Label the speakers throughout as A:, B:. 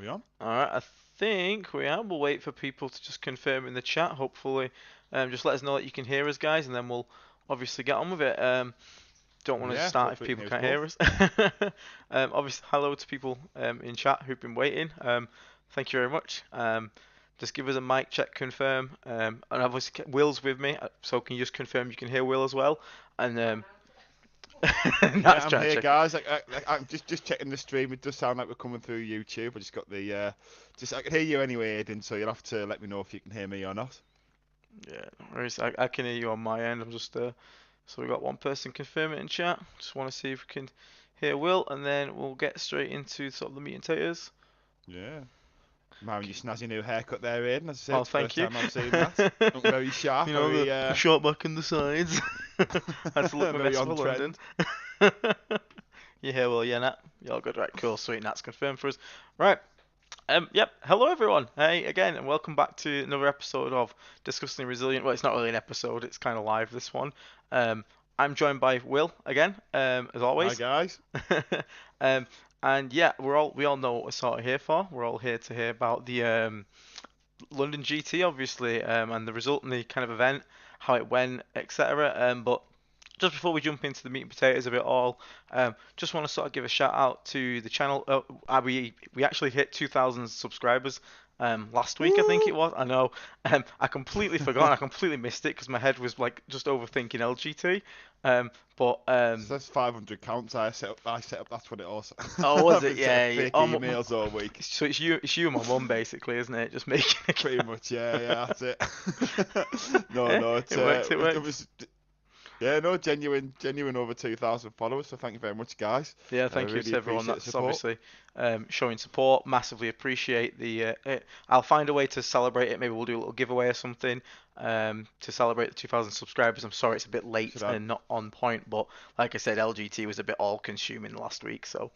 A: we on?
B: Alright, I think we are. We'll wait for people to just confirm in the chat, hopefully. Just let us know that you can hear us, guys, and then we'll obviously get on with it. Don't want to
A: Yeah,
B: start if
A: hopefully you can
B: people
A: hear us
B: can't
A: both.
B: hear us. Obviously, hello to people in chat who've been waiting. Thank you very much. Just give us a mic check, confirm. And obviously, Will's with me, so can you just confirm you can hear Will as well? And
A: Yeah,
B: Nat's
A: I'm
B: trying to
A: here,
B: check it.
A: guys. I'm just checking the stream. It does sound like we're coming through YouTube. I just got the just I can hear you anyway, Aiden. So you'll have to let me know if you can hear me or not.
B: Yeah, no worries. I can hear you on my end. I'm just So we got one person confirming in chat. Just want to see if we can hear Will, and then we'll get straight into sort of the meat and potatoes.
A: Yeah, admiring your snazzy new haircut there, Aiden. As I said,
B: Oh,
A: it's the
B: thank
A: first
B: you.
A: time I've seen that. Look very sharp,
B: You know the,
A: very
B: the short back and the sides. Had to look my
A: very
B: best
A: on
B: for London.
A: trend.
B: Yeah, well, yeah, Nat. You're all good, right? Cool, sweet. Nat's confirmed for us. Right. Yep. Hello, everyone. Hey again, and welcome back to another episode of Discussing Resilient. Well, it's not really an episode; it's kind of live. This one. Um, I'm joined by Will again, as
A: Hi,
B: always.
A: guys.
B: um, and yeah, we all know what we're sort of here for. We're all here to hear about the London GT, obviously, and the result in the kind of event, how it went, etc. But just before we jump into the meat and potatoes of it all, just want to sort of give a shout out to the channel. We actually hit 2,000 subscribers last week, I think it
A: Woo!
B: was. I know. I completely forgot. I completely missed it because my head was like just overthinking LGT. But
A: So that's 500 counts I set up. That's what it also.
B: oh, was
A: I've
B: it?
A: been setting up
B: Yeah. Yeah.
A: fake
B: Oh,
A: emails all week.
B: so it's you and my mum basically, isn't it? Just making a
A: Pretty
B: account.
A: much, yeah, that's it. No,
B: Eh,
A: no,
B: it works. It
A: it
B: works.
A: was, yeah, no, genuine over 2,000 followers. So thank you very much, guys.
B: Yeah, thank you
A: Really
B: to everyone
A: appreciate the
B: that's
A: support.
B: obviously showing support. Massively appreciate it. I'll find a way to celebrate it. Maybe we'll do a little giveaway or something to celebrate the 2,000 subscribers. I'm sorry it's a bit late
A: Should I
B: and not on point, but like I said, LGT was a bit all-consuming last week. So,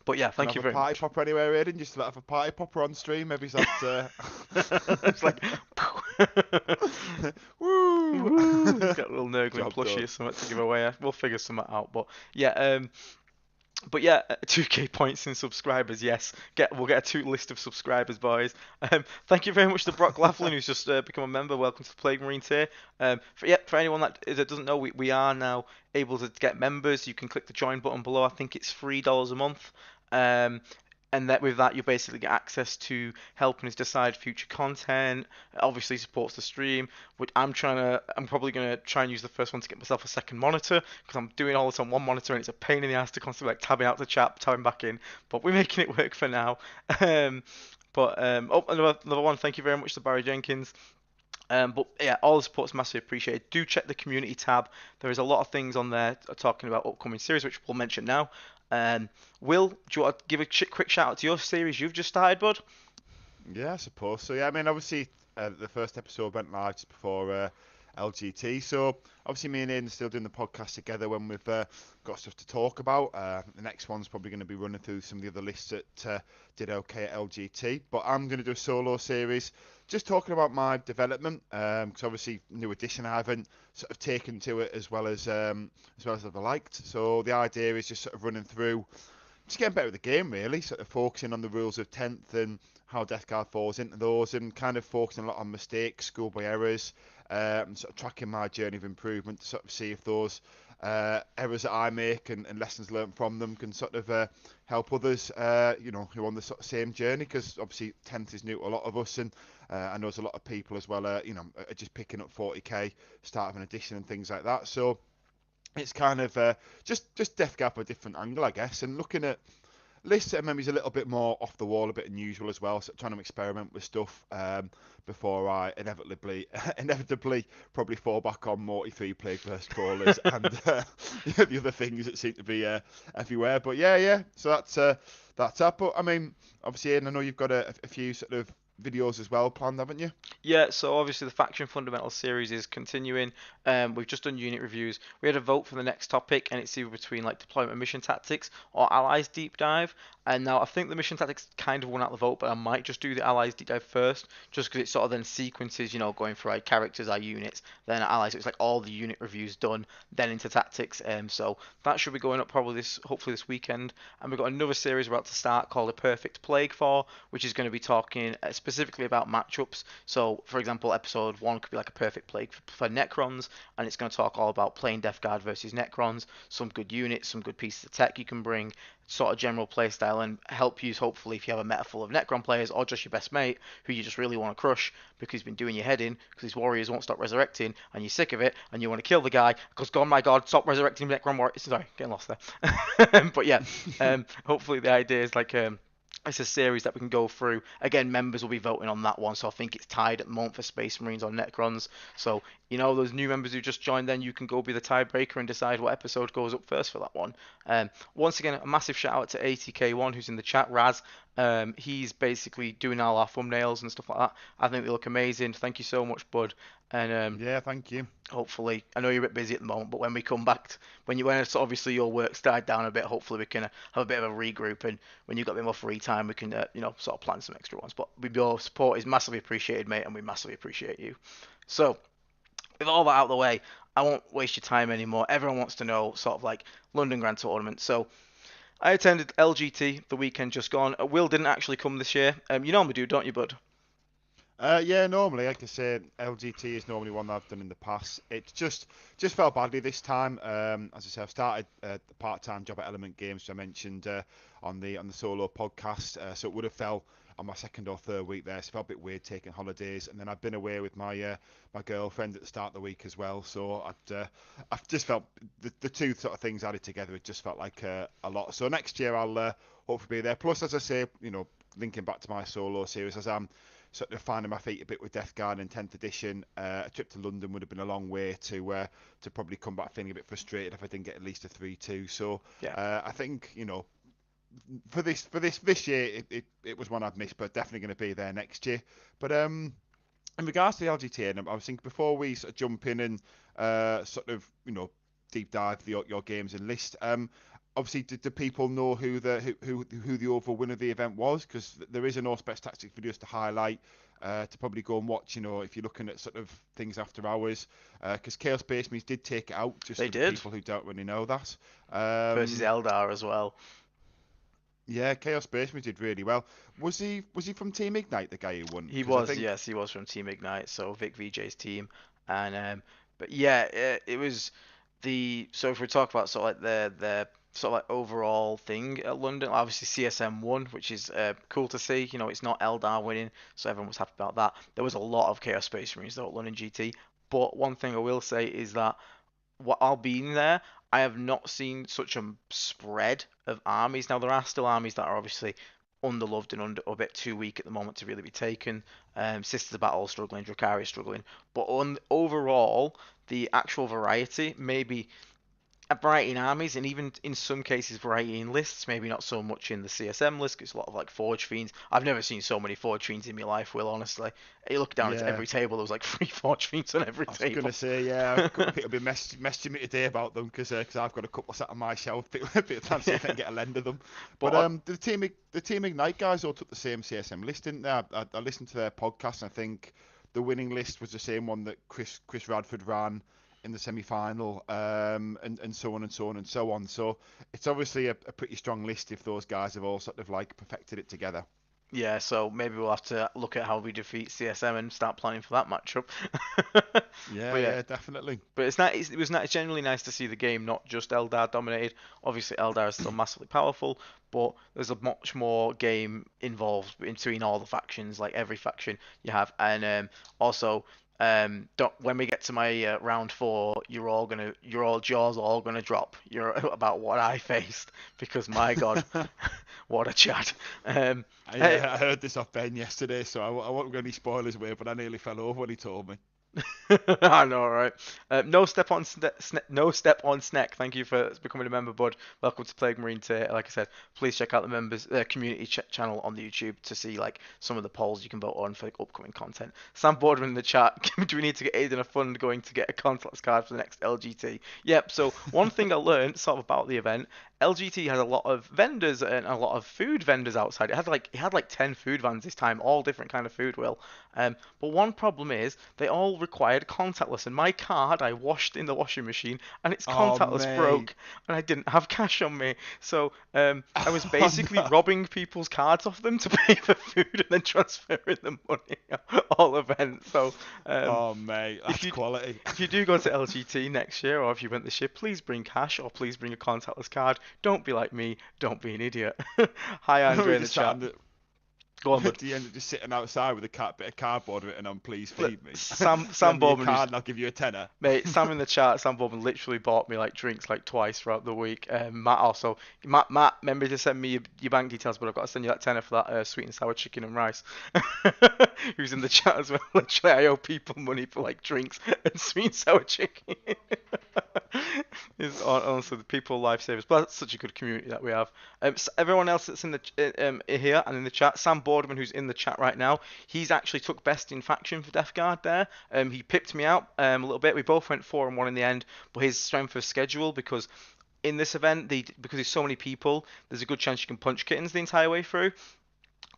B: but yeah,
A: can I
B: thank
A: have
B: you
A: a
B: very
A: party
B: much.
A: popper anywhere, Aiden? Just to have a party popper on stream. Maybe that's
B: It's like,
A: woo.
B: woohoo! He's got a little nurgling
A: Job
B: plushie
A: done.
B: or something to give away. We'll figure something out. But yeah, 2k points in subscribers. Yes, we'll get a list of subscribers, boys. Thank you very much to Brock Laughlin, who's just become a member. Welcome to the Plague Marines here. For anyone that doesn't know, we are now able to get members. You can click the join button below. I think it's $3 a month. Um, and that with that you basically get access to helping us decide future content. It obviously supports the stream. Which I'm probably gonna try and use the first one to get myself a second monitor because I'm doing all this on one monitor and it's a pain in the ass to constantly like tabbing out the chat, tabbing back in. But we're making it work for now. Um, another one. Thank you very much to Barry Jenkins. But yeah, all the support's massively appreciated. Do check the community tab. There is a lot of things on there talking about upcoming series, which we'll mention now. Um, Will, do you want to give a quick shout out to your series you've just started, bud?
A: Yeah, I suppose so. Yeah, I mean, obviously, the first episode went live just before LGT. So, obviously, me and Ian are still doing the podcast together when we've got stuff to talk about. The next one's probably going to be running through some of the other lists that did okay at LGT. But I'm going to do a solo series just talking about my development. Because obviously, new addition, I haven't sort of taken to it as well as I've liked. So, the idea is just sort of running through just getting better at the game, really, sort of focusing on the rules of 10th and how Death Guard falls into those, and kind of focusing a lot on mistakes, schoolboy errors, sort of tracking my journey of improvement to sort of see if those errors that I make and lessons learned from them can sort of help others, who are on the sort of same journey, because obviously 10th is new to a lot of us, and I know there's a lot of people as well, are just picking up 40k, start of an edition and things like that. So it's kind of just Death Guard from a different angle, I guess, and looking at lists that maybe is a little bit more off the wall, a bit unusual as well. So trying to experiment with stuff before I inevitably probably fall back on Morty 3 Plague Burst crawlers and the other things that seem to be everywhere. But yeah. So that's that. But I mean, obviously, Ian, I know you've got a few sort of videos as well planned, haven't you?
B: Yeah, so obviously the Faction Fundamentals series is continuing. We've just done unit reviews. We had a vote for the next topic, and it's either between like deployment and mission tactics or allies deep dive. And now I think the mission tactics kind of won out the vote, but I might just do the allies deep dive first, just because it sort of then sequences, going through our characters, our units, then allies. So it's like all the unit reviews done, then into tactics. So that should be going up probably hopefully this weekend. And we've got another series we're about to start called A Perfect Plague for, which is going to be talking specifically about matchups. So, for example, episode 1 could be like a perfect plague for Necrons, and it's going to talk all about playing Death Guard versus Necrons, some good units, some good pieces of tech you can bring, sort of general playstyle, and help you, hopefully, if you have a meta full of Necron players or just your best mate who you just really want to crush because he's been doing your head in because his warriors won't stop resurrecting and you're sick of it and you want to kill the guy because, oh my god, stop resurrecting Necron warriors. Sorry, getting lost there. But yeah, hopefully the idea is like. It's a series that we can go through. Again, members will be voting on that one, so I think it's tied at the moment for Space Marines or Necrons. So, those new members who just joined, then you can go be the tiebreaker and decide what episode goes up first for that one. Once again, a massive shout out to ATK1 who's in the chat, Raz. He's basically doing all our thumbnails and stuff like that. I think they look amazing. Thank you so much, bud. And
A: Yeah, thank you.
B: hopefully, I know you're a bit busy at the moment, but when we come back, when it's obviously your work's died down a bit, hopefully we can have a bit of a regroup, and when you've got a bit more free time, we can, sort of plan some extra ones. But your support is massively appreciated, mate, and we massively appreciate you. So, with all that out of the way, I won't waste your time anymore. Everyone wants to know sort of like London Grand Tournament. So, I attended LGT the weekend just gone. Will didn't actually come this year. You normally do, don't you, bud?
A: Yeah, normally, like I say, LGT is normally one that I've done in the past. It just felt badly this time. As I say, I've started the part-time job at Element Games, which I mentioned on the solo podcast. So it would have fell on my second or third week there. So it felt a bit weird taking holidays, and then I've been away with my my girlfriend at the start of the week as well. So I've just felt the two sort of things added together. It just felt like a lot. So next year I'll hopefully be there. Plus, as I say, linking back to my solo series, as I'm sort of finding my feet a bit with Death Guard and 10th edition. A trip to London would have been a long way to probably come back feeling a bit frustrated if I didn't get at least a 3-2. So
B: Yeah.
A: I think for this year it was one I've missed, but definitely going to be there next year. But in regards to the LGT, and I was thinking before we sort of jump in and sort of deep dive your games and list. Obviously, do people know who the overall winner of the event was? Because there is an All Specs Tactics videos to highlight, to probably go and watch. If you're looking at sort of things after hours, because Chaos Space Marines did take it out, just
B: They
A: for the
B: did.
A: people who don't really know that.
B: Versus Eldar as well.
A: Yeah, Chaos Space Marines did really well. Was he from Team Ignite, the guy who won?
B: He
A: 'Cause I
B: was,
A: think
B: yes, he was from Team Ignite, so Vic VJ's team. And but yeah, it was so if we talk about sort of like the sort of like overall thing at London, obviously CSM won, which is cool to see. It's not Eldar winning, so everyone was happy about that. There was a lot of Chaos Space Marines though at London GT, but one thing I will say is that while being there, I have not seen such a spread of armies. Now there are still armies that are obviously underloved and a bit too weak at the moment to really be taken. Sisters of Battle struggling, Drukhari struggling, but overall, the actual variety, maybe a variety in armies, and even in some cases variety in lists. Maybe not so much in the CSM list. 'Cause it's a lot of like Forge Fiends. I've never seen so many Forge Fiends in my life. Will honestly, you look down at
A: yeah.
B: every table, there was like 3 Forge Fiends on every
A: I was
B: table.
A: gonna say, yeah, a couple of people have been messaging me today about them because I've got a couple sat on my shelf. Bit of time to see if I can get a lend of them. But
B: But
A: the team Ignite guys all took the same CSM list, didn't they? I listened to their podcast, and I think the winning list was the same one that Chris Radford ran in the semi-final, and so on and so on and so on. So it's obviously a pretty strong list if those guys have all sort of like perfected it together.
B: yeah, so maybe we'll have to look at how we defeat CSM and start planning for that matchup.
A: Yeah,
B: But yeah,
A: yeah, definitely.
B: but it's not. It was not. It's genuinely nice to see the game not just Eldar dominated. Obviously, Eldar is still massively powerful, but there's a much more game involved between all the factions, like every faction you have, and also. When we get to my round 4, your all jaws are all gonna drop. You're about what I faced because my God, what a chat. Hey,
A: I heard this off Ben yesterday, so I won't go any spoilers away, but I nearly fell over when he told me.
B: I know, right? No step on no step on Sneck. Thank you for becoming a member, bud. Welcome to Plague Marine Tier. Like I said, please check out the members community channel on the YouTube to see like some of the polls you can vote on for like, upcoming content. Sam Boardman in the chat. Do we need to get Aiden a fund going to get a contactless card for the next LGT? Yep. So one thing I learned sort of about the event, LGT had a lot of vendors and a lot of food vendors outside. It had like 10 food vans this time, all different kind of food. But one problem is they all required contactless, and my card I washed in the washing machine, and its
A: Oh,
B: contactless
A: mate.
B: broke, and I didn't have cash on me. So I was
A: Oh,
B: basically
A: no.
B: robbing people's cards off them to pay for food and then transferring the money all event. So um,
A: Oh, mate,
B: if
A: that's
B: you
A: quality.
B: if you do go to LGT next year, or if you went this year, please bring cash or please bring a contactless card. Don't be like me. Don't be an idiot. Hi, Andre
A: We
B: in the
A: just sat
B: chat.
A: on the.
B: Go on, bud.
A: Do you end up just sitting outside with a bit of cardboard written on "Please
B: Look,
A: feed me"?
B: Sam
A: Lend me your
B: Bowman, who's
A: card and I'll give you a tenner.
B: Mate, Sam in the chat, Sam Bowman literally bought me like drinks like twice throughout the week. Matt also, Matt, remember to send me your bank details, but I've got to send you that tenner for that sweet and sour chicken and rice. Who's in the chat as well? Literally, I owe people money for like drinks and sweet and sour chicken. It's honestly the people lifesavers. But that's such a good community that we have. Everyone else that's in the here and in the chat, Sam Boardman, who's in the chat right now, he's actually took best in faction for Death Guard there. He pipped me out a little bit. We both went 4-1 in the end, but his strength of schedule, because in this event, because there's so many people, there's a good chance you can punch kittens the entire way through.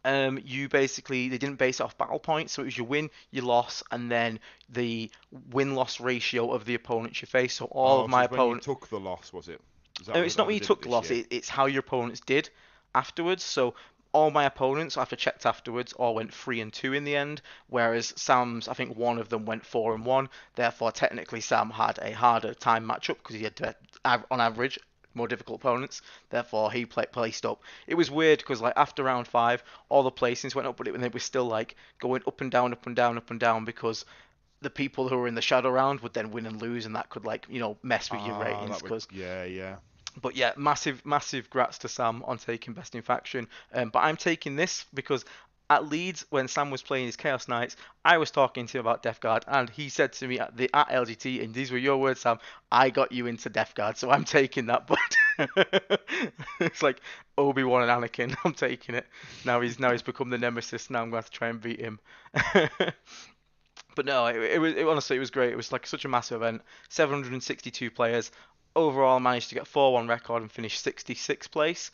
B: You basically, they didn't base it off battle points, so it was your win, your loss, and then the win-loss ratio of the opponents you face. So all of
A: Oh, so
B: my
A: it's when you
B: opponents,
A: took the loss, was it? Is that
B: it's not
A: how
B: when
A: they
B: you
A: did it
B: took the
A: this
B: loss,
A: year?
B: it's how your opponents did afterwards. So all my opponents, after checked afterwards, all went 3-2 in the end, whereas Sam's, I think one of them went 4-1. Therefore, technically, Sam had a harder time matchup because he had, on average, more difficult opponents. Therefore, he placed up. It was weird because like after round 5, all the placings went up, but it was still like going up and down, up and down, up and down because the people who were in the shadow round would then win and lose, and that could like mess with your
A: Ah,
B: ratings
A: that would.
B: because
A: Yeah, yeah.
B: but yeah, massive, massive grats to Sam on taking Best in Faction. But I'm taking this because at Leeds, when Sam was playing his Chaos Knights, I was talking to him about Death Guard, and he said to me at LGT, and these were your words, Sam, I got you into Death Guard, so I'm taking that. But it's like Obi-Wan and Anakin. I'm taking it. Now he's become the nemesis. Now I'm going to try and beat him. But no, honestly, it was great. It was like such a massive event. 762 players. Overall, I managed to get 4-1 record and finish 66th place.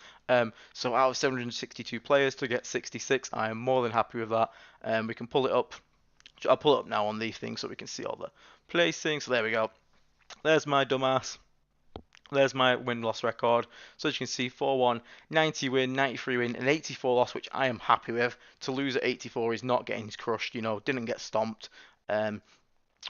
B: So out of 762 players to get 66, I am more than happy with that. We can pull it up. I'll pull it up now on the thing so we can see all the placings. So there we go. There's my dumbass. There's my win-loss record. So as you can see, 4-1, 90 win, 93 win, and 84 loss, which I am happy with. To lose at 84 is not getting crushed, didn't get stomped. Um,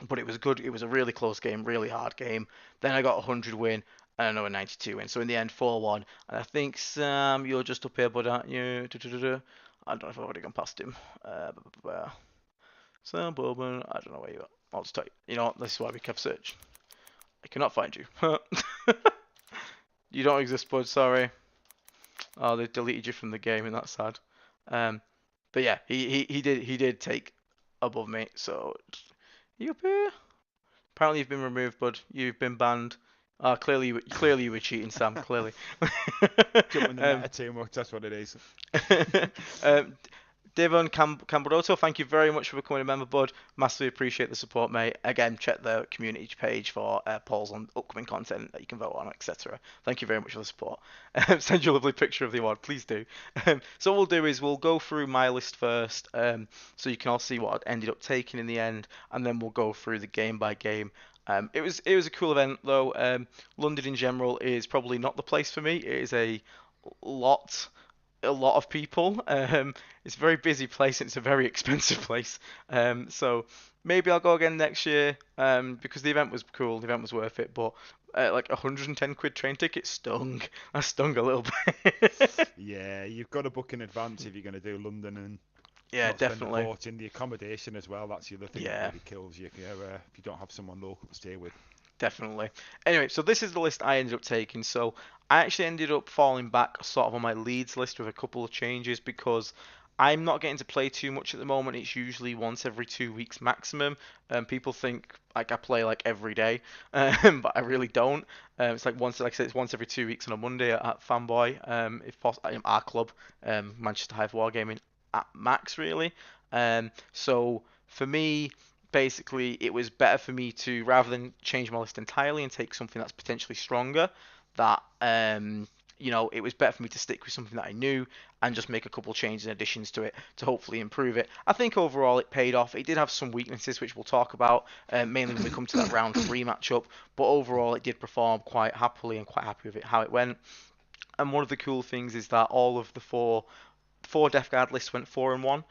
B: but it was good. It was a really close game, really hard game. Then I got a 100 win and another 92 win. So in the end, 4-1. And I think, Sam, you're just up here, bud, aren't you? I don't know if I've already gone past him. Sam Bowman, I don't know where you are. I'll just tell you. You know what? This is why we kept search. I cannot find you. You don't exist, bud. Sorry. Oh, they deleted you from the game, and that's sad. Um, but yeah, he did take above me. So you up here? Apparently you've been removed, bud. You've been banned. Clearly you were cheating, Sam. Clearly.
A: Jumping the
B: um,
A: meta teamwork, that's what it is.
B: um, Devon Cambodoto, thank you very much for becoming a member, bud. Massively appreciate the support, mate. Again, check the community page for polls on upcoming content that you can vote on, etc. Thank you very much for the support. Send you a lovely picture of the award, please do. So what we'll do is we'll go through my list first, so you can all see what I ended up taking in the end, and then we'll go through the game by game. It was a cool event though. London in general is probably not the place for me. It is lot a lot of people. It's a very busy place and it's a very expensive place. So maybe I'll go again next year because the event was cool, the event was worth it, but like 110 quid train ticket stung. I stung a little bit.
A: Yeah, you've got to book in advance if you're going to do London and
B: Yeah,
A: not spend a
B: definitely.
A: fortune. The accommodation as well, that's the other thing that
B: Yeah,
A: really kills you if you don't have someone local to stay with.
B: definitely. Anyway, so this is the list I ended up taking. So I actually ended up falling back sort of on my Leeds list with a couple of changes because I'm not getting to play too much at the moment. It's usually once every 2 weeks maximum. People think like I play like every day, but I really don't. It's like once, like I said, it's once every 2 weeks on a Monday at Fanboy. If possible, our club, Manchester Hive Wargaming at max really. So for me, basically, it was better for me to rather than change my list entirely and take something that's potentially stronger. That it was better for me to stick with something that I knew and just make a couple changes and additions to it to hopefully improve it. I think overall it paid off. It did have some weaknesses, which we'll talk about, mainly when we come to that round 3 matchup. But overall, it did perform quite happily and quite happy with it how it went. And one of the cool things is that all of the four Death Guard lists went 4-1.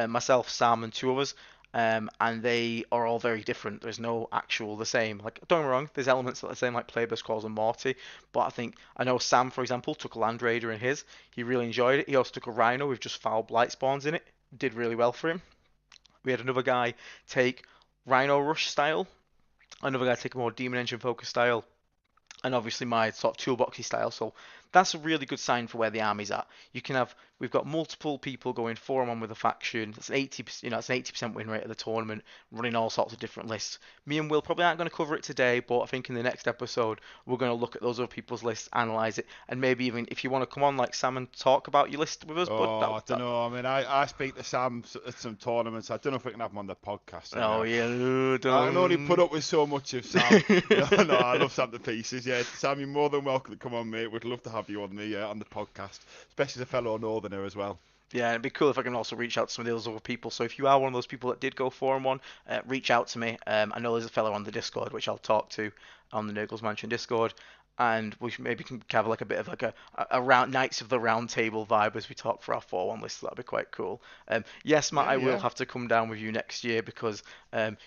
B: Myself, Sam, and two others. And they are all very different. There's no actual the same. Like, don't get me wrong, there's elements that are the same, like Plagueburst Calls and Morty. But I know Sam, for example, took a Land Raider in his. He really enjoyed it. He also took a Rhino with just foul Blight Spawns in it. Did really well for him. We had another guy take Rhino Rush style. Another guy take a more Demon Engine focus style. And obviously my sort of toolboxy style. So that's a really good sign for where the army's at. We've got multiple people going 4-1 with a faction. That's an 80% win rate of the tournament, running all sorts of different lists. Me and Will probably aren't going to cover it today, but I think in the next episode we're going to look at those other people's lists, analyze it, and maybe even if you want to come on like Sam and talk about your list with us.
A: Oh, I don't know. I mean, I speak to Sam at some tournaments. I don't know if we can have him on the podcast.
B: Oh yeah,
A: I can only put up with so much of Sam. No, I love Sam to pieces. Yeah, Sam, you're more than welcome to come on, mate. We'd love to have you on the podcast, especially as a fellow Northerner as well.
B: Yeah, it'd be cool if I can also reach out to some of those other people. So if you are one of those people that did go 4-1, reach out to me. I know there's a fellow on the Discord which I'll talk to on the Nurgles Mansion Discord, and we maybe can have like a bit of like a round Knights of the Round Table vibe as we talk for our 4-1 list. So that'd be quite cool. Yes, Matt, I will have to come down with you next year because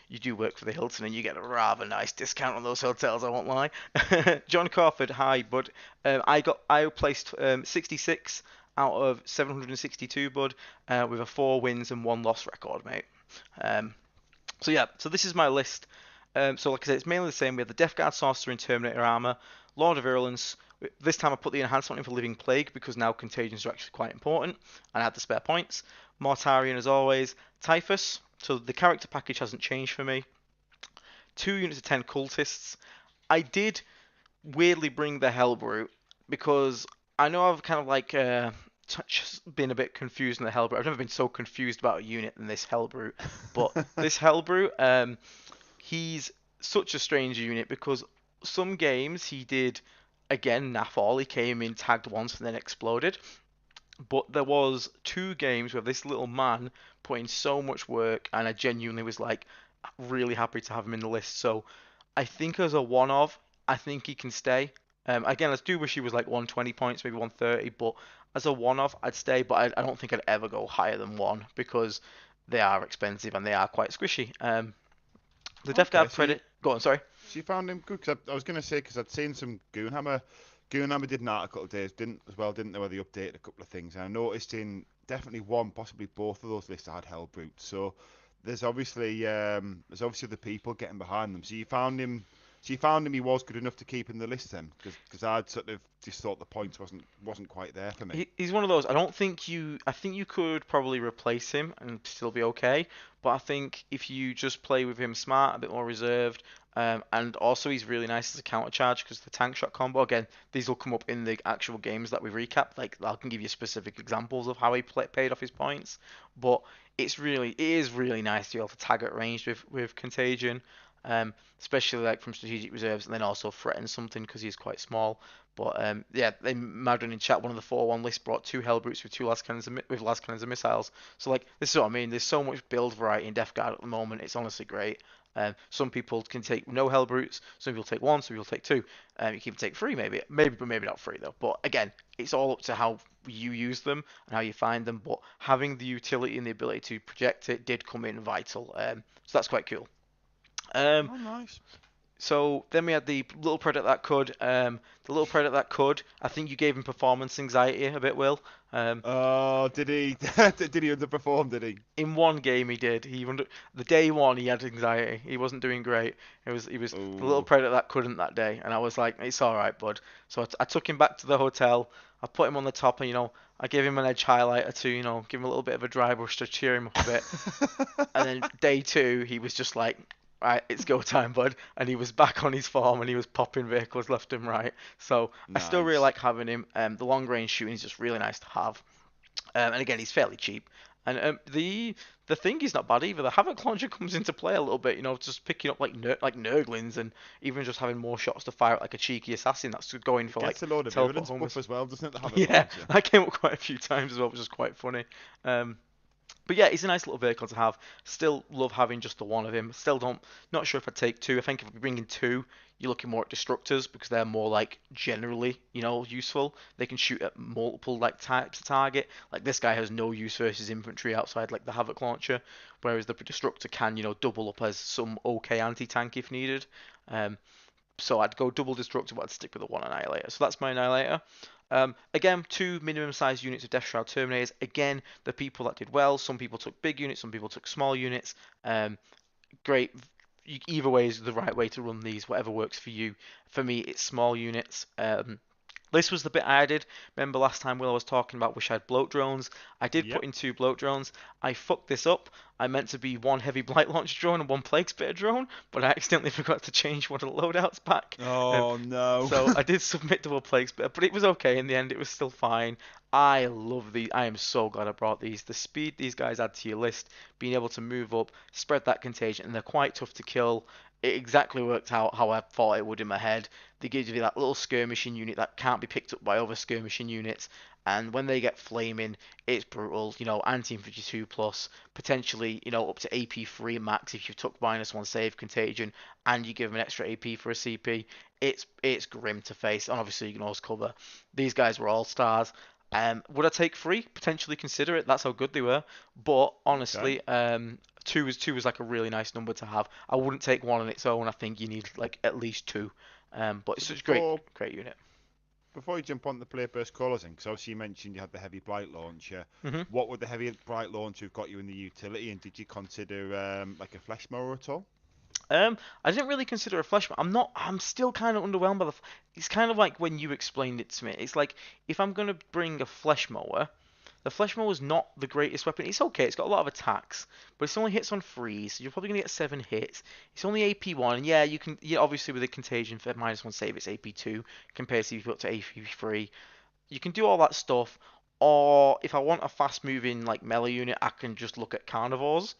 B: you do work for the Hilton and you get a rather nice discount on those hotels. I won't lie. John Crawford, hi, bud. I placed 66 out of 762, bud, with a 4 wins and 1 loss record, mate. So this is my list. So like I said, it's mainly the same. We have the Death Guard Sorcerer in Terminator Armor, Lord of Virulence. This time I put the enhancement in for Living Plague because now contagions are actually quite important, and I had the spare points. Mortarion as always. Typhus. So the character package hasn't changed for me. 2 units of 10 cultists. I did weirdly bring the Hellbrute because I know I've kind of like been a bit confused in the Hellbrute. I've never been so confused about a unit than this Hellbrute. But this Hellbrute, he's such a strange unit because some games he did, again, naff all. He came in, tagged once, and then exploded. But there was 2 games where this little man put in so much work, and I genuinely was like really happy to have him in the list. So I think as a one-off, I think he can stay. Again, I do wish he was like 120 points, maybe 130, but as a one-off, I'd stay. But I don't think I'd ever go higher than 1 because they are expensive and they are quite squishy. The Death Guard Predator. Go on, sorry.
A: So you found him good? Because I was going to say, because I'd seen some Goonhammer. Goonhammer did an article days, didn't they, where they updated a couple of things. And I noticed in definitely one, possibly both of those lists I had Hellbrute. So there's obviously the people getting behind them. So you found him. He was good enough to keep in the list then, because I'd sort of just thought the points wasn't quite there for me.
B: He's one of those. I think you could probably replace him and still be okay. But I think if you just play with him smart, a bit more reserved, and also he's really nice as a counter charge because the tank shot combo. Again, these will come up in the actual games that we recap. Like I can give you specific examples of how he paid off his points. But it is really nice to be able to tag at range with Contagion. Especially like from strategic reserves, and then also threaten something because he's quite small. But Madron in chat, one of the 4-1 lists brought 2 Hellbrutes with 2 las cannons and missiles. So like this is what I mean. There's so much build variety in Death Guard at the moment. It's honestly great. Some people can take no Hellbrutes. Some people take 1. Some people take 2. You can even take 3 maybe not 3 though. But again, it's all up to how you use them and how you find them. But having the utility and the ability to project it did come in vital. So that's quite cool.
A: Nice.
B: So then we had the little predator that could. The little predator that could. I think you gave him performance anxiety a bit, Will.
A: Did he? Did he underperform? Did he?
B: In one game he did. The day 1 he had anxiety. He wasn't doing great. He was the little predator that couldn't that day, and I was like, it's all right, bud. So I took him back to the hotel. I put him on the top, and I gave him an edge highlighter to give him a little bit of a dry brush to cheer him up a bit. And then day 2, he was just like, right, it's go time, bud. And he was back on his form, and he was popping vehicles left and right. So I still really
A: Nice.
B: like having him. The long range shooting is just really nice to have. And again, he's fairly cheap. And the thing is not bad either. The Havoc launcher comes into play a little bit, just picking up like Nurglings, and even just having more shots to fire at like a cheeky assassin that's going
A: It
B: for like
A: gets a load of
B: teleport
A: evidence
B: home.
A: buff as well, doesn't it? The Havoc
B: Yeah,
A: launcher.
B: that came up quite a few times as well, which is quite funny. Um, but yeah, it's a nice little vehicle to have. Still love having just the one of him. Still don't, not sure if I'd take two. I think if we bring in two, you're looking more at destructors because they're more like generally, useful. They can shoot at multiple like types of target. Like this guy has no use versus infantry outside like the Havoc launcher, whereas the destructor can, double up as some okay anti-tank if needed. Um, so I'd go double destructor, but I'd stick with the one annihilator. So that's my annihilator. Again, two minimum size units of Death Shroud Terminators. Again, the people that did well. Some people took big units, some people took small units. Great. Either way is the right way to run these, whatever works for you. For me, it's small units. This was the bit I did. Remember last time Will I was talking about wish I had bloat drones? I did put
A: Yep.
B: in two bloat drones. I fucked this up. I meant to be one heavy blight launch drone and one plague spitter drone, but I accidentally forgot to change one of the loadouts back. Um,
A: Oh no.
B: so I did submit double plague spitter, but it was okay in the end. It was still fine. I love these. I am so glad I brought these. The speed these guys add to your list, being able to move up, spread that contagion, and they're quite tough to kill. It exactly worked out how I thought it would in my head. They give you that little skirmishing unit that can't be picked up by other skirmishing units, and when they get flaming, it's brutal. Anti-infantry 2 plus, potentially, up to AP 3 max if you took -1 save contagion, and you give them an extra AP for a CP. It's grim to face, and obviously you can always cover. These guys were all stars. Would I take 3? Potentially consider it. That's how good they were. But
A: Okay.
B: honestly, two was like a really nice number to have. I wouldn't take one on its own. I think you need like at least two. But it's
A: So
B: such a great,
A: before
B: great unit.
A: before you jump on the play burst colours in, because obviously you mentioned you had the heavy blight launcher.
B: hmm
A: What would the heavy blight launcher have got you in the utility, and did you consider like a flesh mower at all?
B: I didn't really consider a flesh. I'm not. I'm still kind of underwhelmed by the. It's kind of like when you explained it to me. It's like if I'm gonna bring a flesh mower, the flesh mower is not the greatest weapon. It's okay. It's got a lot of attacks, but it's only hits on 3s. So you're probably gonna get 7 hits. It's only AP 1, and yeah, you can. Yeah, obviously with a contagion for -1 save, it's AP 2 compared to if you put to AP 3. You can do all that stuff. Or if I want a fast moving like melee unit, I can just look at carnivores,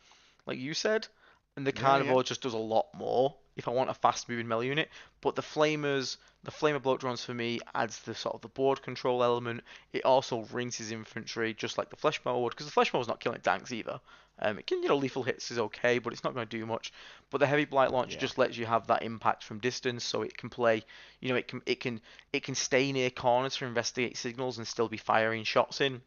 B: like you said, and the
A: Yeah, yeah.
B: carnivore just does a lot more if I want a fast moving melee unit. But the flamer bloat drones for me adds the sort of the board control element. It also rings his infantry just like the flesh mower would, because the flesh mower is not killing tanks either. It can, lethal hits is okay, but it's not going to do much. But the heavy blight launcher
A: Yeah.
B: just lets you have that impact from distance, so it can play. It can stay near corners to investigate signals and still be firing shots in.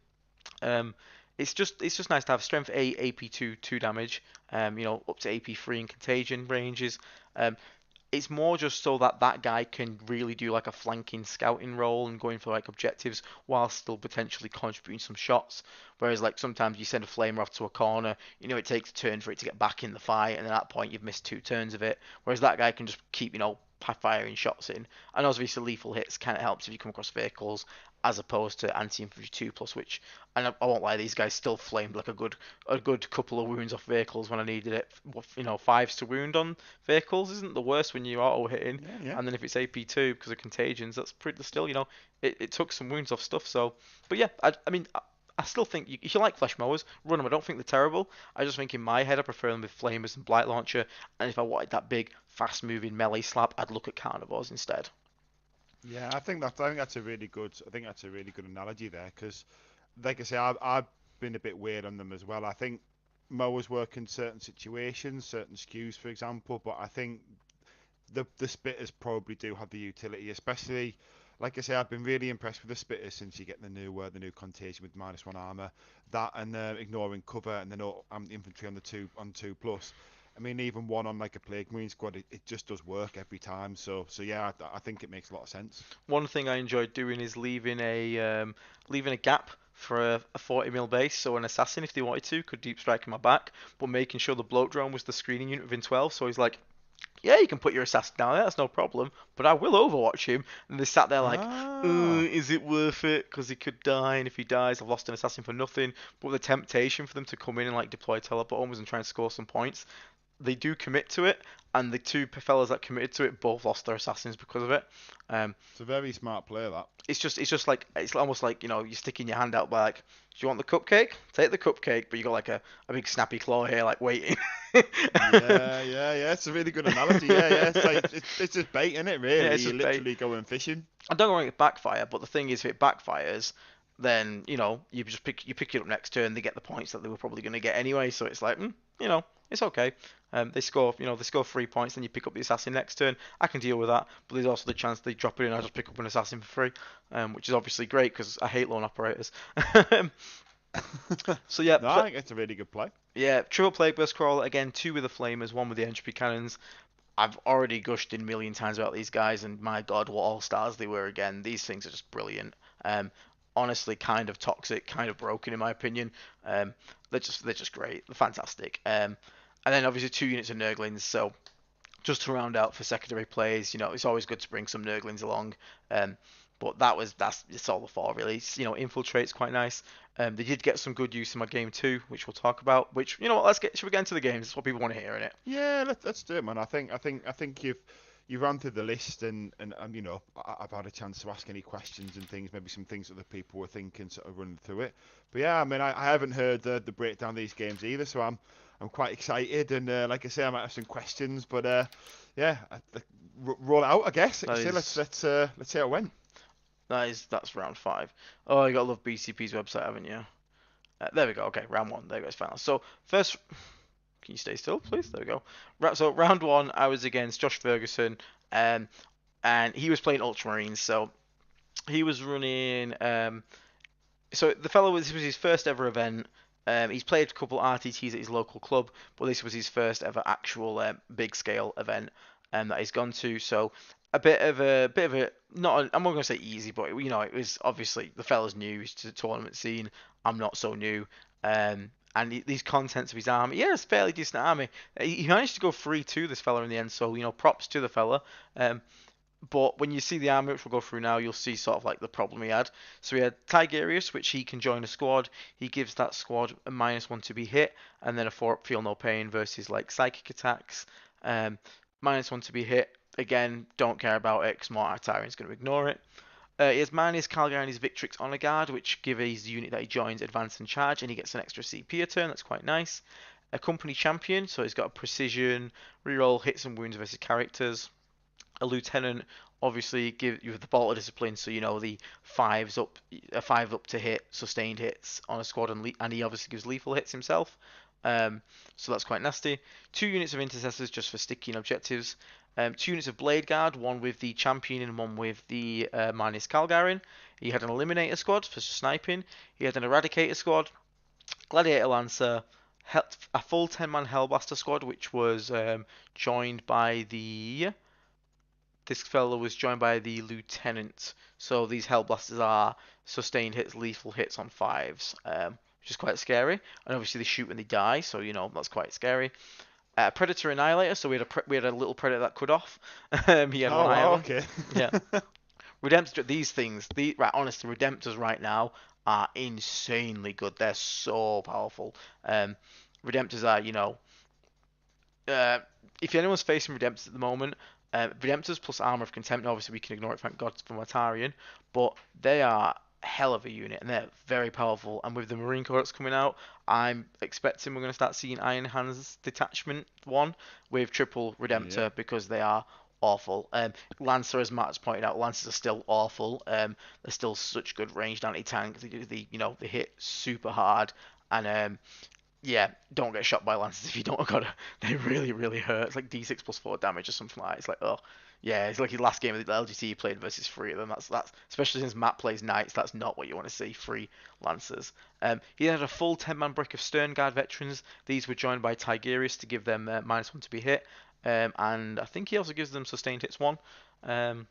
B: Um, it's just nice to have strength 8, AP 2, 2 damage. Up to AP 3 in contagion ranges. Um, it's more just so that that guy can really do like a flanking scouting role and going for like objectives while still potentially contributing some shots. Whereas like sometimes you send a flamer off to a corner, it takes a turn for it to get back in the fight, and at that point you've missed 2 turns of it. Whereas that guy can just keep firing shots in, and obviously lethal hits kind of helps if you come across vehicles as opposed to anti-infantry 2 plus, which, and I won't lie, these guys still flamed like a good couple of wounds off vehicles when I needed it. 5s to wound on vehicles isn't the worst when you're auto hitting,
A: Yeah, yeah.
B: and then if it's AP 2 because of contagions, that's pretty still, it took some wounds off stuff. So, but yeah, I mean, I still think if you like flesh mowers, run them. I don't think they're terrible. I just think in my head I prefer them with flamers and blight launcher, and if I wanted that big, fast-moving melee slap, I'd look at carnivores instead.
A: Yeah, I think that's a really good. I think that's a really good analogy there, because, like I say, I've been a bit weird on them as well. I think mowers work in certain situations, certain skews, for example, but I think the spitters probably do have the utility, especially. Like I say, I've been really impressed with the spitters since you get the new contagion with -1 armor, that and ignoring cover, and then infantry on the two plus. I mean, even one on like a plague marine squad, it just does work every time. So yeah, I think it makes a lot of sense.
B: One thing I enjoyed doing is leaving a gap for a 40 mil base, so an assassin, if they wanted to, could deep strike in my back, but making sure the bloat drone was the screening unit within 12. So he's like, yeah, you can put your assassin down there, that's no problem, but I will overwatch him. And they sat there like,
A: Ah.
B: is it worth it? Because he could die, and if he dies, I've lost an assassin for nothing. But the temptation for them to come in and like deploy teleport homers and try and score some points, they do commit to it, and the two fellas that committed to it both lost their assassins because of it. Um,
A: It's a very smart play, that.
B: it's just like it's almost like you're sticking your hand out like, do you want the cupcake? Take the cupcake, but you got like a big snappy claw here like waiting.
A: Yeah. It's a really good analogy. Yeah. It's like it's just bait, isn't it?
B: Yeah,
A: Really,
B: it's
A: you're
B: just bait.
A: literally going fishing.
B: I don't want it to backfire, but the thing is, if it backfires, then you just pick it up next turn. They get the points that they were probably going to get anyway. So it's like, it's okay. They score 3 points, then you pick up the assassin next turn. I can deal with that, but there's also the chance they drop it in. I just pick up an assassin for free, which is obviously great because I hate lone operators. So yeah,
A: No, I think it's a really good play.
B: yeah, triple plague burst crawler again, two with the flamers, one with the entropy cannons. I've already gushed in a million times about these guys, and my god, what all stars they were again. These things are just brilliant. Um, Honestly, kind of toxic, kind of broken in my opinion. They're just great, they're fantastic. And then obviously 2 units of Nurglings. So just to round out for secondary plays, it's always good to bring some Nurglings along. But it's all the fall really. Infiltrate's quite nice. They did get some good use in my game too, which we'll talk about. Which should we get into the games? That's what people want to hear in it.
A: Yeah, let's do it, man. I think you've run through the list, and I've had a chance to ask any questions and things, maybe some things that the people were thinking, sort of running through it. But yeah, I mean, I haven't heard the breakdown of these games either, so I'm quite excited, and like I say, I might have some questions, but yeah, roll it out, I guess.
B: That
A: So
B: is
A: let's see how it went.
B: that's round 5. Oh, you gotta love BCP's website, haven't you? There we go. Okay, round 1. There goes final. So first, can you stay still, please? There we go. So round 1, I was against Josh Ferguson, and he was playing Ultramarines. So he was running. So the fellow this was his first ever event. He's played a couple RTTs at his local club, but this was his first ever actual big scale event that he's gone to. So a bit of a not I'm not gonna say easy, but it was obviously the fella's new to the tournament scene. I'm not so new. And these contents of his army, yeah, it's a fairly decent army. He managed to go 3-2 this fella in the end, so props to the fella. But when you see the army, which we'll go through now, you'll see sort of like the problem he had. So he had Tigerius, which he can join a squad. He gives that squad a -1 to be hit, and then a 4-up feel no pain versus like psychic attacks. -1 to be hit. Again, don't care about it because Mortar Tyrant's going to ignore it. He has Manus, Calgar, and his Victrix Honor Guard, which give his unit that he joins advance and charge, and he gets an extra CP a turn. That's quite nice. A Company Champion, so he's got a precision, reroll hits and wounds versus characters. A Lieutenant, obviously give you the Bolt of Discipline, so the 5's up, a 5 up to hit, sustained hits on a squad, and he obviously gives lethal hits himself. So that's quite nasty. 2 units of Intercessors just for sticking objectives. 2 units of Blade Guard, one with the Champion and one with the Manus Calgarin. He had an Eliminator squad for sniping. He had an Eradicator squad, Gladiator Lancer, a full 10-man Hellblaster squad, which was joined by this fellow was joined by the Lieutenant. So these Hellblasters are sustained hits, lethal hits on 5s, which is quite scary. And obviously they shoot when they die, so that's quite scary. Predator Annihilator, so we had a little Predator that cut off. He had one eye on.
A: Okay.
B: Yeah. Redemptor, honestly, Redemptors right now are insanely good. They're so powerful. Redemptors are, if anyone's facing Redemptors at the moment, Redemptors plus Armor of Contempt, obviously we can ignore it, thank God for Mortarion, but they are hell of a unit and they're very powerful. And with the Marine Corps coming out, I'm expecting we're going to start seeing Iron Hands Detachment 1 with triple Redemptor because they are awful. Lancer, as Matt's pointed out, Lancers are still awful. They're still such good ranged anti-tank. They hit super hard, and yeah, don't get shot by Lancers if you don't got it. They really, really hurt. It's like D6 plus 4 damage or something like that. It's like, oh, yeah, it's like his last game of the LGT he played versus 3 of them. That's especially since Matt plays Knights, that's not what you want to see, 3 Lancers. He had a full 10-man brick of Stern Guard veterans. These were joined by Tigerius to give them -1 to be hit. And I think he also gives them sustained hits 1. And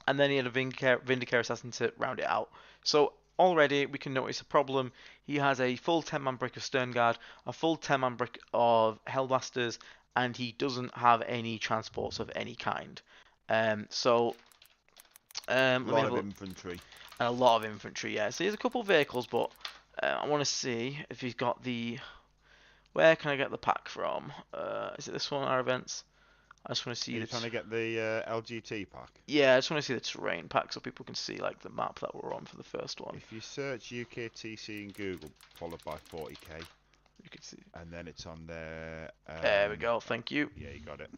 B: then he had a Vindicare Assassin to round it out. So already we can notice a problem. He has a full 10-man brick of Sternguard, a full 10-man brick of Hellblasters, and he doesn't have any transports of any kind. So
A: A
B: let me
A: lot
B: have a
A: of
B: look.
A: infantry.
B: And a lot of infantry, yeah. So he has a couple of vehicles, but I want to see if he's got the. Where can I get the pack from? Is it this one, our events? I just want to
A: Are
B: see
A: you trying to get the LGT pack?
B: Yeah, I just want to see the terrain pack so people can see like the map that we're on for the first one.
A: If you search UKTC in Google, followed by 40k,
B: You can see.
A: and then it's on there.
B: There we go. Thank you.
A: Yeah, you got it.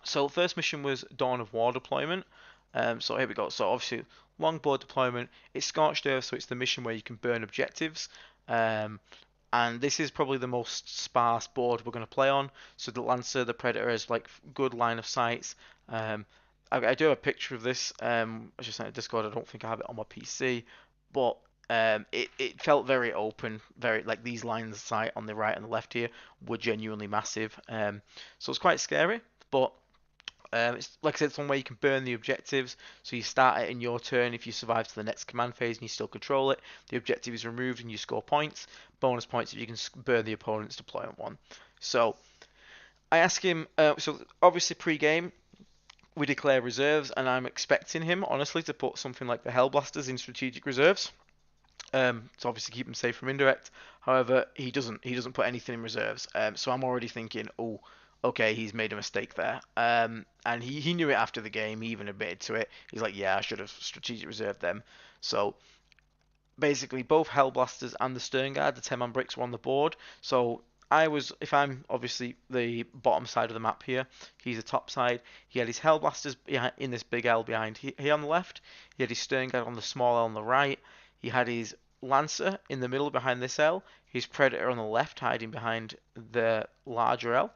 B: So first mission was Dawn of War deployment. So here we go. So obviously longboard deployment. It's Scorched Earth, so it's the mission where you can burn objectives. And this is probably the most sparse board we're going to play on. So the Lancer, the Predator has like good line of sights. I do have a picture of this. I just sent it to Discord. I don't think I have it on my PC, but it felt very open, very like these lines of sight on the right and the left here were genuinely massive. So it's quite scary, but it's like I said, it's one way you can burn the objectives. So you start it in your turn. If you survive to the next command phase and you still control it, the objective is removed and you score points. Bonus points if you can burn the opponent's deployment one. So I ask him. So obviously pre-game we declare reserves, and I'm expecting him honestly to put something like the Hellblasters in strategic reserves. To obviously keep them safe from indirect. However, he doesn't. He doesn't put anything in reserves. So I'm already thinking, oh, okay, he's made a mistake there. And he knew it after the game. He even admitted to it. He's like, yeah, I should have strategic reserved them. So basically, both Hellblasters and the Sternguard, the 10-man bricks, were on the board. So if I'm obviously the bottom side of the map here, he's the top side. He had his Hellblasters in this big L behind here on the left. He had his Sternguard on the small L on the right. He had his Lancer in the middle behind this L. His Predator on the left, hiding behind the larger L.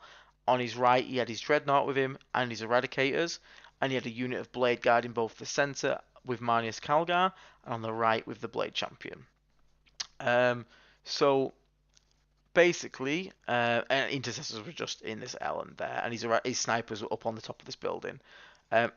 B: On his right, he had his Dreadnought with him and his Eradicators, and he had a unit of Blade Guard in both the centre with Marneus Calgar, and on the right with the Blade Champion. So basically, and intercessors were just in this L and there, and his snipers were up on the top of this building.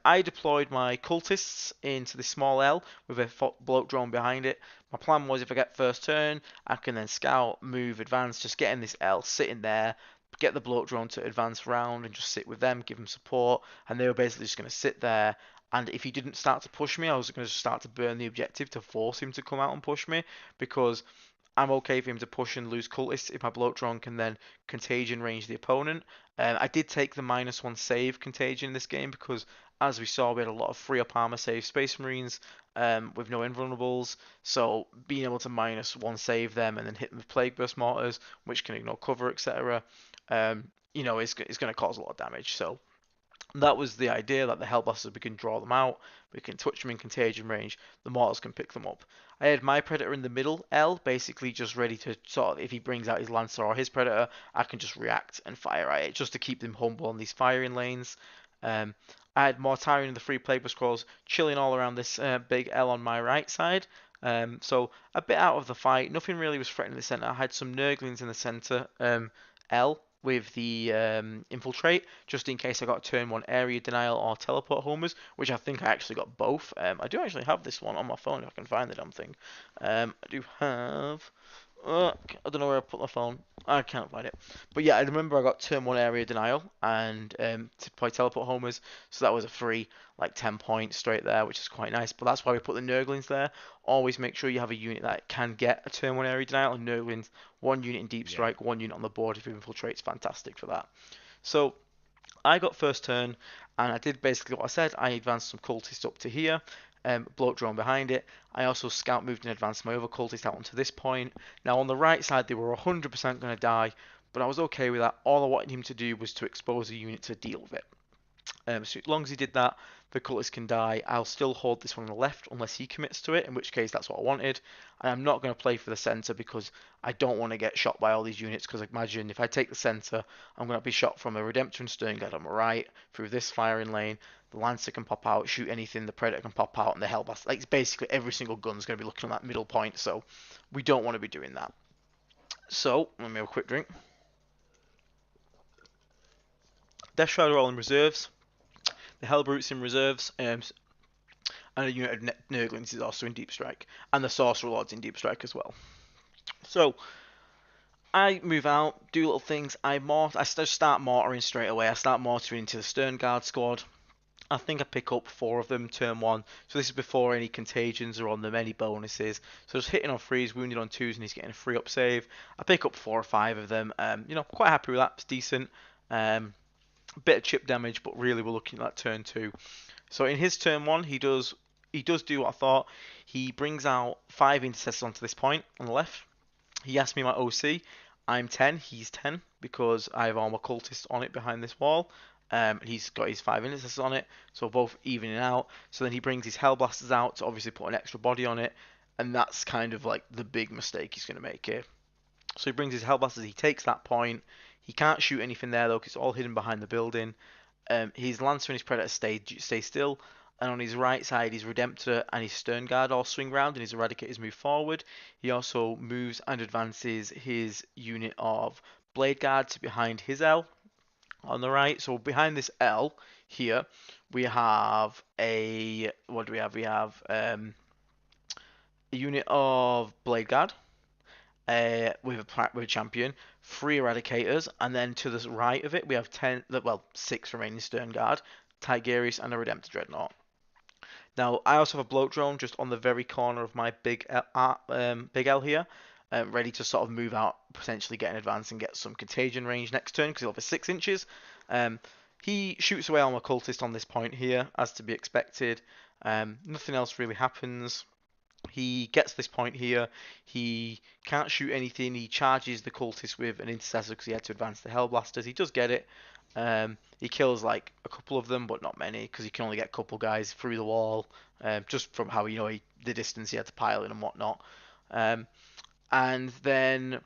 B: I deployed my cultists into the small L with a bloat drone behind it. My plan was if I get first turn, I can then scout, move, advance, just get in this L, sit in there, get the bloat drone to advance round and just sit with them, give them support, and they were basically just going to sit there. And if he didn't start to push me, I was going to start to burn the objective to force him to come out and push me, because I'm okay for him to push and lose cultists if my bloat drone can then contagion range the opponent. I did take the -1 save contagion in this game because, as we saw, we had a lot of free up armor save Space Marines with no invulnerables. So being able to -1 save them and then hit them with Plague Burst mortars, which can ignore cover, etc., is going to cause a lot of damage. So that was the idea, that the Hellblasters, we can draw them out, we can touch them in contagion range, the mortals can pick them up. I had my Predator in the middle L, basically just ready to sort of, if he brings out his Lancer or his Predator, I can just react and fire at it, just to keep them humble on these firing lanes. I had Mortarion and the Free Plague Scrolls chilling all around this big L on my right side. So a bit out of the fight, nothing really was threatening the centre. I had some Nurglings in the centre L with the infiltrate, just in case I got turn 1 area denial or teleport homers, which I think I actually got both. I do actually have this one on my phone if I can find the damn thing. I do have. I don't know where I put my phone. I can't find it. But yeah, I remember I got turn 1 area denial and to play teleport homers, so that was a free like 10 points straight there, which is quite nice. But that's why we put the Nurglings there. Always make sure you have a unit that can get a turn 1 area denial, and Nurglings, 1 unit in deep strike, 1 unit on the board if it infiltrates, fantastic for that. So I got first turn, and I did basically what I said. I advanced some cultists up to here, bloat drone behind it. I also scout moved and advanced my other cultists out onto this point. Now on the right side, they were 100% going to die, but I was okay with that. All I wanted him to do was to expose a unit to deal with it. So as long as he did that, the cultist can die. I'll still hold this one on the left unless he commits to it, in which case that's what I wanted. And I'm not going to play for the centre because I don't want to get shot by all these units, because imagine if I take the centre, I'm going to be shot from a Redemptor and Sternguard on my right, through this firing lane, the Lancer can pop out, shoot anything, the Predator can pop out, and the Hellblast. Like, basically every single gun's going to be looking on that middle point, so we don't want to be doing that. So, let me have a quick drink. Death Shroud are all in reserves. The Hellbrutes in reserves. and a unit of Nurglings is also in Deep Strike, and the Sorcerer Lord's in Deep Strike as well. So I move out, do little things. I start mortaring straight away. I start mortaring into the Stern Guard squad. I think I pick up 4 of them turn 1. So this is before any contagions are on them, any bonuses. So just hitting on 3s, wounded on 2s, and he's getting a 3-up save. I pick up 4 or 5 of them. Quite happy with that. It's decent. Bit of chip damage, but really we're looking at that turn 2. So in his turn 1, he does do what I thought. He brings out 5 intercessors onto this point on the left. He asked me my OC. I'm 10, he's 10, because I have Armor Cultist on it behind this wall. He's got his 5 intercessors on it, so both evening out. So then he brings his Hellblasters out to obviously put an extra body on it, and that's kind of like the big mistake he's going to make here. So he brings his Hellblasters, he takes that point. He can't shoot anything there though, because it's all hidden behind the building. His Lancer and his Predator stay still, and on his right side, his Redemptor and his Stern Guard all swing round, and his Eradicators move forward. He also moves and advances his unit of Blade Guard to behind his L on the right. So behind this L here, we have what do we have? We have a unit of Blade Guard with a champion, 3 Eradicators, and then to the right of it we have 6 remaining Stern Guard, Tigerius, and a Redemptor Dreadnought. Now I also have a Bloat Drone just on the very corner of my big L here, ready to sort of move out, potentially get an advance and get some contagion range next turn because he'll have 6 inches. He shoots away on my cultist on this point here, as to be expected. Nothing else really happens. He gets this point here. He can't shoot anything. He charges the cultist with an intercessor because he had to advance the Hellblasters. He does get it. He kills like a couple of them, but not many because he can only get a couple guys through the wall, just from how the distance he had to pile in and whatnot. And then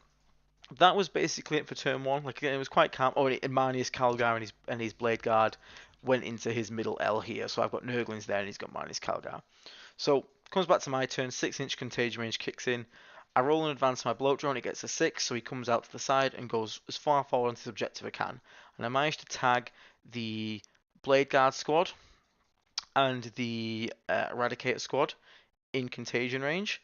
B: that was basically it for turn 1. Like it was quite calm. Oh, and Marneus Calgar and his Blade Guard went into his middle L here. So I've got Nurglings there, and he's got Marneus Calgar. So comes back to my turn. 6-inch contagion range kicks in. I roll and advance my Bloat Drone. It gets a 6, so he comes out to the side and goes as far forward onto the objective I can. And I managed to tag the Blade Guard squad and the Eradicator squad in contagion range.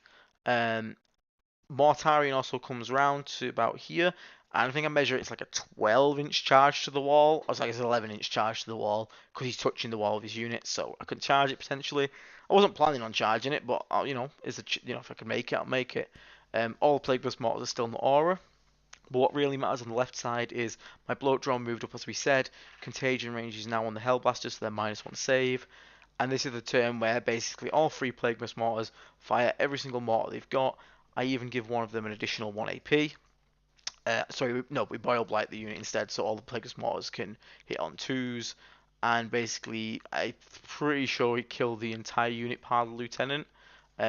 B: Mortarion also comes round to about here, and I think I measure it's like a 12-inch charge to the wall. I was like, it's an 11-inch charge to the wall because he's touching the wall of his unit, so I could charge it potentially. I wasn't planning on charging it, but if I can make it, I'll make it. All Plague Burst mortars are still in the aura, but what really matters on the left side is my Bloat Drone moved up as we said. Contagion range is now on the Hellblasters, so they're -1 save. And this is the turn where basically all 3 Plague Burst mortars fire every single mortar they've got. I even give one of them an additional 1 AP. We Boil Blight the unit instead, so all the Plague Burst mortars can hit on 2s. And basically, I'm pretty sure he killed the entire unit part of the Lieutenant.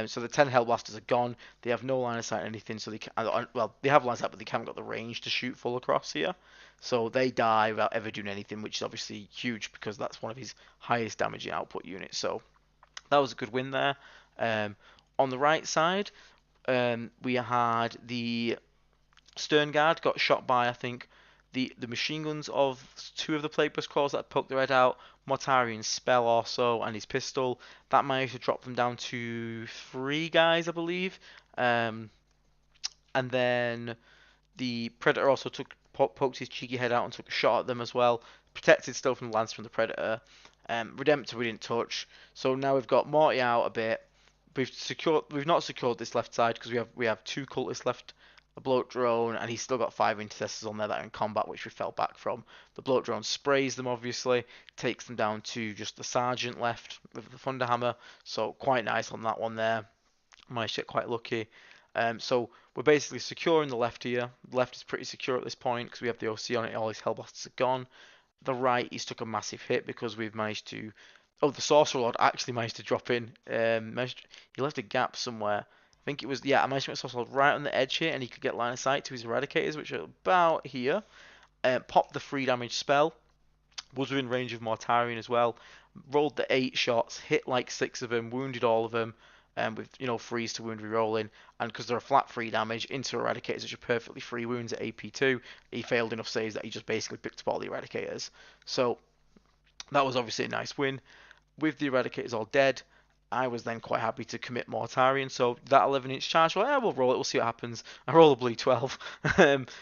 B: So the 10 Hellblasters are gone. They have no line of sight or anything, so they have line of sight, but they haven't got the range to shoot full across here. So they die without ever doing anything, which is obviously huge because that's one of his highest damaging output units. So that was a good win there. On the right side, we had the Stern Guard got shot by, I think, the machine guns of 2 of the Plague Burst Claws that poked their head out, Mortarion's spell also, and his pistol. That managed to drop them down to 3 guys, I believe. And then the Predator also poked his cheeky head out and took a shot at them as well. Protected still from the lance from the Predator. Redemptor we didn't touch. So now we've got Morty out a bit. We've not secured this left side because we have 2 cultists left, a Bloat Drone, and he's still got 5 intercessors on there that are in combat, which we fell back from. The Bloat Drone sprays them, obviously, takes them down to just the Sergeant left with the Thunderhammer, so quite nice on that one there. Managed to get quite lucky. So we're basically securing the left here. The left is pretty secure at this point because we have the OC on it, all his Hellblasters are gone. The right, he's took a massive hit because we've managed to... Oh, the Sorcerer Lord actually managed to drop in. He left a gap somewhere. I think it was, I managed to make Sorcerer Lord right on the edge here, and he could get line of sight to his Eradicators, which are about here. Popped the 3 damage spell. Was within range of Mortarion as well. Rolled the 8 shots, hit like 6 of them, wounded all of them, with freeze to wound rerolling. And because they're a flat 3 damage into Eradicators, which are perfectly free wounds at AP2, he failed enough saves that he just basically picked up all the Eradicators. So that was obviously a nice win. With the Eradicators all dead, I was then quite happy to commit Mortarion. So that 11-inch charge, well, yeah, we'll roll it. We'll see what happens. I roll a Blue 12.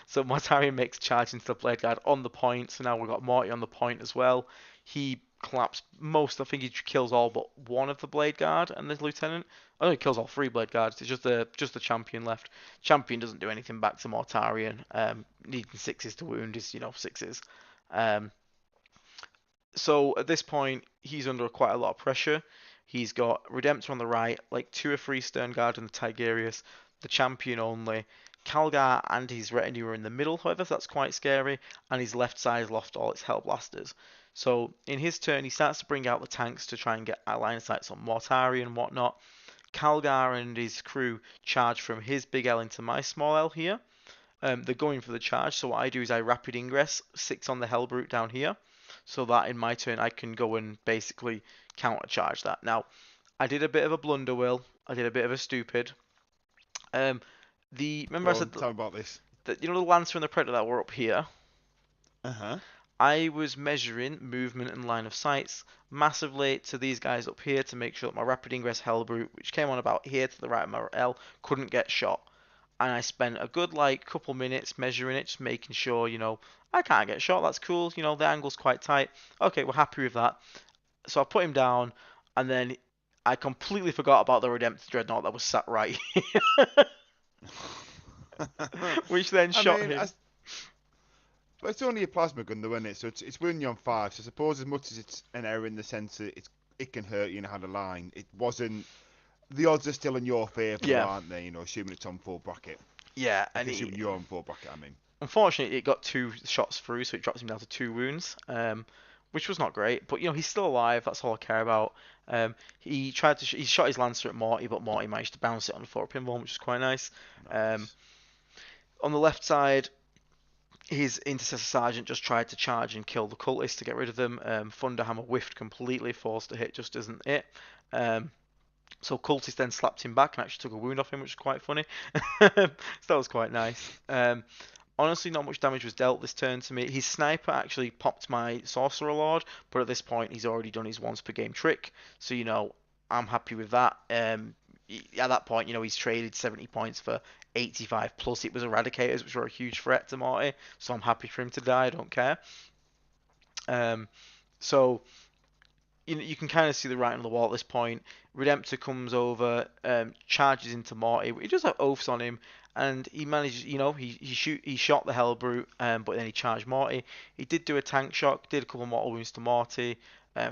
B: So Mortarion makes charge into the Blade Guard on the point. So now we've got Morty on the point as well. He collapsed most. I think he kills all but one of the Blade Guard and the Lieutenant. Oh, he kills all 3 Blade Guards. It's just the Champion left. Champion doesn't do anything back to Mortarion. Needing 6s to wound is 6s. So at this point, he's under quite a lot of pressure. He's got Redemptor on the right, like 2 or 3 Stern Guard and the Tigerius, the Champion only. Calgar and his retinue are in the middle, however, so that's quite scary. And his left side has lost all its Hellblasters. So in his turn, he starts to bring out the tanks to try and get line of sights on Mortari and whatnot. Calgar and his crew charge from his big L into my small L here. They're going for the charge, so what I do is I rapid ingress, 6 on the Hellbrute down here, so that in my turn I can go and basically counter charge that. Now, I did a bit of a blunder, Will. I did a bit of a stupid. Remember I said
A: tell me about this.
B: that the Lancer and the Predator that were up here.
A: Uh-huh.
B: I was measuring movement and line of sights massively to these guys up here to make sure that my rapid ingress Hellbrute, which came on about here to the right of my L, couldn't get shot. And I spent a good couple minutes measuring it, just making sure, I can't get shot. That's cool. The angle's quite tight. Okay, we're happy with that. So I put him down, and then I completely forgot about the Redemptor Dreadnought that was sat right here. Which then shot him.
A: But it's only a plasma gun though, isn't it? So it's winning you on 5. So I suppose as much as it's an error in the sense that it can hurt you in a hand of line, it wasn't. The odds are still in your favour, aren't they? Assuming it's on full bracket.
B: Yeah,
A: and assuming you're on full bracket, I mean.
B: Unfortunately, it got 2 shots through, so it drops him down to 2 wounds, which was not great. But he's still alive. That's all I care about. He shot his Lancer at Morty, but Morty managed to bounce it on the forward pinball, which was quite nice. On the left side, his Intercessor Sergeant just tried to charge and kill the cultists to get rid of them. Thunderhammer whiffed completely, forced to hit just isn't it. So Cultist then slapped him back and actually took a wound off him, which was quite funny. So that was quite nice. Honestly, not much damage was dealt this turn to me. His Sniper actually popped my Sorcerer Lord, but at this point he's already done his once per game trick. So, I'm happy with that. At that point, he's traded 70 points for 85, plus it was Eradicators, which were a huge threat to Morty. So I'm happy for him to die, I don't care. So you can kind of see the writing on the wall at this point. Redemptor comes over, charges into Morty. He does have oaths on him, and he manages. He shot the Hellbrute, but then he charged Morty. He did do a tank shock, did a couple mortal wounds to Morty.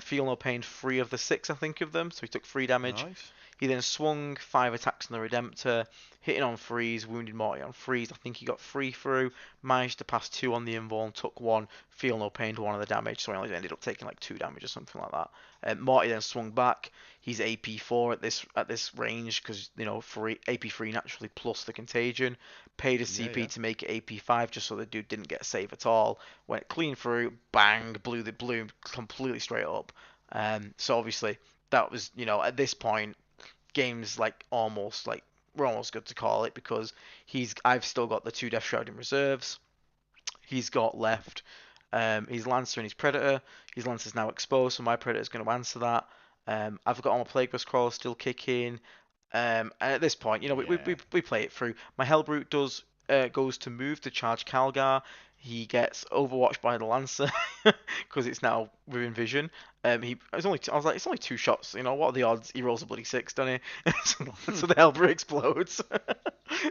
B: Feel no pain, 3 of the 6, I think, of them. So he took 3 damage.
A: Nice.
B: He then swung 5 attacks on the Redemptor, hitting on 3s, wounded Morty on 3s. I think he got 3 through, managed to pass 2 on the Invuln, took 1, feel no pain to 1 of the damage, so he only ended up taking 2 damage or something like that. Morty then swung back. He's AP4 at this range because AP3 naturally plus the contagion. Paid a CP to make it AP5 just so the dude didn't get a save at all. Went clean through, bang, blew completely straight up. So obviously that was at this point game's we're almost good to call it because I've still got the 2 Death Shroud in reserves. He's got left his Lancer and his Predator. His Lancer's now exposed, so my Predator's going to answer that. I've got all my Plague Burst Crawlers still kicking. And at this point, we play it through. My Hellbrute goes to move to charge Calgar. He gets overwatched by the Lancer because it's now within vision. I was like, it's only 2 shots. What are the odds? He rolls a bloody 6, doesn't he? So the Hellbrute explodes.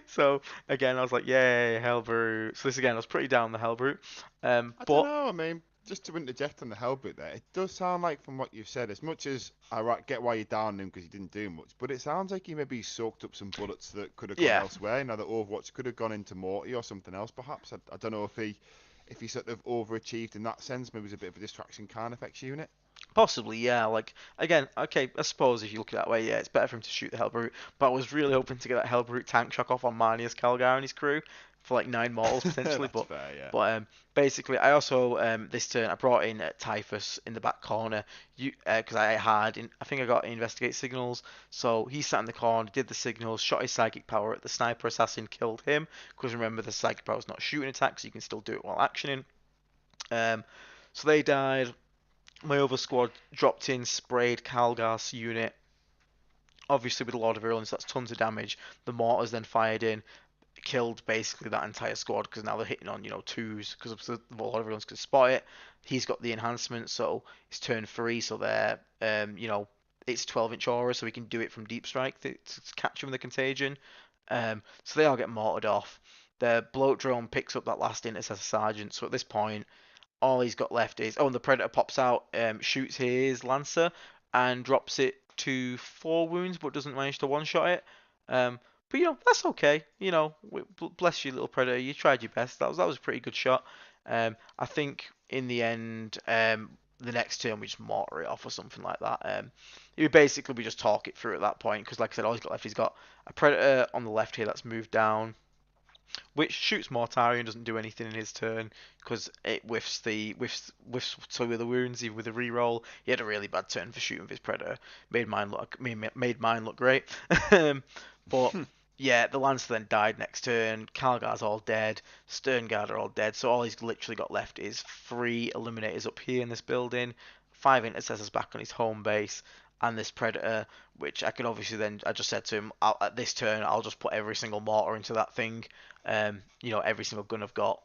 B: So again, I was like, yay, Hellbrute. So this again, I was pretty down the Hellbrute.
A: I don't know. I mean, just to interject on the Hellbrute there, it does sound like from what you've said, as much as I get why you're down him because he didn't do much, but it sounds like he maybe soaked up some bullets that could have gone elsewhere. That Overwatch could have gone into Morty or something else, perhaps. I don't know if he sort of overachieved in that sense. Maybe it was a bit of a distraction Carnifex unit.
B: Possibly, yeah. Again, okay, I suppose if you look at it that way, yeah, it's better for him to shoot the Hellbrute. But I was really hoping to get that Hellbrute tank shock off on Marnius Calgar and his crew for 9 mortals potentially. But
A: fair, yeah.
B: But basically, I also this turn I brought in Typhus in the back corner. Because I think I got investigate signals. So he sat in the corner, did the signals, shot his psychic power at the sniper assassin, killed him. Because remember, the psychic power is not shooting attacks, so you can still do it while actioning. So they died. My other squad dropped in, sprayed Calgar's unit, Obviously, with the Lord of Virulence, that's tons of damage. The mortars then fired in, killed basically that entire squad because now they're hitting on twos because the Lord of Virulence can spot it. He's got the enhancement, so it's turn 3, so they're it's 12-inch aura, so he can do it from deep strike to catch him with the contagion. So they all get mortared off. The bloat drone picks up that last intercessor sergeant. So at this point, all he's got left is and the predator pops out, shoots his lancer, and drops it to 4 wounds, but doesn't manage to one-shot it. But that's okay. Bless you, little predator. You tried your best. That was a pretty good shot. I think in the end, the next turn we just mortar it off or something like that. We just talk it through at that point because, like I said, all he's got left, he's got a predator on the left here that's moved down, which shoots Mortarion, doesn't do anything in his turn because it whiffs 2 of the wounds even with a reroll. He had a really bad turn for shooting with his predator. Made mine look great. But yeah, the Lancer then died next turn. Calgar's all dead. Sternguard are all dead. So all he's literally got left is 3 Eliminators up here in this building, 5 Intercessors back on his home base, and this Predator, which I can obviously then, I just said to him, at this turn, I'll just put every single mortar into that thing. Every single gun I've got,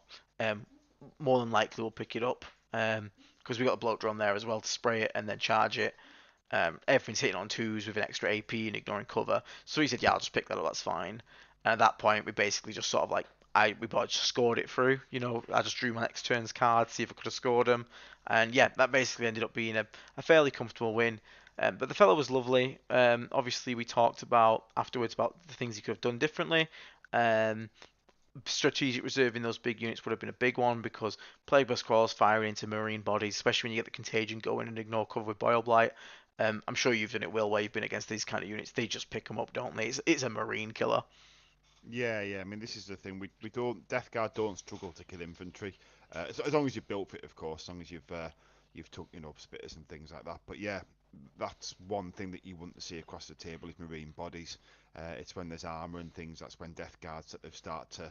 B: more than likely we'll pick it up. Because we got a bloat drone there as well to spray it and then charge it. Everything's hitting on 2s with an extra AP and ignoring cover. So he said, yeah, I'll just pick that up, that's fine. And at that point, we basically just sort of like, we both just scored it through. I just drew my next turn's card, see if I could have scored them. And yeah, that basically ended up being a fairly comfortable win. But the fellow was lovely. Obviously, we talked afterwards about the things he could have done differently. Strategic reserving those big units would have been a big one because Plague Burst Crawlers firing into marine bodies, especially when you get the contagion going and ignore cover with Boil Blight. I'm sure you've done it, Will, where you've been against these kind of units. They just pick them up, don't they? It's a marine killer.
A: Yeah. I mean, this is the thing. We don't Death Guard don't struggle to kill infantry, as long as you've built for it, of course. As long as you've took spitters and things like that. But yeah, that's one thing that you wouldn't see across the table is marine bodies. It's when there's armor and things. That's when Death Guards sort of start to.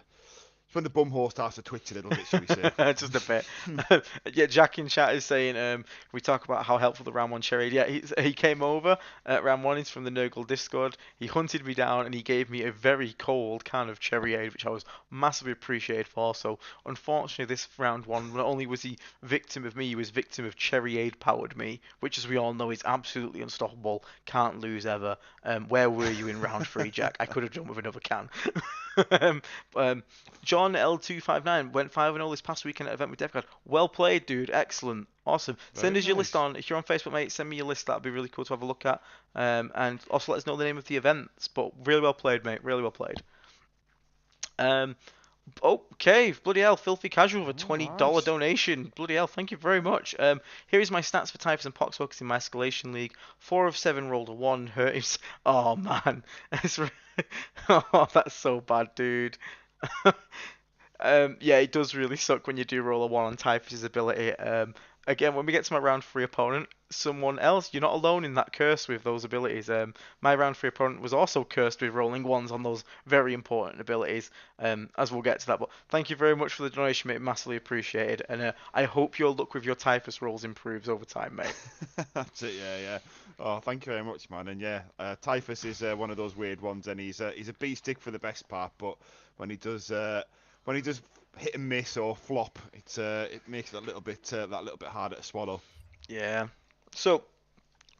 A: It's when the bumhole starts to twitch a little bit, shall we say?
B: Just a bit. Yeah, Jack in chat is saying, we talk about how helpful the round 1 cherry. Yeah, he came over at round 1. He's from the Nurgle Discord. He hunted me down and he gave me a very cold can of cherry aid, which I was massively appreciated for. So, unfortunately, this round 1, not only was he victim of me, he was victim of cherry aid powered me, which, as we all know, is absolutely unstoppable. Can't lose ever. Where were you in round 3, Jack? I could have done with another can. John L259 went 5-0 this past weekend at an event with Death Guard. Well played, dude. Excellent. Awesome. Send us your list on. If you're on Facebook, mate, send me your list. That'd be really cool to have a look at. And also let us know the name of the events. But really well played, mate. Really well played. Okay, bloody hell, Filthy Casual with a $20 donation. Bloody hell, thank you very much. Here is my stats for Typhus and Poxfocus in my Escalation League. 4 of 7 rolled a 1. Hurt him. Oh, man. Oh, that's so bad, dude. Yeah, it does really suck when you do roll a 1 on Typhus' ability. Again, when we get to my round 3 opponent, someone else, you're not alone in that curse with those abilities. My round 3 opponent was also cursed with rolling 1s on those very important abilities, as we'll get to that. But thank you very much for the donation, mate. Massively appreciated. And I hope your luck with your Typhus rolls improves over time, mate.
A: That's it, yeah. Oh, thank you very much, man. And yeah, Typhus is one of those weird ones, and he's a beat stick for the best part, but when he does hit and miss or flop, it makes it a little bit harder to swallow.
B: Yeah. So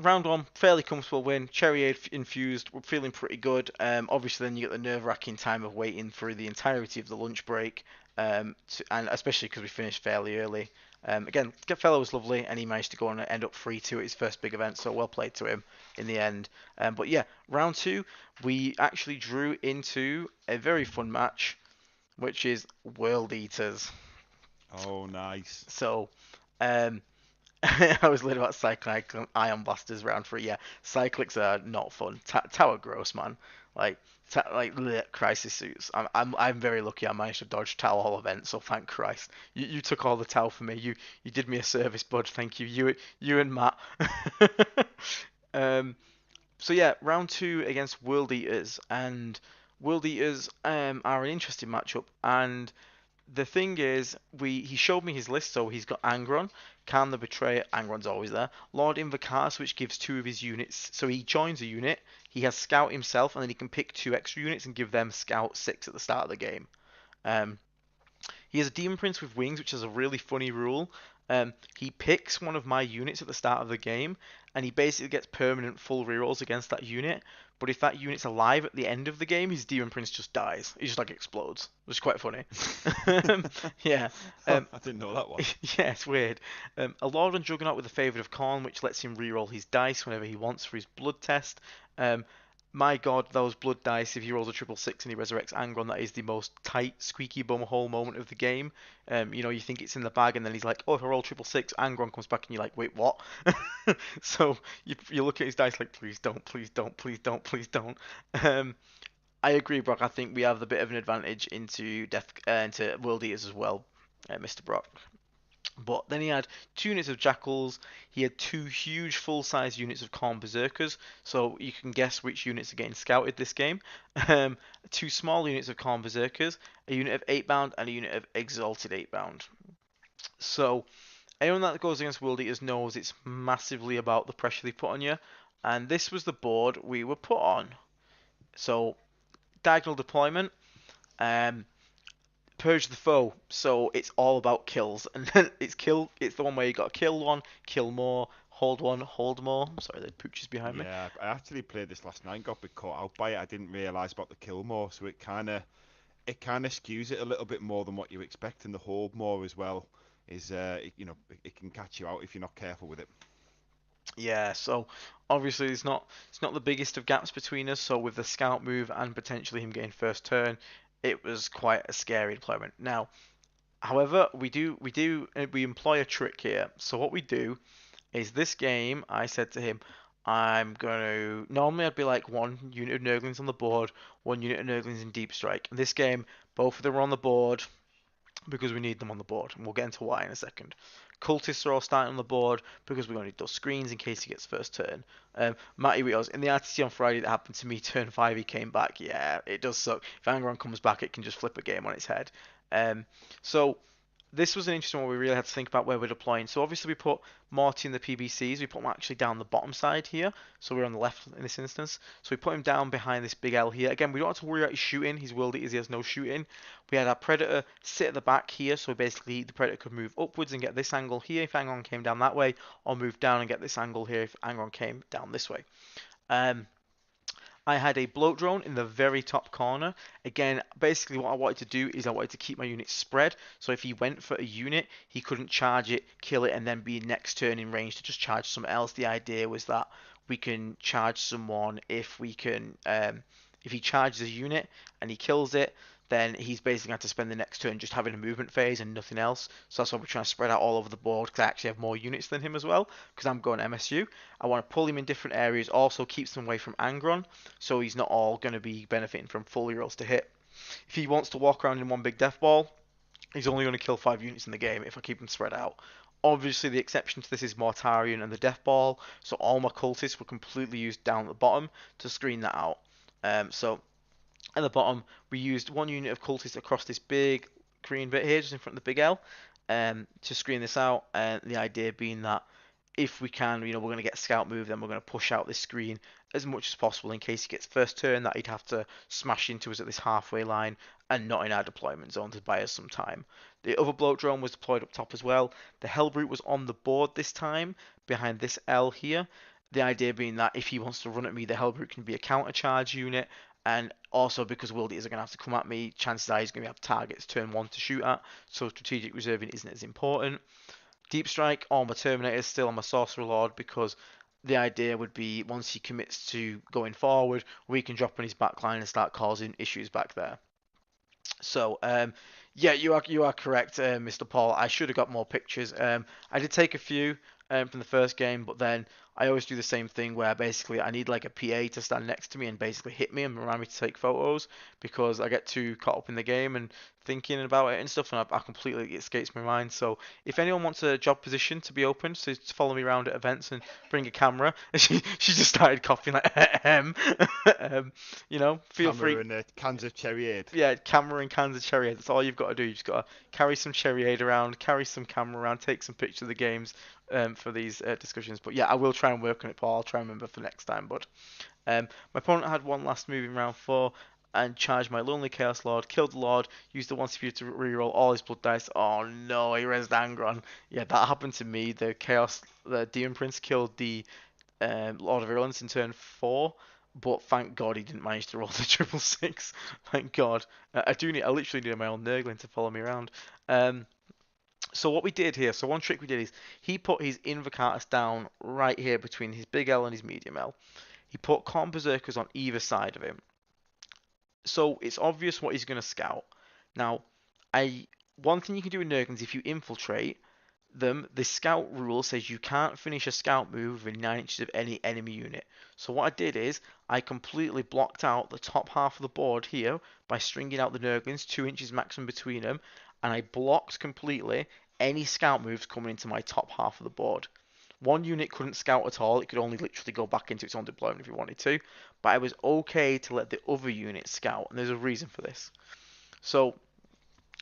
B: round 1, fairly comfortable win. Cherry Aid infused. We're feeling pretty good. Obviously, then you get the nerve-wracking time of waiting through the entirety of the lunch break, and especially because we finished fairly early. Again, the fellow was lovely, and he managed to go on and end up 3-2 at his first big event, so well played to him in the end. But yeah, round 2, we actually drew into a very fun match, which is World Eaters.
A: Oh, nice.
B: So, I was late about Cyclic Ion Blasters round 3. Yeah, Cyclics are not fun. Tower gross, man. Like crisis suits. I'm very lucky. I managed to dodge Tau whole event, so thank Christ. You took all the Tau for me. You did me a service, bud. Thank you. You and Matt. So yeah, round 2 against World Eaters, and World Eaters are an interesting matchup, and the thing is, he showed me his list, so he's got Angron, Khan the Betrayer, Angron's always there, Lord Invocatus, which gives 2 of his units, so he joins a unit, he has Scout himself, and then he can pick 2 extra units and give them Scout 6 at the start of the game. He has a Demon Prince with wings, which is a really funny rule. He picks one of my units at the start of the game, and he basically gets permanent full rerolls against that unit. But if that unit's alive at the end of the game, his Demon Prince just dies. He just like explodes, which is quite funny. Yeah.
A: I didn't know that one.
B: Yeah, it's weird. A Lord on Juggernaut with a Favourite of Khorne, which lets him reroll his dice whenever he wants for his blood test. My god, those blood dice, if he rolls a 666 and he resurrects Angron, that is the most tight, squeaky bum hole moment of the game. You think it's in the bag, and then he's like, oh, if I roll 666, Angron comes back, and you're like, wait, what? So you look at his dice like, please don't, please don't, please don't, please don't. I agree, Brock. I think we have a bit of an advantage into World Eaters as well, Mr. Brock. But then he had 2 units of Jackals, he had 2 huge full-size units of Khorne Berserkers, so you can guess which units are getting scouted this game. 2 small units of Khorne Berserkers, a unit of 8-bound, and a unit of Exalted 8-bound. So, anyone that goes against World Eaters knows it's massively about the pressure they put on you, and this was the board we were put on. So, diagonal deployment, Purge the foe, so it's all about kills, and then it's the one where you got to kill one, kill more, hold one, hold more. Sorry, the pooch is behind me.
A: Yeah, I actually played this last night and got a bit caught out by it. I didn't realise about the kill more, so it kind of skews it a little bit more than what you expect, and the hold more as well is it can catch you out if you're not careful with it.
B: Yeah, so obviously it's not the biggest of gaps between us. So with the scout move and potentially him getting first turn, it was quite a scary deployment. Now, however, we employ a trick here. So what we do is this game, I said to him, normally I'd be like 1 unit of Nurglings on the board, 1 unit of Nurglings in Deep Strike. In this game, both of them are on the board because we need them on the board, and we'll get into why in a second. Cultists are all starting on the board because we're going to need those screens in case he gets first turn. Matty Wheels, in the RTC on Friday that happened to me, turn 5 he came back. Yeah, it does suck. If Angron comes back, it can just flip a game on its head. So this was an interesting one. We really had to think about where we're deploying. So obviously we put Morty in the PBCs. We put him actually down the bottom side here. So we're on the left in this instance. So we put him down behind this big L here. Again, we don't have to worry about his shooting. He's World Eaters, he has no shooting. We had our Predator sit at the back here. So basically the Predator could move upwards and get this angle here if Angron came down that way. Or move down and get this angle here if Angron came down this way. I had a bloat drone in the very top corner. Again, basically what I wanted to do is I wanted to keep my unit spread. So if he went for a unit, he couldn't charge it, kill it, and then be next turn in range to just charge something else. The idea was that we can charge someone if he charges a unit and he kills it, then he's basically going to spend the next turn just having a movement phase and nothing else. So that's why we're trying to spread out all over the board, because I actually have more units than him as well, because I'm going MSU. I want to pull him in different areas, also keeps him away from Angron, so he's not all going to be benefiting from full rerolls to hit. If he wants to walk around in one big death ball, he's only going to kill 5 units in the game if I keep him spread out. Obviously, the exception to this is Mortarion and the Death Ball, so all my cultists were completely used down at the bottom to screen that out. So at the bottom, we used 1 unit of cultists across this big green bit here, just in front of the big L, to screen this out. And the idea being that if we can, we're going to get scout move, then we're going to push out this screen as much as possible in case he gets first turn, that he'd have to smash into us at this halfway line and not in our deployment zone to buy us some time. The other bloat drone was deployed up top as well. The Hellbrute was on the board this time, behind this L here. The idea being that if he wants to run at me, the Hellbrute can be a counter charge unit, and also because World Eaters are going to have to come at me, chances are he's going to have targets turn 1 to shoot at, so strategic reserving isn't as important. Deep Strike, all my Terminators still on my Sorcerer Lord, because the idea would be once he commits to going forward, we can drop on his backline and start causing issues back there. So, yeah, you are correct, Mr. Paul. I should have got more pictures. I did take a few from the first game, but then I always do the same thing where basically I need like a PA to stand next to me and basically hit me and remind me to take photos because I get too caught up in the game and thinking about it and stuff, and I completely, it escapes my mind. So if anyone wants a job position to be open, so to follow me around at events and bring a camera, she just started coughing like feel free.
A: Camera and cans of Cherryade.
B: Yeah, camera and cans of Cherryade. That's all you've got to do. You just got to carry some Cherryade around, carry some camera around, take some pictures of the games for these discussions. But yeah, I will try and work on it, Paul. I'll try and remember for next time. But my opponent had one last move in round 4 and charged my Lonely Chaos Lord, killed the Lord, used the one spear to reroll all his blood dice. Oh no, he resed Angron. Yeah, that happened to me. The Demon Prince killed the Lord of Virulence in turn 4. But thank God he didn't manage to roll the 666. Thank God. I literally need my own Nurgling to follow me around. So what we did here, so one trick we did is he put his Invocatus down right here between his big L and his medium L. He put Khorne Berserkers on either side of him. So it's obvious what he's going to scout. Now, one thing you can do in Nurglings, if you infiltrate them, the scout rule says you can't finish a scout move within 9 inches of any enemy unit. So what I did is I completely blocked out the top half of the board here by stringing out the Nurglings, 2 inches maximum between them, and I blocked completely any scout moves coming into my top half of the board. One unit couldn't scout at all, it could only literally go back into its own deployment if you wanted to, but I was okay to let the other unit scout, and there's a reason for this. So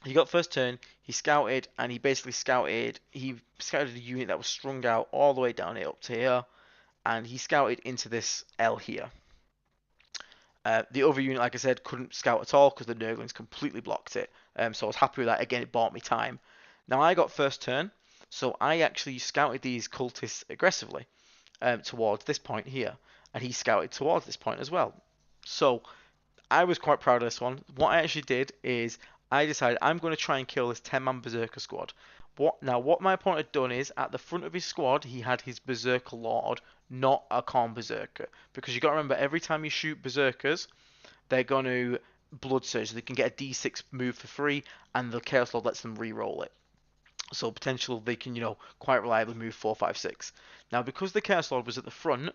B: he got first turn, he scouted, and he scouted a unit that was strung out all the way down here up to here, and he scouted into this L here. The other unit, like I said, couldn't scout at all because the Nurglings completely blocked it. So I was happy with that. Again, it bought me time. Now I got first turn, so I actually scouted these cultists aggressively towards this point here, and he scouted towards this point as well. So I was quite proud of this one. What I actually did is I decided I'm going to try and kill this 10-man Berserker squad. What my opponent had done is, at the front of his squad, he had his Berserker Lord, not a Khorne Berserker. Because you got to remember, every time you shoot Berserkers, they're going to Blood Surge. They can get a D6 move for free, and the Chaos Lord lets them re-roll it. So potentially they can, quite reliably move 4, 5, 6. Now, because the Chaos Lord was at the front,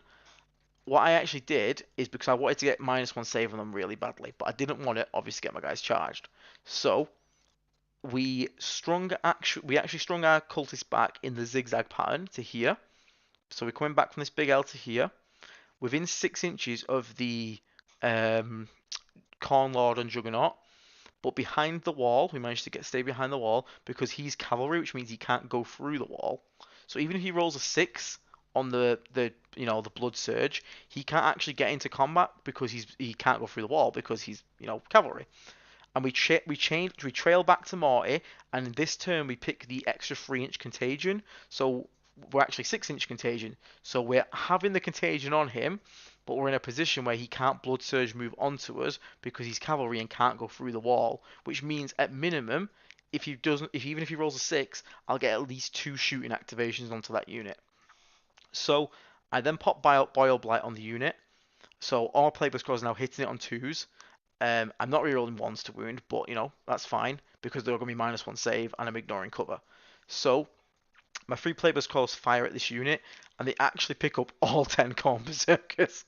B: what I actually did is, because I wanted to get -1 save on them really badly, but I didn't want to obviously get my guys charged. So we actually strung our cultists back in the zigzag pattern to here. So we're coming back from this big L to here, within 6 inches of the Khorne Lord and Juggernaut. But behind the wall, we managed to stay behind the wall because he's cavalry, which means he can't go through the wall. So even if he rolls a 6 on the Blood Surge, he can't actually get into combat because he can't go through the wall because he's cavalry. And we trail back to Morty, and in this turn we pick the extra 3-inch contagion. So we're actually 6-inch contagion. So we're having the contagion on him, but we're in a position where he can't Blood Surge move onto us because he's cavalry and can't go through the wall. Which means at minimum, even if he rolls a 6, I'll get at least 2 shooting activations onto that unit. So I then pop Boil Blight on the unit. So all my playbook squad is now hitting it on 2s. I'm not rerolling 1s to wound, but that's fine because they're going to be -1 save and I'm ignoring cover. So my 3 playbook squads fire at this unit and they actually pick up all 10 Khorne Berserkers.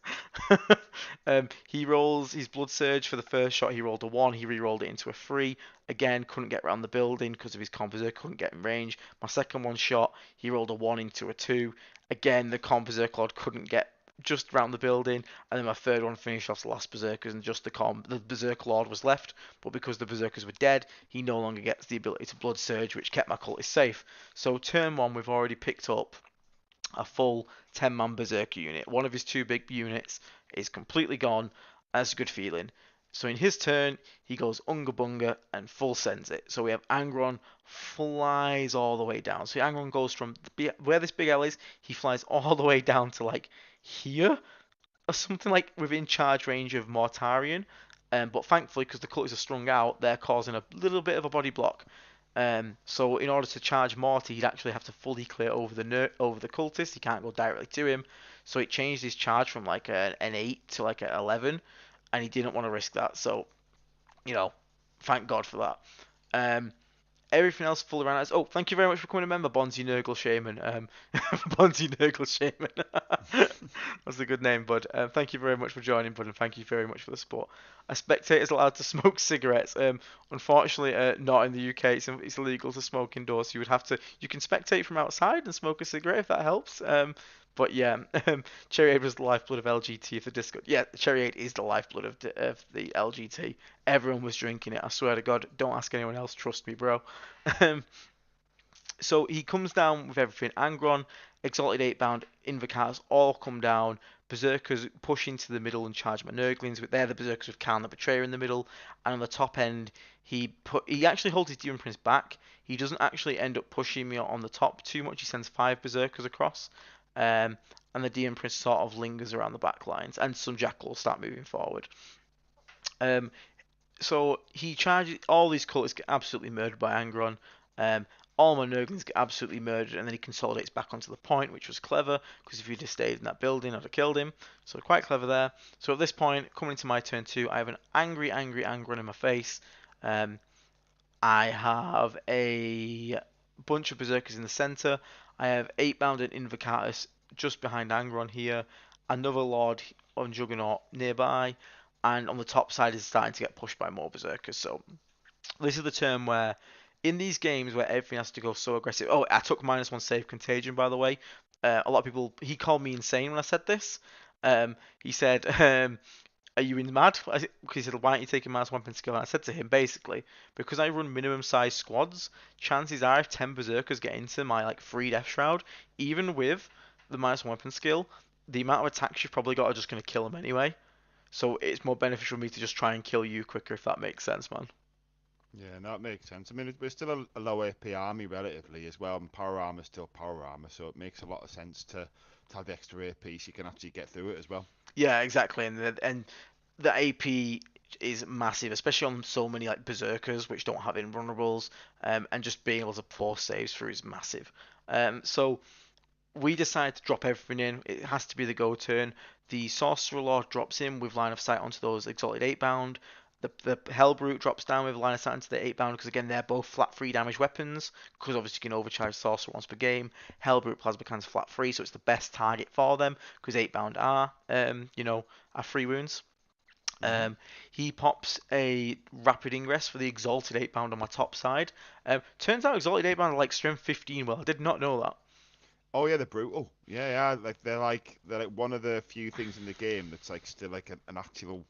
B: He rolls his Blood Surge for the first shot. He rolled a 1. He re-rolled it into a 3. Again, couldn't get around the building because of his Khorne Berserker, couldn't get in range. My second one shot, he rolled a 1 into a 2. Again, the Khorne Berserker Lord couldn't get just around the building, and then my third one finished off the last Berserkers, and just the Berserker Lord was left, but because the Berserkers were dead, he no longer gets the ability to Blood Surge, which kept my cultists safe. So turn 1, we've already picked up a full 10-man Berserker unit. One of his 2 big units is completely gone. That's a good feeling. So in his turn, he goes Unga Bunga and full sends it. So we have Angron flies all the way down. So Angron goes from where this big L is, he flies all the way down to like here, or something like within charge range of Mortarion. But thankfully, because the cultists are strung out, they're causing a little bit of a body block. So in order to charge Morty, he'd actually have to fully clear over the cultist. He can't go directly to him. So it changed his charge from like an 8 to like an 11, and he didn't want to risk that. So, thank God for that. Everything else fully ran out. Oh, thank you very much for coming a member, Bonzi Nurgle Shaman. Bonzi Nurgle Shaman. That's a good name, bud. Thank you very much for joining, bud, and thank you very much for the support. A spectator is allowed to smoke cigarettes. Unfortunately, not in the UK. It's illegal to smoke indoors. So you can spectate from outside and smoke a cigarette if that helps. But yeah, Cherry 8 was the lifeblood of LGT for Discord. Yeah, Cherry 8 is the lifeblood of the LGT. Everyone was drinking it. I swear to God, don't ask anyone else. Trust me, bro. So he comes down with everything. Angron, Exalted 8-bound, Invocatus all come down. Berserkers push into the middle and charge my Nurglings, but they're the Berserkers with Khan the Betrayer in the middle. And on the top end, he actually holds his Demon Prince back. He doesn't actually end up pushing me on the top too much. He sends 5 Berserkers across. And the Demon Prince sort of lingers around the back lines. And some Jackals start moving forward. So he charges, all these cultists get absolutely murdered by Angron. All my Nurglings get absolutely murdered, and then he consolidates back onto the point, which was clever, because if he'd have stayed in that building, I'd have killed him. So quite clever there. So at this point, coming into my turn 2, I have an angry Angron in my face. I have a bunch of Berserkers in the center. I have 8-bound and Invocatus just behind Angron here. Another Lord on Juggernaut nearby. And on the top side is starting to get pushed by more Berserkers. So this is the turn where, in these games where everything has to go so aggressive. Oh, I took -1 save contagion, by the way. A lot of people, he called me insane when I said this. He said, are you in mad? Because he said, why aren't you taking -1 skill? And I said to him, basically, because I run minimum size squads, chances are if 10 Berserkers get into my like free Death Shroud, even with the -1 skill, the amount of attacks you've probably got are just going to kill them anyway. So it's more beneficial for me to just try and kill you quicker, if that makes sense, man.
A: Yeah, no, it makes sense. I mean, we're still a low AP army relatively as well, and power armor is still power armor, so it makes a lot of sense to have the extra AP so you can actually get through it as well.
B: Yeah, exactly, and the AP is massive, especially on so many like berserkers which don't have invulnerables, and just being able to force saves through is massive. So we decide to drop everything in. It has to be the go turn. The Sorcerer Lord drops in with line of sight onto those Exalted 8-bound. The Hellbrute drops down with line of sight into the 8-bound because again they're both flat 3 damage weapons because obviously you can overcharge Sorcerer once per game. Hellbrute Plasma Cannon's flat 3, so it's the best target for them because 8-bound are are 3 wounds.
A: Mm-hmm.
B: He pops a Rapid Ingress for the Exalted 8-bound on my top side. Turns out Exalted 8-bound are like strength 15. Well, I did not know that.
A: Oh yeah, they're brutal. Yeah, yeah, they're like one of the few things in the game that's like still like an actual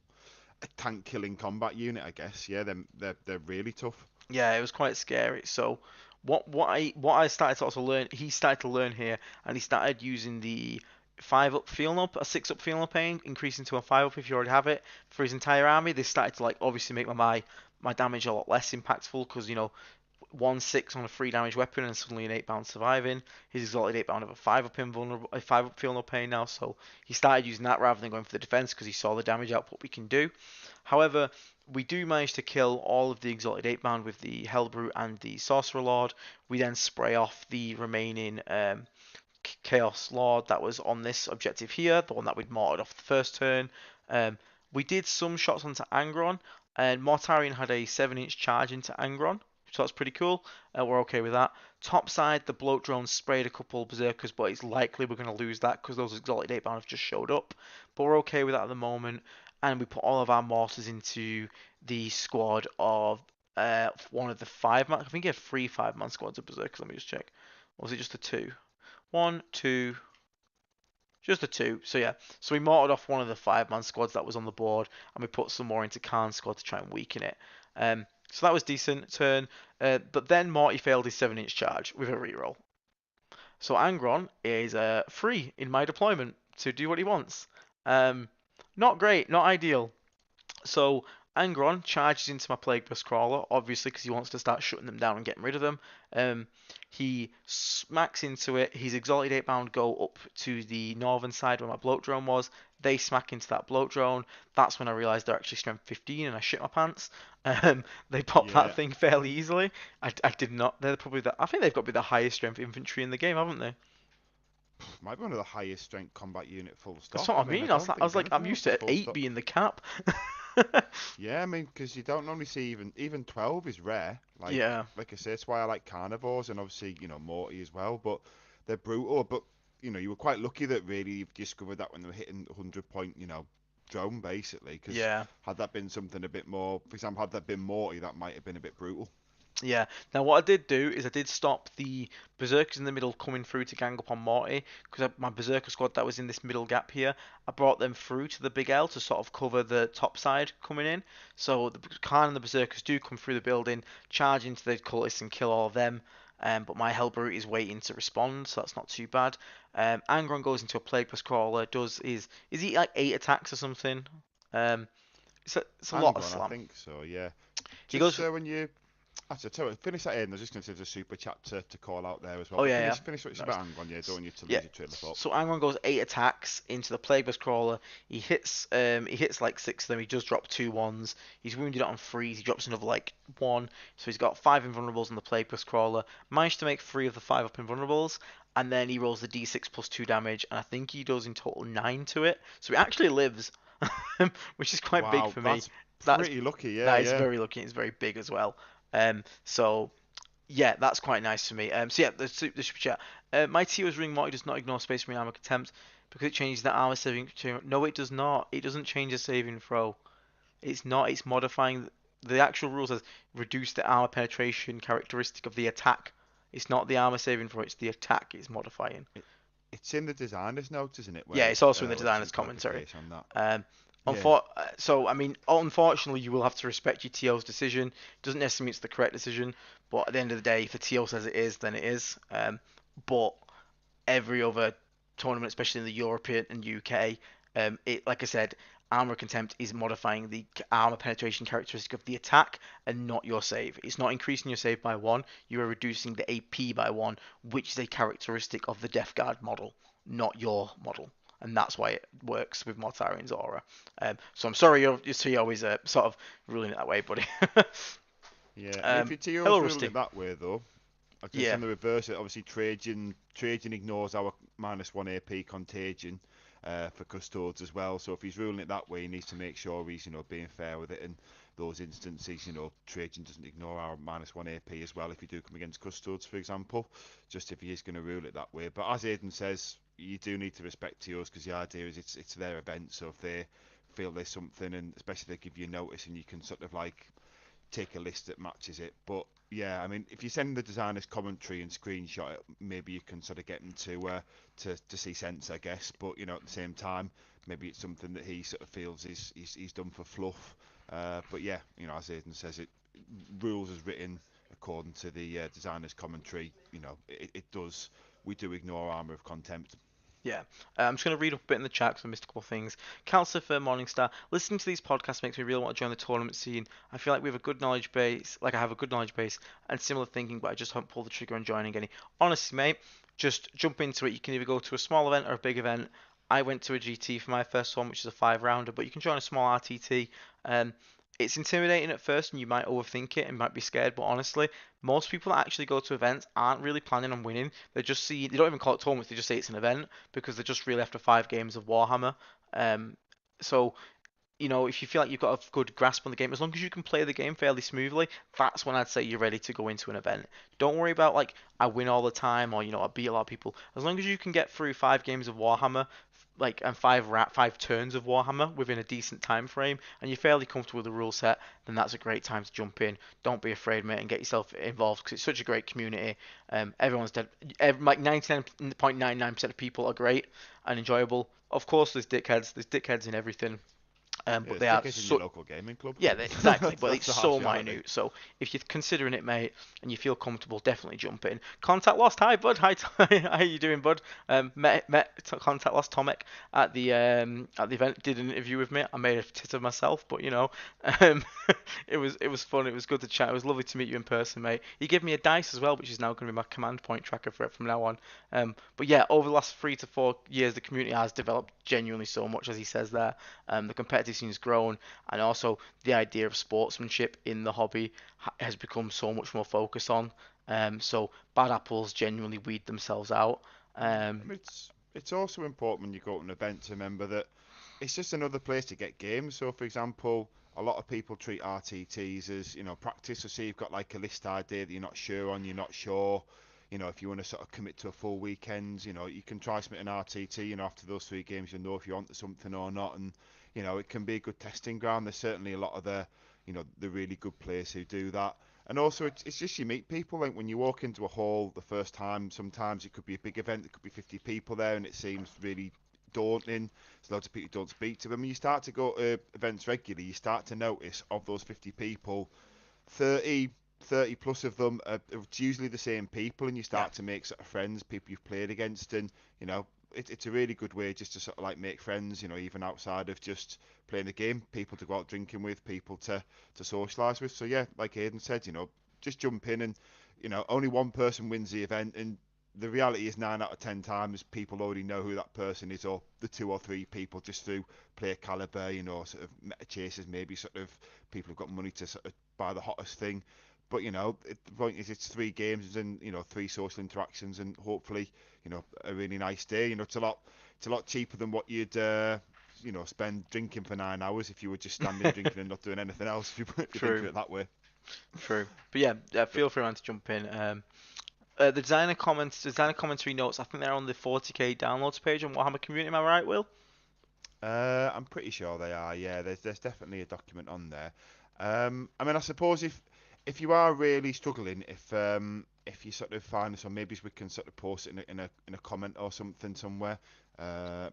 A: tank killing combat unit, I guess. Yeah, they're really tough.
B: Yeah, it was quite scary. So what I started to also learn, he started to learn here, and he started using the 5-up Feel Up, a 6-up Feel No Pain, increasing to a 5-up if you already have it for his entire army. They started to like obviously make my damage a lot less impactful because 1/6 on a 3 damage weapon and suddenly an 8-bound surviving. His exalted 8-bound of a 5-up invulnerable, a 5-up Feel No Pain now, so he started using that rather than going for the defense because he saw the damage output we can do. However, we do manage to kill all of the exalted 8-bound with the Hellbrute and the Sorcerer Lord. We then spray off the remaining Chaos Lord that was on this objective here, the one that we'd mortared off the first turn. We did some shots onto Angron, and Mortarion had a 7-inch charge into Angron, so that's pretty cool. We're okay with that. Top side, the bloat drone sprayed a couple berserkers, but it's likely we're going to lose that because those exalted 8-bound have just showed up. But we're okay with that at the moment, and we put all of our mortars into the squad of one of the 5-man. I think he had 3 5-man squads of berserkers. Let me just check. Or was it just a 2? 1, 2, just a 2. So yeah, so we mortared off one of the 5-man squads that was on the board, and we put some more into Khan's squad to try and weaken it. So that was decent turn, but then Morty failed his 7-inch charge with a reroll. So Angron is free in my deployment to do what he wants. Not great, not ideal. So Angron charges into my Plague Burst Crawler, obviously because he wants to start shutting them down and getting rid of them. He smacks into it. His Exalted 8-bound go up to the northern side where my Bloat Drone was. They smack into that Bloat Drone. That's when I realised they're actually strength 15 and I shit my pants. They pop that
A: Yeah,
B: thing fairly easily. I did not. They're probably I think they've got to be the highest strength infantry in the game, haven't they?
A: might be one of the highest strength combat unit full
B: That's
A: stop.
B: what
A: I
B: I
A: mean, I
B: mean.
A: don't
B: I was
A: think
B: like, I'm
A: anything else
B: used
A: is
B: to
A: full
B: 8
A: stop.
B: being the cap.
A: Yeah, I mean, because you don't normally see even 12 is rare.
B: Yeah.
A: Like I say, it's why I like carnivores and obviously Morty as well. But they're brutal. But you were quite lucky that really you've discovered that when they were hitting 100 point drone basically. Because
B: Yeah.
A: had that been something a bit more, for example, had that been Morty, that might have been a bit brutal.
B: Yeah. Now, what I did do is I did stop the berserkers in the middle coming through to gang up on Morty because my berserker squad that was in this middle gap here, I brought them through to the big L to sort of cover the top side coming in. So the Khan and the berserkers do come through the building, charge into the cultists and kill all of them. But my Hellbrute is waiting to respond, so that's not too bad. Angron goes into a Plagueis crawler. Is he like 8 attacks or something? Um, it's a lot of
A: Angron, I
B: slam.
A: think so. Yeah.
B: He
A: Just
B: goes.
A: when you Actually, tell you what, finish that in. I was just going to say the super chat to call out there as well.
B: Oh
A: But
B: yeah, yeah.
A: finish what it's
B: No,
A: about Angron. Yeah, don't want you to
B: yeah.
A: lose your trail of thought.
B: So Angron goes 8 attacks into the Plagueis crawler. He hits like 6 of them. He does drop 2 1s. He's wounded on 3s. He drops another like 1. So he's got 5 invulnerables on the Plagueis crawler. Managed to make 3 of the 5 up invulnerables. And then he rolls the d6 plus 2 damage. And I think he does in total 9 to it. So he actually lives, which is quite big
A: Wow,
B: for me.
A: that's
B: That's
A: pretty lucky. Yeah,
B: that is
A: yeah.
B: very lucky. It's very big as well. So yeah, that's quite nice for me. So yeah, the super chat. My Tio's Ring Morty does not ignore Space Marine Armor Contempt because it changes the armor saving. No, it does not. It doesn't change the saving throw. It's not. It's modifying. The actual rule says reduce the armor penetration characteristic of the attack. It's not the armor saving throw. It's the attack. It's modifying.
A: It, it's in the designer's notes, isn't it?
B: Yeah,
A: Where
B: it's also in the
A: where there's
B: designer's
A: some
B: commentary.
A: clarification on that.
B: Um,
A: Yeah,
B: so I mean, unfortunately, you will have to respect your TO's decision. It doesn't necessarily mean it's the correct decision, but at the end of the day, if the TO says it is, then it is. But every other tournament, especially in the European and UK, it like I said, armor contempt is modifying the armor penetration characteristic of the attack and not your save. It's not increasing your save by 1. You are reducing the AP by 1, which is a characteristic of the Death Guard model, not your model. And that's why it works with Mortarian's aura. So I'm sorry your TO is sort of ruling it that way, buddy.
A: yeah. I mean, if your TO's
B: Hello,
A: ruling
B: Rusty.
A: it that way, though, I guess
B: Yeah,
A: on the reverse, it obviously Trajan ignores our -1 AP contagion for custodes as well. So if he's ruling it that way, he needs to make sure he's being fair with it. In those instances, Trajan doesn't ignore our -1 AP as well if you do come against custodes, for example. Just if he is going to rule it that way. But as Aidan says, you do need to respect TOs because the idea is it's their event. So if they feel there's something, and especially they give you notice, and you can sort of like take a list that matches it. But yeah, I mean, if you send the designer's commentary and screenshot it, maybe you can sort of get them to see sense, I guess. But at the same time, maybe it's something that he sort of feels he's done for fluff. But yeah, as Aidan says, it rules as written according to the designer's commentary. It does. We do ignore armor of contempt.
B: yeah. I'm just going to read up a bit in the chat because I missed a couple of things. Calcifer Morningstar. Listening to these podcasts makes me really want to join the tournament scene. I feel like we have a good knowledge base, like I have a good knowledge base and similar thinking, but I just haven't pulled the trigger on joining any. Honestly, mate, just jump into it. You can either go to a small event or a big event. I went to a GT for my first one, which is a 5 rounder, but you can join a small RTT. Um, it's intimidating at first and you might overthink it and might be scared, but honestly, most people that actually go to events aren't really planning on winning. They don't even call it tournaments, they just say it's an event because they're just really after 5 games of Warhammer. Um, so if you feel like you've got a good grasp on the game, as long as you can play the game fairly smoothly, that's when I'd say you're ready to go into an event. Don't worry about like I win all the time or I beat a lot of people. As long as you can get through 5 games of Warhammer, like and 5 turns of Warhammer within a decent time frame, and you're fairly comfortable with the rule set, then that's a great time to jump in. Don't be afraid, mate, and get yourself involved because it's such a great community. Everyone's dead. Like 99.99% of people are great and enjoyable. Of course, there's dickheads. There's dickheads in everything.
A: Yeah,
B: But they
A: stick
B: are
A: it in your
B: so
A: local gaming club.
B: yeah, exactly. But
A: That's
B: it's
A: the
B: so
A: harsh reality.
B: minute. So if you're considering it, mate, and you feel comfortable, definitely jump in. Contact Lost. Hi, bud. Hi. How you doing, bud? Met Contact Lost Tomek at the event. Did an interview with me. I made a tit of myself, but um, it was fun. It was good to chat. It was lovely to meet you in person, mate. He gave me a dice as well, which is now going to be my command point tracker for it from now on. But yeah, over the last 3 to 4 years, the community has developed genuinely so much, as he says there. The competitive scene's grown, and also the idea of sportsmanship in the hobby has become so much more focused on. So bad apples genuinely weed themselves out.
A: I mean, it's also important when you go to an event to remember that it's just another place to get games. So, for example, a lot of people treat RTTs as, practice. So say you've got like a list idea that you're not sure on, you're not sure, if you want to sort of commit to a full weekend, you can try submit an RTT, after those 3 games, you'll know if you're onto something or not. And, it can be a good testing ground. There's certainly a lot of the really good players who do that. And also, it's just you meet people. Like when you walk into a hall the first time, sometimes it could be a big event, there could be 50 people there, and it seems really daunting. There's loads of people you don't speak to. But when you start to go to events regularly, you start to notice of those 50 people, 30 plus of them are usually the same people, and you
B: Yeah.
A: start to make sort of friends, people you've played against, and it's a really good way just to sort of like make friends, even outside of just playing the game, people to go out drinking with, people to socialise with. So yeah, like Aidan said, just jump in and only one person wins the event, and the reality is 9 out of 10 times people already know who that person is, or the 2 or 3 people just through player caliber, sort of meta chasers, maybe sort of people who've got money to sort of buy the hottest thing. But the point is, it's 3 games and 3 social interactions, and hopefully, a really nice day. It's a lot cheaper than what you'd spend drinking for 9 hours if you were just standing drinking and not doing anything else. If you think of
B: True.
A: it that way.
B: True. But yeah,
A: But
B: feel free man to jump in. The designer commentary notes. I think they're on the 40k downloads page on Warhammer Community. Am I right, Will?
A: I'm pretty sure they are. Yeah, there's definitely a document on there. I mean, I suppose if you are really struggling, if you sort of find us, or maybe we can sort of post it in a comment or something somewhere.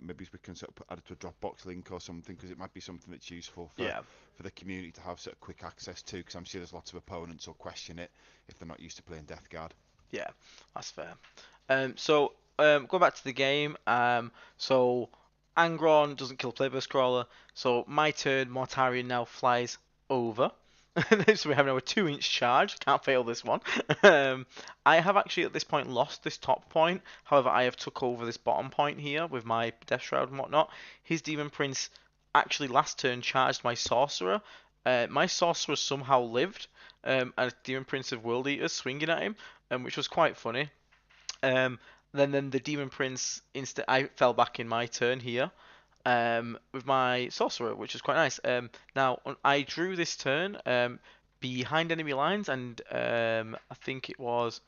A: Maybe we can sort of add it to a Dropbox link or something, because it might be something that's useful
B: Yeah.
A: for the community to have sort of quick access to. Because I'm sure there's lots of opponents who'll question it if they're not used to playing Death Guard.
B: Yeah, that's fair. Going back to the game. So Angron doesn't kill Playboy Crawler. So my turn, Mortarion now flies over. So we have now a 2-inch charge. Can't fail this one. Um, I have actually at this point lost this top point. However, I have took over this bottom point here with my Death Shroud and whatnot. His Demon Prince actually last turn charged my Sorcerer. My Sorcerer somehow lived. And Demon Prince of World Eaters swinging at him, which was quite funny. Um, then the Demon Prince I fell back in my turn here. With my sorcerer, which is quite nice. Now I drew this turn behind enemy lines, and I think it was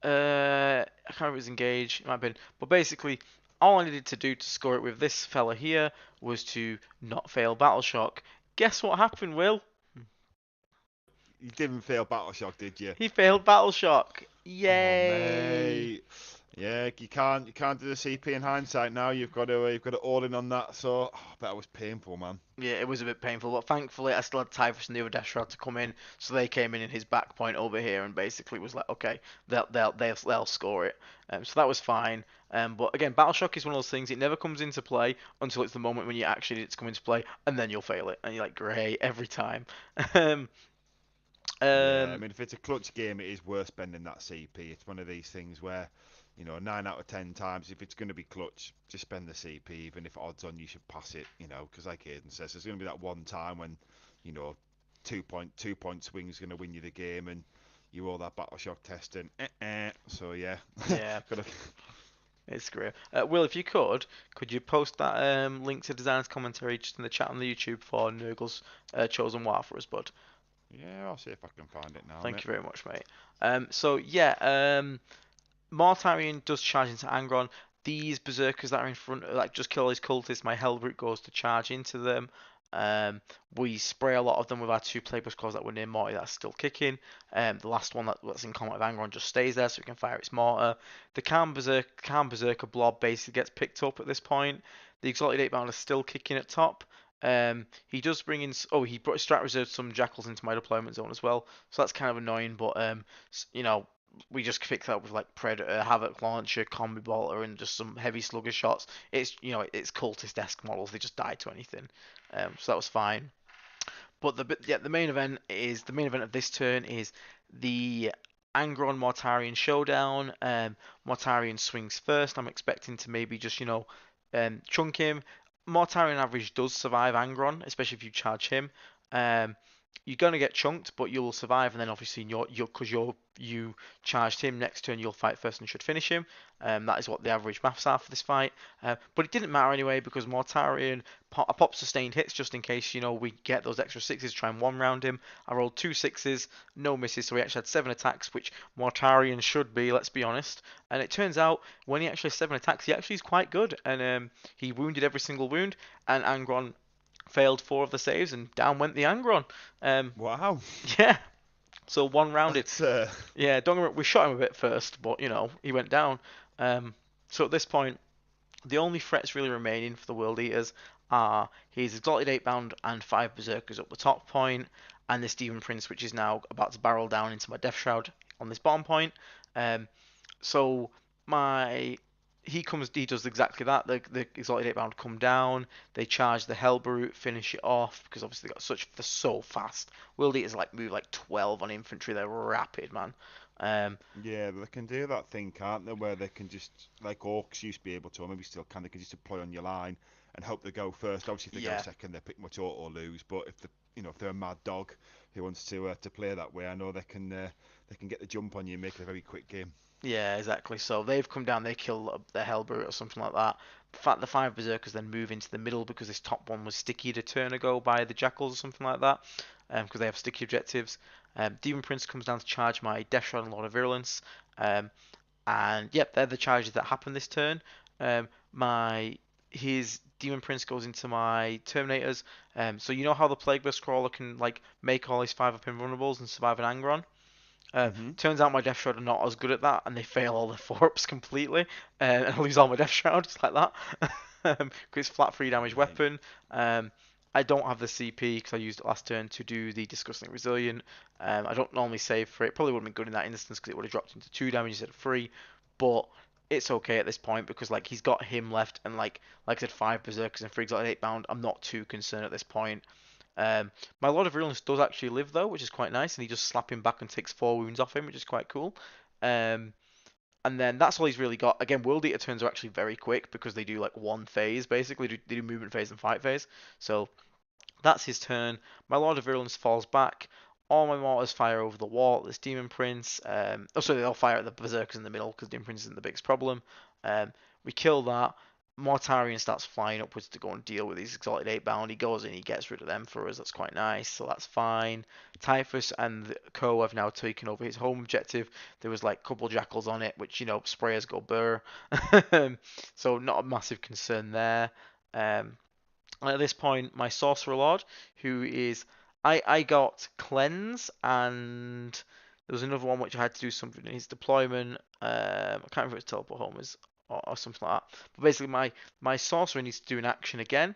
B: I can't remember if it was engage. It might have been, but basically all I needed to do to score it with this fella here was to not fail Battle Shock. Guess what happened, Will?
A: You didn't fail Battle Shock, did you?
B: He failed Battle Shock.
A: Oh
B: Yay!
A: mate, yeah, you can't do the CP in hindsight now. You've got to all in on that. So that was painful, man.
B: Yeah, it was a bit painful, but thankfully I still had Typhus and the other Death Shroud to come in, so they came in his back point over here and basically was like, okay, they'll score it. So that was fine. But again, Battle Shock is one of those things. It never comes into play until it's the moment when you actually need it to come into play, and then you'll fail it, and you're like, great, every time. um,
A: Yeah, I
B: um,
A: mean, if it's a clutch game, it is worth spending that CP. It's one of these things where, 9 out of 10 times, if it's going to be clutch, just spend the CP, even if odds on you should pass it, because like Aiden says, there's going to be that one time when, you know, 2 point swing is going to win you the game, and you roll that Battle Shock test, and so yeah,
B: yeah,
A: gotta.
B: it's great. Will, if you could you post that link to Design's commentary just in the chat on the YouTube for Nurgle's Chosen War for us, bud?
A: Yeah, I'll see if I can find it now,
B: Thank
A: mate.
B: you very much, mate. Mortarion does charge into Angron. These berserkers that are in front, like just kill these cultists. My Hellbrute goes to charge into them. Um, we spray a lot of them with our 2 Plagueburst Claws that were near Morty that's still kicking. The last one that's in combat with Angron just stays there so we can fire its mortar. The Calm Berserker blob basically gets picked up at this point. The Exalted 8 is still kicking at top. He does bring in. Oh, he brought strat reserved some jackals into my deployment zone as well, so that's kind of annoying. But we just fix that with like Predator, Havoc Launcher, Combi Bolter, and just some heavy slugger shots. It's cultist-esque models. They just die to anything. So that was fine. But the main event of this turn is the Angron Mortarion showdown. Mortarion swings first. I'm expecting to maybe just chunk him. Mortarion average does survive Angron, especially if you charge him. Um, you're gonna get chunked, but you'll survive, and then obviously because you charged him next turn, you'll fight first and should finish him. That is what the average maths are for this fight. But it didn't matter anyway because Mortarion I popped sustained hits just in case we get those extra sixes. Try and one round him. I rolled 2 6s, no misses, so he actually had 7 attacks, which Mortarion should be. Let's be honest. And it turns out when he actually has 7 attacks, he actually is quite good, and he wounded every single wound, and Angron failed 4 of the saves, and down went the Angron.
A: Wow.
B: Yeah. So one rounded.
A: That's,
B: Yeah, don't get me wrong, we shot him a bit first, but he went down. So at this point, the only threats really remaining for the World Eaters are his Exalted 8-bound and 5 Berserkers up the top point, and this Demon Prince, which is now about to barrel down into my Death Shroud on this bottom point. So my he does exactly that. The Exalted 8-bound come down, they charge the Hellbrute, finish it off because obviously they're so fast. World Eaters move like 12 on infantry. They're rapid, man.
A: yeah, they can do that thing, can't they? Where they can just, like Orcs used to be able to, or maybe still can, they can just deploy on your line and hope they go first. Obviously, if they go
B: Yeah,
A: second, they pretty much auto lose. But if if they're a mad dog who wants to play that way, I know they can get the jump on you and make it a very quick game.
B: yeah, exactly. So they've come down, they kill the Hellbrute or something like that. The 5 Berserkers then move into the middle because this top one was stickied a turn ago by the Jackals or something like that, because they have sticky objectives. Demon Prince comes down to charge my Death Shroud and Lord of Virulence, and yep, they're the charges that happen this turn. My his Demon Prince goes into my Terminators. So you know how the Plague Burst Crawler can make all his 5-up invulnerables and survive an Angron?
A: Mhm.
B: Turns out my Death Shroud are not as good at that, and they fail all their 4-ups completely, and I lose all my Death Shroud just like that. Because it's flat 3 damage
A: Right.
B: weapon. I don't have the CP because I used it last turn to do the Disgusting Resilient. I don't normally save for it. Probably would have been good in that instance because it would have dropped into 2 damage instead of 3. But it's okay at this point because he's got him left, and like I said, 5 Berserkers and 3 Exotic 8-bound. I'm not too concerned at this point. My Lord of Virulence does actually live though, which is quite nice, and he just slap him back and takes 4 wounds off him, which is quite cool. Um, and then that's all he's really got. Again, World Eater turns are actually very quick because they do one phase basically. They do movement phase and fight phase. So that's his turn. My Lord of Virulence falls back. All my mortars fire over the wall at this Demon Prince. Sorry, they all fire at the Berserkers in the middle because Demon Prince isn't the biggest problem. We kill that. Mortarion starts flying upwards to go and deal with these Exalted 8-bound. He goes in, he gets rid of them for us. That's quite nice, so that's fine. Typhus and the Co have now taken over his home objective. There was a couple Jackals on it, which, sprayers go burr. So not a massive concern there. At this point, my Sorcerer Lord, who is I got Cleanse, and there was another one which I had to do something in his deployment. I can't remember if it's Teleport Homers or something like that. But basically, my Sorcerer needs to do an action again.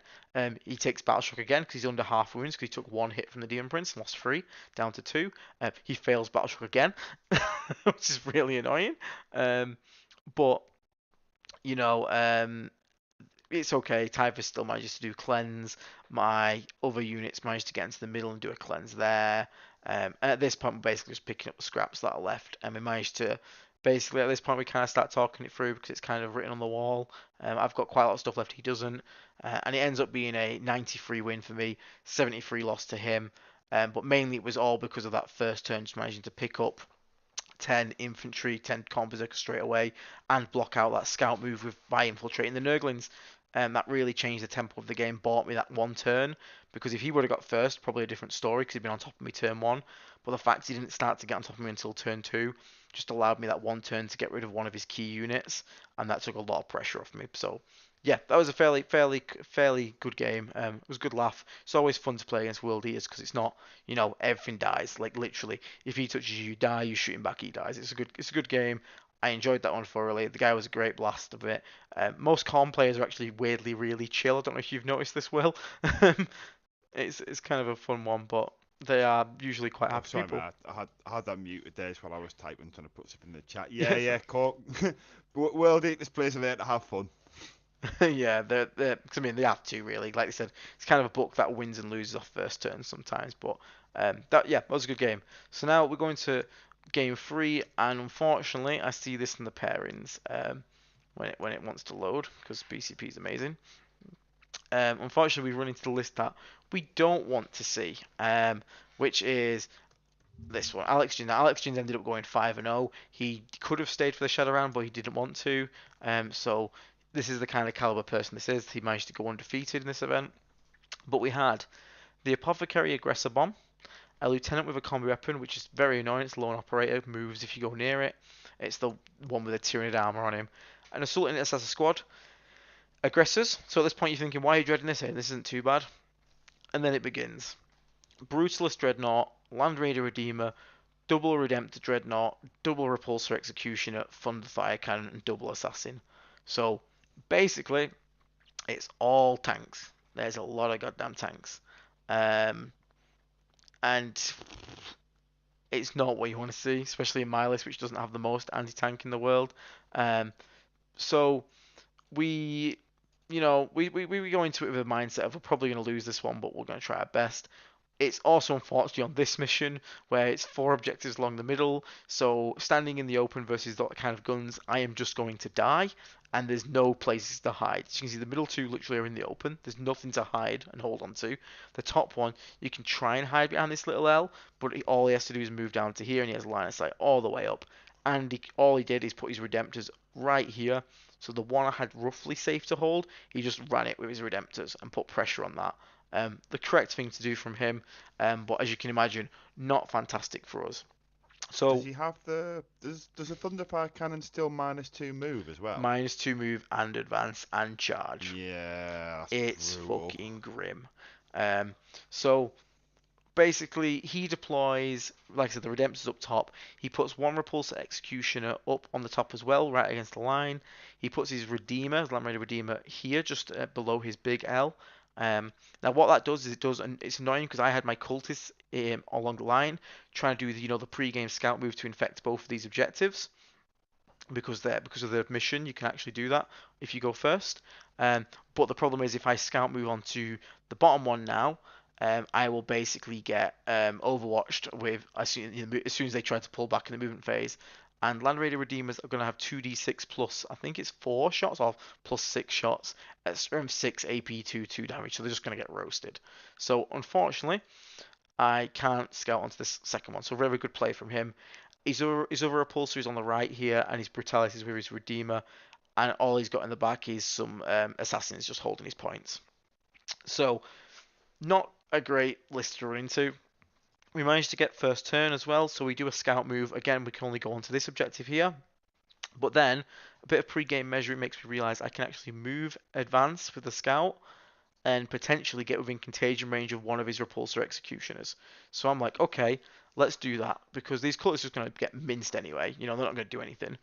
B: He takes Battle Shock again because he's under half wounds because he took 1 hit from the Demon Prince and lost 3 down to 2. He fails Battle Shock again, which is really annoying. But you know, it's okay. Typhus still manages to do cleanse. My other units managed to get into the middle and do a cleanse there. And at this point, we're basically just picking up the scraps that are left, and we managed to basically at this point we kind of start talking it through because it's kind of written on the wall. I've got quite a lot of stuff left. He doesn't, and it ends up being a 93 win for me, 73 loss to him. But mainly it was all because of that first turn, just managing to pick up 10 infantry, 10 composites straight away, and block out that scout move by infiltrating the Nurglings. That really changed the tempo of the game, bought me that 1 turn, because if he would have got first, probably a different story, because he'd been on top of me turn 1. But the fact he didn't start to get on top of me until turn 2 just allowed me that 1 turn to get rid of one of his key units, and that took a lot of pressure off me. So yeah, that was a fairly good game. It was a good laugh. It's always fun to play against World Eaters because it's not, everything dies. Literally, if he touches you, you die. You shoot him back, he dies. It's a good game. I enjoyed that one thoroughly. The guy was a great blast of it. Most calm players are actually weirdly really chill. I don't know if you've noticed this, Will. It's kind of a fun one, but they are usually quite
A: Oh,
B: happy
A: sorry,
B: people.
A: mate. I had that muted there while I was typing, trying to put something in the chat. Yeah,
B: Yes.
A: yeah, cool. World Eat, this place are there to have fun.
B: Yeah, cause I mean they have to really. Like I said, it's kind of a book that wins and loses off first turn sometimes. But that was a good game. So now we're going to game 3, and unfortunately I see this in the pairings when it wants to load because BCP is amazing. Unfortunately we run into the list that we don't want to see. which is this one. Alex Jins. Alex Jins ended up going 5-0. He could have stayed for the shadow round, but he didn't want to. So this is the kind of caliber person this is. He managed to go undefeated in this event. But we had the Apothecary Aggressor Bomb, a Lieutenant with a combi weapon, which is very annoying. It's lone operator, moves if you go near it. It's the one with the Tyranid armor on him. An Assault Intercessor Squad. Aggressors. So at this point you're thinking, why are you dreading this? Hey, this isn't too bad. And then it begins. Brutalist Dreadnought, Land Raider Redeemer, double Redemptor Dreadnought, double Repulsor Executioner, Thunder Fire Cannon, and double Assassin. So basically, it's all tanks. There's a lot of goddamn tanks. And it's not what you want to see, especially in my list, which doesn't have the most anti-tank in the world. So we go into it with a mindset of we're probably going to lose this one, but we're going to try our best. It's also unfortunately on this mission where it's 4 objectives along the middle, so standing in the open versus that kind of guns, I am just going to die, and there's no places to hide. As you can see, the middle 2 literally are in the open. There's nothing to hide and hold on to. The top one, you can try and hide behind this little L, but all he has to do is move down to here, and he has line of sight all the way up. And all he did is put his Redemptors right here. So the one I had roughly safe to hold, he just ran it with his Redemptors and put pressure on that. The correct thing to do from him, but as you can imagine, not fantastic for us. So
A: Does he have the does a Thunderfire Cannon still -2 move as well?
B: -2 move and advance and charge.
A: Yeah, that's
B: It's
A: brutal.
B: fucking grim. So basically he deploys, like I said, the Redemptor's up top. He puts one Repulsor Executioner up on the top as well, right against the line. He puts his Redeemer, his Land Raider Redeemer, here, just below his big L. Now what that does is and it's annoying because I had my cultists along the line trying to do the pre-game scout move to infect both of these objectives because of the mission you can actually do that if you go first. But the problem is if I scout move onto the bottom one now, I will basically get overwatched with as soon as they try to pull back in the movement phase. And Land Raider Redeemers are going to have 2d6 plus, I think it's 4 shots or plus 6 shots at 6 AP 2 damage, so they're just going to get roasted. So unfortunately, I can't scout onto this second one. So very good play from him. His other repulsor is on the right here, and his brutality is with his Redeemer, and all he's got in the back is some assassins just holding his points. So not a great list to run into. We managed to get first turn as well, so we do a scout move. Again, we can only go onto this objective here. But then, a bit of pre-game measuring makes me realise I can actually move advance with the scout and potentially get within contagion range of one of his repulsor executioners. So I'm like, okay, let's do that, because these cultists are going to get minced anyway. They're not going to do anything.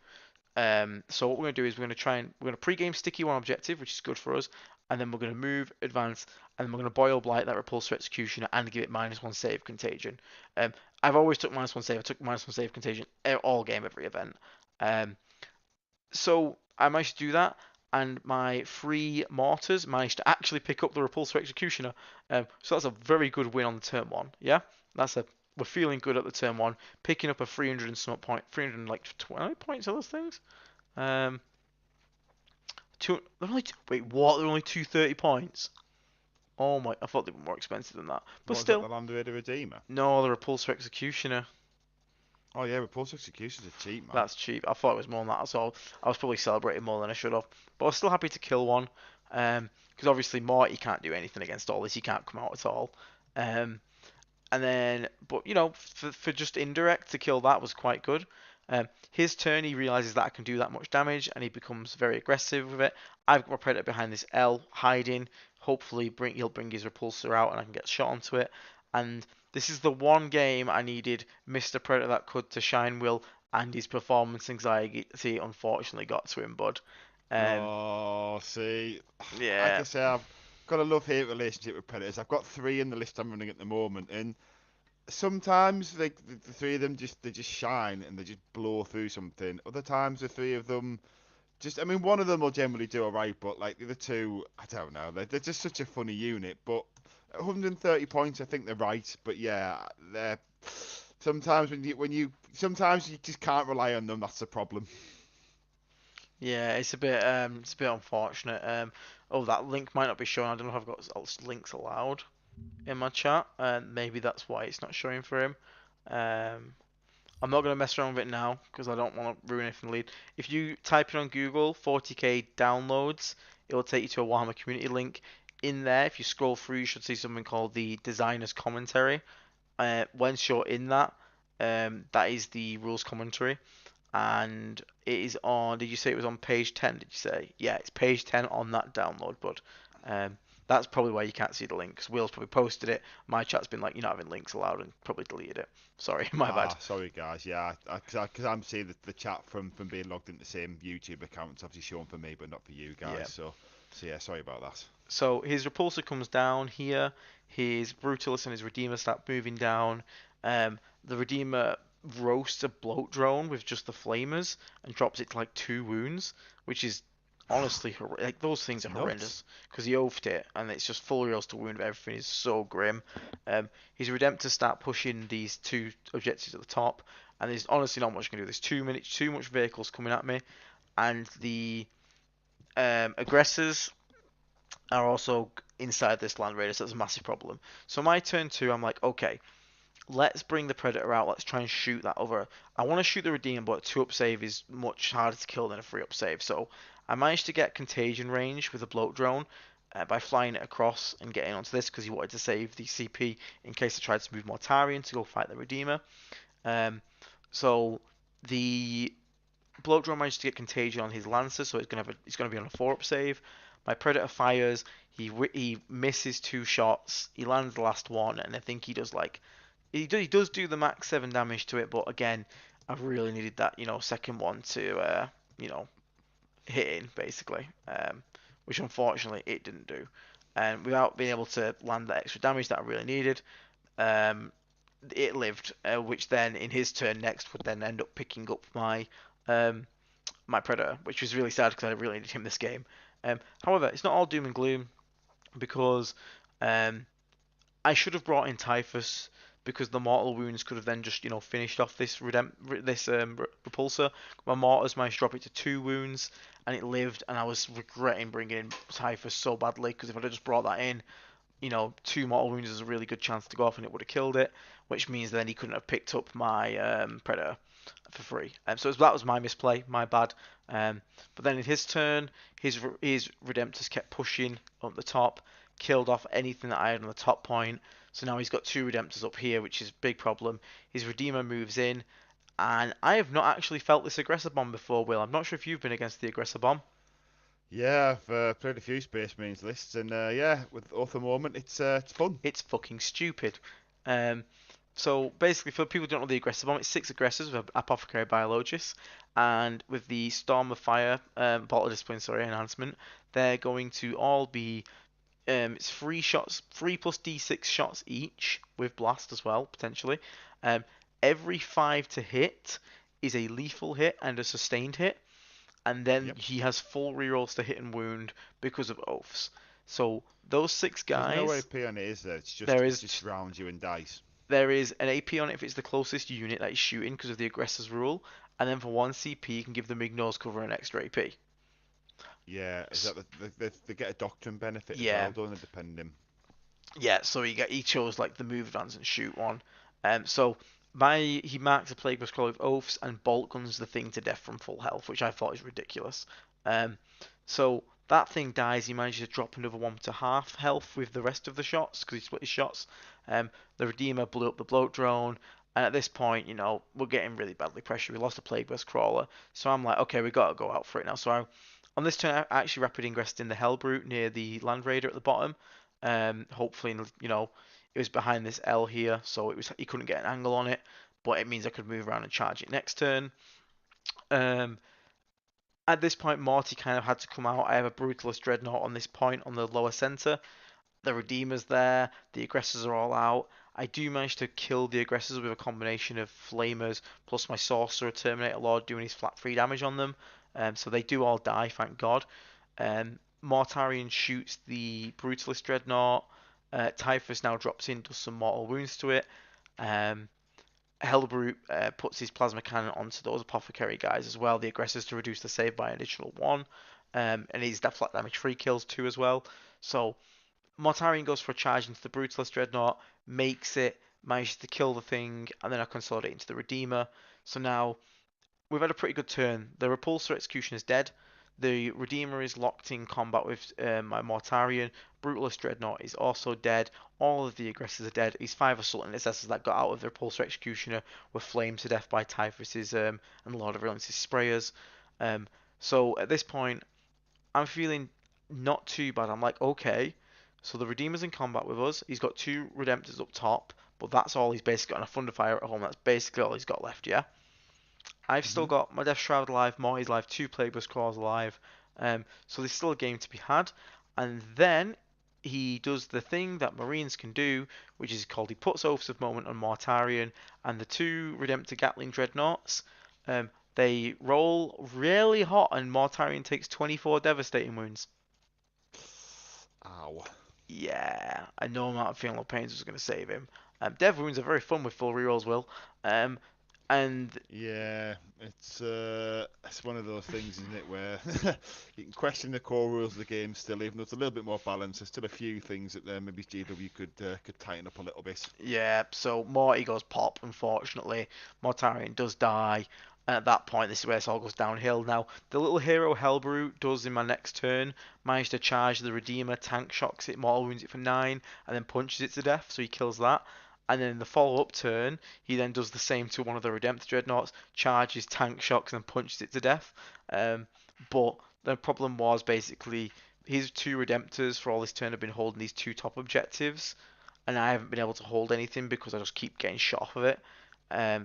B: So what we're going to do is we're going to pre-game sticky one objective, which is good for us, and then we're going to move, advance, and then we're going to Boil Blight that repulsor executioner and give it -1 save contagion. I've always took -1 save. I took -1 save contagion all game, every event. So I managed to do that, and my 3 mortars managed to actually pick up the repulsor executioner. So that's a very good win on the turn 1. Yeah, we're feeling good at the turn 1, picking up a 300 and some point, 320 points of those things. Wait, what? They're only 230 points. Oh my! I thought they were more expensive than that. But
A: What was
B: still,
A: that, the Land Raider Redeemer?
B: no, the repulsor executioner.
A: Oh yeah, Repulsor Execution's are cheap, man.
B: That's cheap. I thought it was more than that. So I was probably celebrating more than I should have. But I was still happy to kill one. Because obviously Morty can't do anything against all this. He can't come out at all. And then, but for just indirect to kill that was quite good. His turn, he realizes that I can do that much damage, and he becomes very aggressive with it. I've got my predator behind this L, hiding. Hopefully, he'll bring his repulsor out, and I can get shot onto it. And this is the one game I needed Mr. Predator that could to shine. Will, and his performance anxiety unfortunately got to him, bud.
A: Oh, see, like
B: Yeah,
A: I say, I've got a love-hate relationship with Predators. I've got 3 in the list I'm running at the moment, and sometimes the 3 of them just shine and they just blow through something. Other times the 3 of them I mean, one of them will generally do alright, but like the other 2, I don't know. They're just such a funny unit. But 130 points, I think they're right. But yeah, they're sometimes sometimes you just can't rely on them. That's the problem.
B: yeah, it's a bit unfortunate. Oh, that link might not be shown. I don't know if I've got links allowed. in my chat, and maybe that's why it's not showing for him. Um, I'm not going to mess around with it now because I don't want to ruin anything. Lead. If you type it on Google, 40k downloads, it will take you to a Warhammer community link. In there, if you scroll through, you should see something called the designer's commentary. Once you're in that, that is the rules commentary, and it is on. Did you say it was on page 10? Did you say? Yeah, it's page 10 on that download, bud. Um, that's probably why you can't see the link, because Will's probably posted it. My chat's been like, you're not having links allowed, and probably deleted it. Sorry, my bad.
A: Sorry guys, yeah, because I'm seeing the chat from being logged into the same YouTube account. It's obviously shown for me, but not for you
B: Yeah.
A: guys. So yeah, sorry about that.
B: So his repulsor comes down here. His Brutalis and his Redeemer start moving down. The Redeemer roasts a bloat drone with just the flamers and drops it to like 2 wounds, which is honestly like those things
A: It's
B: are
A: nuts.
B: horrendous because he oafed it and it's just full reels to wound. Everything is so grim. His Redemptors start pushing these 2 objectives at the top, and there's honestly not much you can do. There's too much vehicles coming at me, and the aggressors are also inside this land raider, so that's a massive problem. So my turn 2, I'm like, okay, let's bring the predator out. Let's try and shoot that other. I want to shoot the redeem, but a 2-up save is much harder to kill than a 3-up save. So I managed to get contagion range with a bloat drone by flying it across and getting onto this because he wanted to save the CP in case I tried to move Mortarion to go fight the redeemer. Um, so the bloat drone managed to get contagion on his lancer, so it's gonna be on a 4-up save. My predator fires. He misses 2 shots. He lands the last one, and I think he does like he does do the max 7 damage to it, but again, I really needed that second one to hit in basically, which unfortunately it didn't do. And without being able to land that extra damage that I really needed, um, it lived, which then in his turn next would then end up picking up um, my predator, which was really sad because I really needed him this game. However, it's not all doom and gloom because um, I should have brought in Typhus because the mortal wounds could have then just finished off this repulsor. My mortars managed to drop it to 2 wounds and it lived, and I was regretting bringing in Typhus so badly because if I'd have just brought that in, 2 mortal wounds is a really good chance to go off and it would have killed it, which means then he couldn't have picked up my predator for free. So that was my misplay, my bad. But then in his turn, his Redemptors kept pushing up the top, killed off anything that I had on the top point. So now he's got 2 Redemptors up here, which is a big problem. His Redeemer moves in, and I have not actually felt this Aggressor Bomb before, Will. I'm not sure if you've been against the Aggressor Bomb.
A: Yeah, I've played a few Space Marines lists, and yeah, with Oath of Moment, it's fun.
B: It's fucking stupid. Um, so basically, for people who don't know the Aggressor Bomb, it's 6 aggressors with Apothecary Biologist, and with the Storm of Fire, Bolt of Discipline, sorry, enhancement, they're going to all be it's 3 shots, 3 plus d6 shots each with blast as well potentially. Um, every 5 to hit is a lethal hit and a sustained hit, and then
A: Yep.
B: he has full rerolls to hit and wound because of oaths. So those 6
A: So there's no
B: guys,
A: AP on it, is there? It's just
B: there
A: it's
B: is
A: just rounds you and dice.
B: there is an AP on it if it's the closest unit that he's shooting because of the aggressor's rule, and then for 1 CP you can give them ignores cover an extra AP.
A: Yeah, is that they get a doctrine benefit as
B: Yeah,
A: well, don't they? Depending.
B: yeah. So he chose like the move advance and shoot one. So he marks a plague scroll with oaths and bolt guns the thing to death from full health, which I thought is ridiculous. Um, so that thing dies. He manages to drop another one to half health with the rest of the shots because he split his shots. The Redeemer blew up the bloat drone. And at this point, we're getting really badly pressured. We lost a Plague Burst Crawler. So I'm like, okay, we got to go out for it now. On this turn, I actually rapid ingressed in the Hellbrute near the Land Raider at the bottom. Hopefully, it was behind this L here, so he couldn't get an angle on it, but it means I could move around and charge it next turn. Um, at this point, Morty kind of had to come out. I have a Brutalist Dreadnought on this point on the lower center. The Redeemer's there. The aggressors are all out. I do manage to kill the aggressors with a combination of Flamers plus my Sorcerer Terminator Lord doing his flat 3 damage on them. So they do all die, thank God. Mortarion shoots the Brutalist Dreadnought. Typhus now drops in, does some mortal wounds to it. Um, Hellbrute puts his plasma cannon onto those apothecary guys as well, the aggressors, to reduce the save by an additional 1. And he's that flat damage 3 kills 2 as well. So Mortarion goes for a charge into the Brutalist Dreadnought, makes it, manages to kill the thing, and then I consolidate into the Redeemer. So now we've had a pretty good turn. The Repulsor Execution is dead. The Redeemer is locked in combat with my Mortarion. Brutalist Dreadnought is also dead. All of the aggressors are dead. His 5 Assault Intercessors that got out of the Repulsor Executioner were flamed to death by Typhus's and Lord of Relence's sprayers. Um, so at this point, I'm feeling not too bad. I'm like, okay, so the Redeemer's in combat with us. He's got 2 Redemptors up top, but that's all he's basically got, and a Thunderfire at home. That's basically all he's got left, yeah? I've still
A: Hmm.
B: got my Death Shroud alive, Morty's alive, 2 Plagueburst Claws alive. So there's still a game to be had. And then he does the thing that Marines can do, which is called he puts Oaths of Moment on Mortarion, and the 2 Redemptor Gatling Dreadnoughts. They roll really hot, and Mortarion takes 24 devastating wounds.
A: Ow.
B: Yeah, I know amount of feeling no pains was going to save him. Dev wounds are very fun with full rerolls, Will. Um, and
A: Yeah, it's one of those things, isn't it, where you can question the core rules of the game still, even though it's a little bit more balanced. There's still a few things that maybe GW could tighten up a little bit.
B: yeah, so Morty goes pop, unfortunately. Mortarion does die. And at that point, this is where it all goes downhill. Now, the little hero Hellbrute does in my next turn manage to charge the Redeemer, tank shocks it, mortal wounds it for 9, and then punches it to death, so he kills that. And then in the follow up turn, he then does the same to one of the Redemptor Dreadnoughts, charges, tank shocks, and punches it to death. Um, but the problem was basically his 2 Redemptors for all this turn have been holding these 2 top objectives, and I haven't been able to hold anything because I just keep getting shot off of it.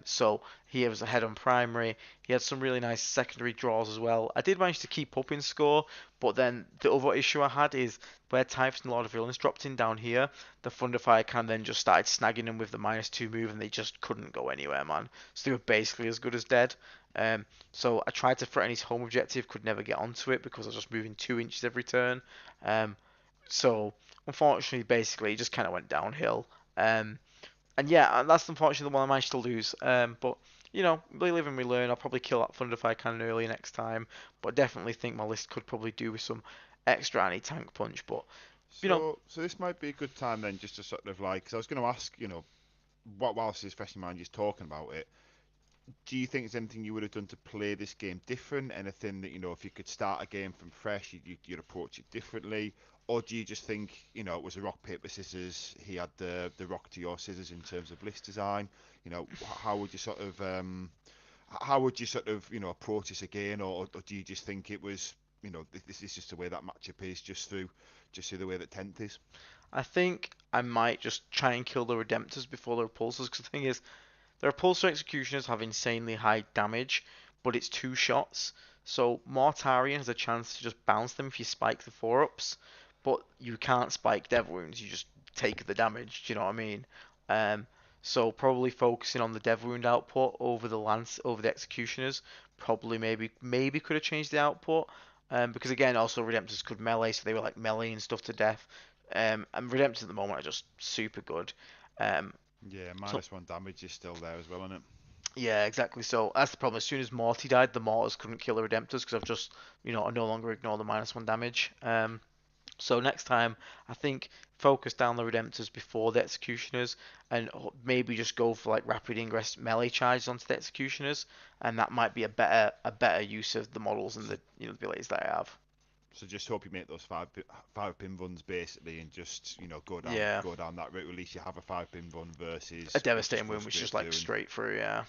B: So he was ahead on primary. He had some really nice secondary draws as well. I did manage to keep up in score, but then the other issue I had is where Typhus and Lord of Realness dropped in down here, the Thunderfire can then just started snagging them with the -2 move, and they just couldn't go anywhere, man. So they were basically as good as dead. So I tried to threaten his home objective, could never get onto it because I was just moving 2 inches every turn. Um, so unfortunately, basically, it just kind of went downhill. And yeah, that's unfortunately the one I managed to lose. But we live and we learn. I'll probably kill that Thunderfire cannon early next time. But I definitely think my list could probably do with some extra anti-tank punch. But you know,
A: So this might be a good time then, just to sort of like, because I was going to ask, what whilst it's fresh in mind, just talking about it. Do you think there's anything you would have done to play this game different? Anything that, if you could start a game from fresh, you'd approach it differently? Or do you just think, it was a rock, paper, scissors, he had the rock to your scissors in terms of list design? How would you sort of, approach this again? Or do you just think it was, this is just the way that matchup is, just through the way that 10th is?
B: I think I might just try and kill the Redemptors before the Repulsors. Because the thing is, the Repulsor Executioners have insanely high damage, but it's 2 shots. So Mortarion has a chance to just bounce them if you spike the 4-ups, but you can't spike Dev Wounds, you just take the damage, do you know what I mean? Um, so probably focusing on the Dev Wound output over the Lance, over the Executioners, probably maybe could have changed the output. Because again, also Redemptors could melee, so they were like melee and stuff to death. And Redemptors at the moment are just super good. Um,
A: Yeah,
B: so
A: -1 damage is still there as well, isn't it?
B: Yeah, exactly. So that's the problem. As soon as Morty died, the Mortars couldn't kill the Redemptors because I've just, I no longer ignore the -1 damage. So next time, I think focus down the Redemptors before the Executioners, and maybe just go for like rapid ingress melee charges onto the Executioners, and that might be a better use of the models and
A: So,
B: the abilities that I have.
A: so just hope you make those five pin runs basically, and just go down
B: Yeah,
A: go down that route. At least you have a 5 pin run
B: a
A: versus just
B: devastating
A: go
B: wound, which is
A: straight
B: just like
A: through. And
B: straight through. Yeah.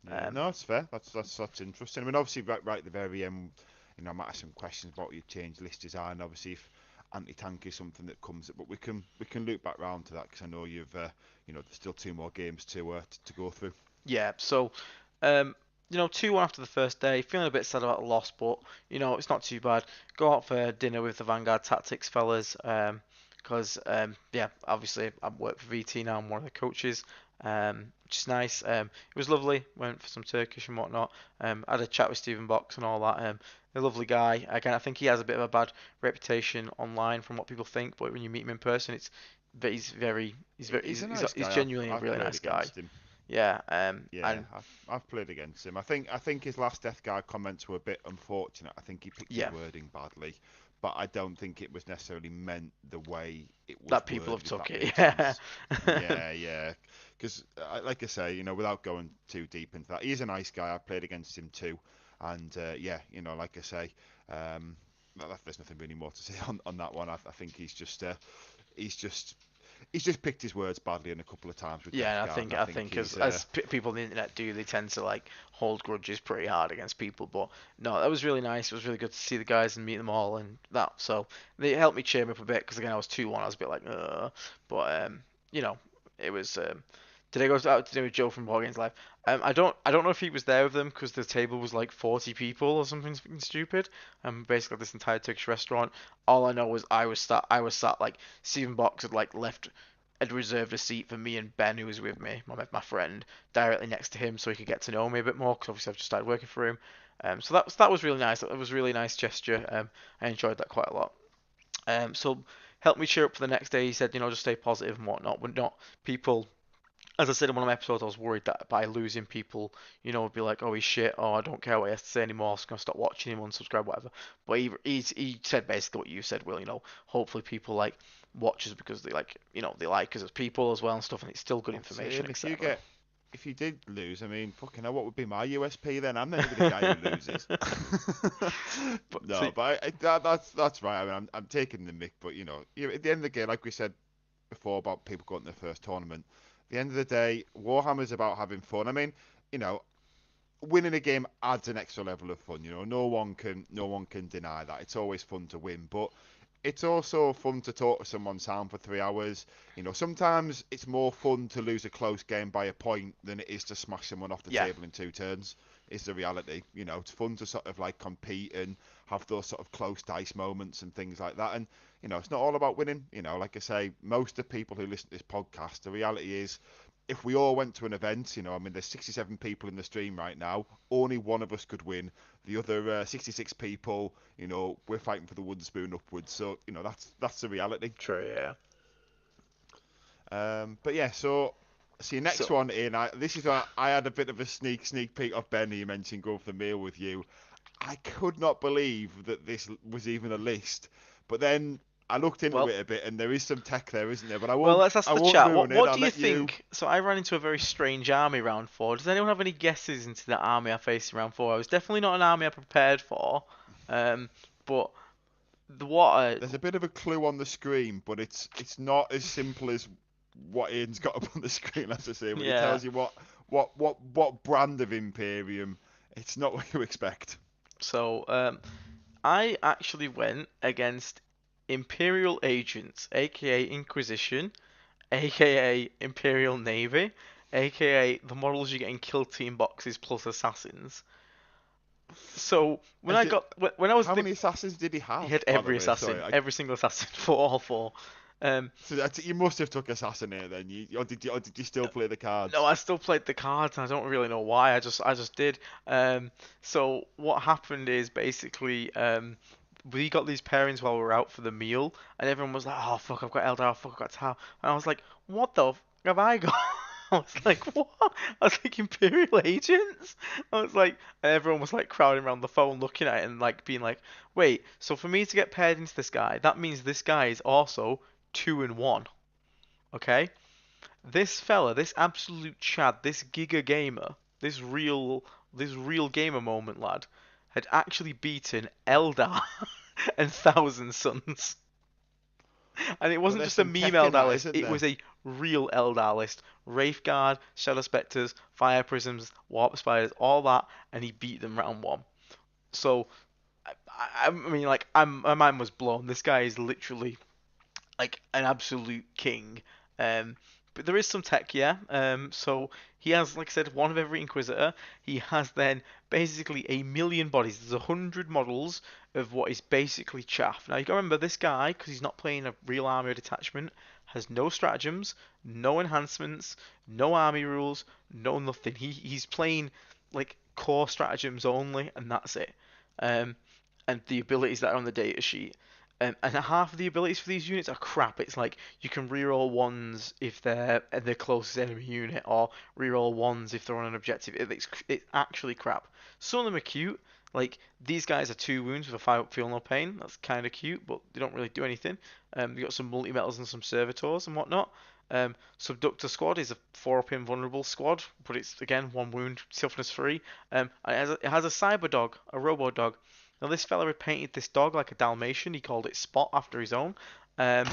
A: yeah,
B: Um,
A: no, it's fair. That's interesting. I mean, obviously, right at the very end, I might have some questions about your change list design. Obviously, if anti-tank is something that comes up, but we can loop back round to that because I know there's still 2 more games to go through.
B: Yeah, so, um, 2-1 after the first day, feeling a bit sad about the loss, but, it's not too bad. Go out for dinner with the Vanguard Tactics fellas, because, yeah, obviously I work for VT now, I'm one of the coaches, which is nice. It was lovely, went for some Turkish and whatnot, had a chat with Stephen Box and all that, a lovely guy. Again, I think he has a bit of a bad reputation online from what people think, but when you meet him in person, but
A: He's a nice
B: he's
A: guy.
B: genuinely a
A: I've
B: really
A: played
B: nice guy.
A: against him.
B: Yeah,
A: Yeah,
B: and
A: I've played against him. I think his last Death Guard comments were a bit unfortunate. I think he picked his
B: yeah,
A: wording badly, but I don't think it was necessarily meant the way it was
B: That people have
A: worded, if
B: took
A: that
B: it.
A: makes
B: Yeah.
A: sense. Yeah, yeah. Because, like I say, without going too deep into that, he's a nice guy. I've played against him too, and yeah, like I say, um, there's nothing really more to say on that one. I think he's just he's just picked his words badly in a couple of times with
B: Yeah,
A: Death
B: and I
A: Guard,
B: think
A: and I
B: I
A: think
B: think
A: he's
B: as people on the internet do, they tend to like hold grudges pretty hard against people. But no, that was really nice. It was really good to see the guys and meet them all and that. So they helped me cheer me up a bit because again I was 2-1. I was a bit like, but you know, it was. Did I go out to dinner with Joe from Board Games Live? I don't know if he was there with them because the table was like 40 people or something stupid. Basically this entire Turkish restaurant. All I know was I was sat like Stephen Box had reserved a seat for me and Ben, who was with me, my friend, directly next to him, so he could get to know me a bit more. Because obviously I've just started working for him. So that was really nice. It was a really nice gesture. I enjoyed that quite a lot. So helped me cheer up for the next day. He said, just stay positive and whatnot. But not people. As I said in one of my episodes, I was worried that by losing people, would be like, oh, he's shit. Oh, I don't care what he has to say anymore. I'm just gonna stop watching him, unsubscribe, whatever. But he said basically what you said, Will. Hopefully people like watch us because they they like us as people as well and stuff, and it's still good
A: that's it.
B: information,
A: And
B: etc.
A: if you did lose, I mean, fucking hell, what would be my USP then? I'm never the guy who loses.
B: But
A: No,
B: see,
A: but that's right. I mean, I'm taking the mick, but at the end of the game, like we said before about people going to their first tournament, at the end of the day, Warhammer's about having fun. I mean, you know, winning a game adds an extra level of fun. No one can deny that. It's always fun to win, but it's also fun to talk to someone sound for 3 hours. Sometimes it's more fun to lose a close game by a point than it is to smash someone off the
B: yeah,
A: table in 2 turns. Is the reality. It's fun to sort of like compete and have those sort of close dice moments and things like that. And it's not all about winning. Like I say, most of the people who listen to this podcast, the reality is if we all went to an event, I mean, there's 67 people in the stream right now. Only one of us could win. The other 66 people, we're fighting for the wooden spoon upwards. So, that's the reality.
B: true, yeah.
A: But yeah, so see, next
B: So,
A: one in. This is where I had a bit of a sneak peek of Benny. You mentioned going for the meal with you. I could not believe that this was even a list. But then I looked into
B: well,
A: it a bit, and there is some tech there, isn't there? But I
B: well,
A: won't.
B: let's ask
A: I
B: the
A: won't
B: chat. What
A: ruin it.
B: what
A: I'll
B: do you
A: let you.
B: think? So I ran into a very strange army round four. Does anyone have any guesses into the army I faced in round four? I was definitely not an army I prepared for. But the what
A: There's a bit of a clue on the screen, but it's not as simple as what Ian's got up on the screen, as I say. When it
B: yeah.
A: tells you what brand of Imperium, it's not what you expect.
B: So I actually went against Imperial Agents, aka Inquisition, aka Imperial Navy, aka the models you get in Kill Team boxes plus Assassins. So when
A: As
B: I
A: it,
B: got when I was
A: how many assassins did he
B: he
A: have,
B: had
A: by the
B: every
A: way? Sorry,
B: assassin, every single assassin for all four. Um,
A: so you must have took assassin here then. Or did you still play the
B: no,
A: cards?
B: I still played the cards. And I don't really know why. I just did. So what happened is basically we got these pairings while we were out for the meal, and everyone was like, "Oh fuck, I've got Eldar, fuck, I've got Tau," and I was like, "What the have I got?" I was like, "What?" I was like, "Imperial agents?" I was like, and everyone was like crowding around the phone, looking at it and like being like, "Wait, so for me to get paired into this guy, that means this guy is also 2-1, okay?" This fella, this absolute Chad, this Giga Gamer, this real gamer moment lad, had actually beaten Eldar and Thousand Sons. And it
A: But
B: wasn't
A: there's
B: just a
A: some
B: meme
A: tech in
B: Eldar
A: that,
B: list,
A: isn't
B: it
A: there?
B: was a real Eldar list. Wraithguard, Shadow Spectres, Fire Prisms, Warp Spiders, all that, and he beat them round one. So, I mean, like, my mind was blown. This guy is literally like an absolute king. Um, but there is some tech, yeah. So he has, like I said, one of every Inquisitor. He has then basically a million bodies. There's 100 models of what is basically chaff. Now you gotta remember this guy, because he's not playing a real army or detachment, has no stratagems, no enhancements, no army rules, no nothing. He's playing like core stratagems only, and that's it. Um, and the abilities that are on the data sheet. And half of the abilities for these units are crap. It's like you can reroll ones if they're the closest enemy unit, or reroll ones if they're on an objective. It's actually crap. Some of them are cute, Like, these guys are 2 wounds with a 5 feel no pain. That's kind of cute, but they don't really do anything. You got some multi-metals and some servitors and whatnot. Subductor squad is a 4-up invulnerable squad, but it's again 1 wound, toughness 3. It has a cyber dog, a robo dog. Now this fella had painted this dog like a Dalmatian. He called it Spot after his own. Um,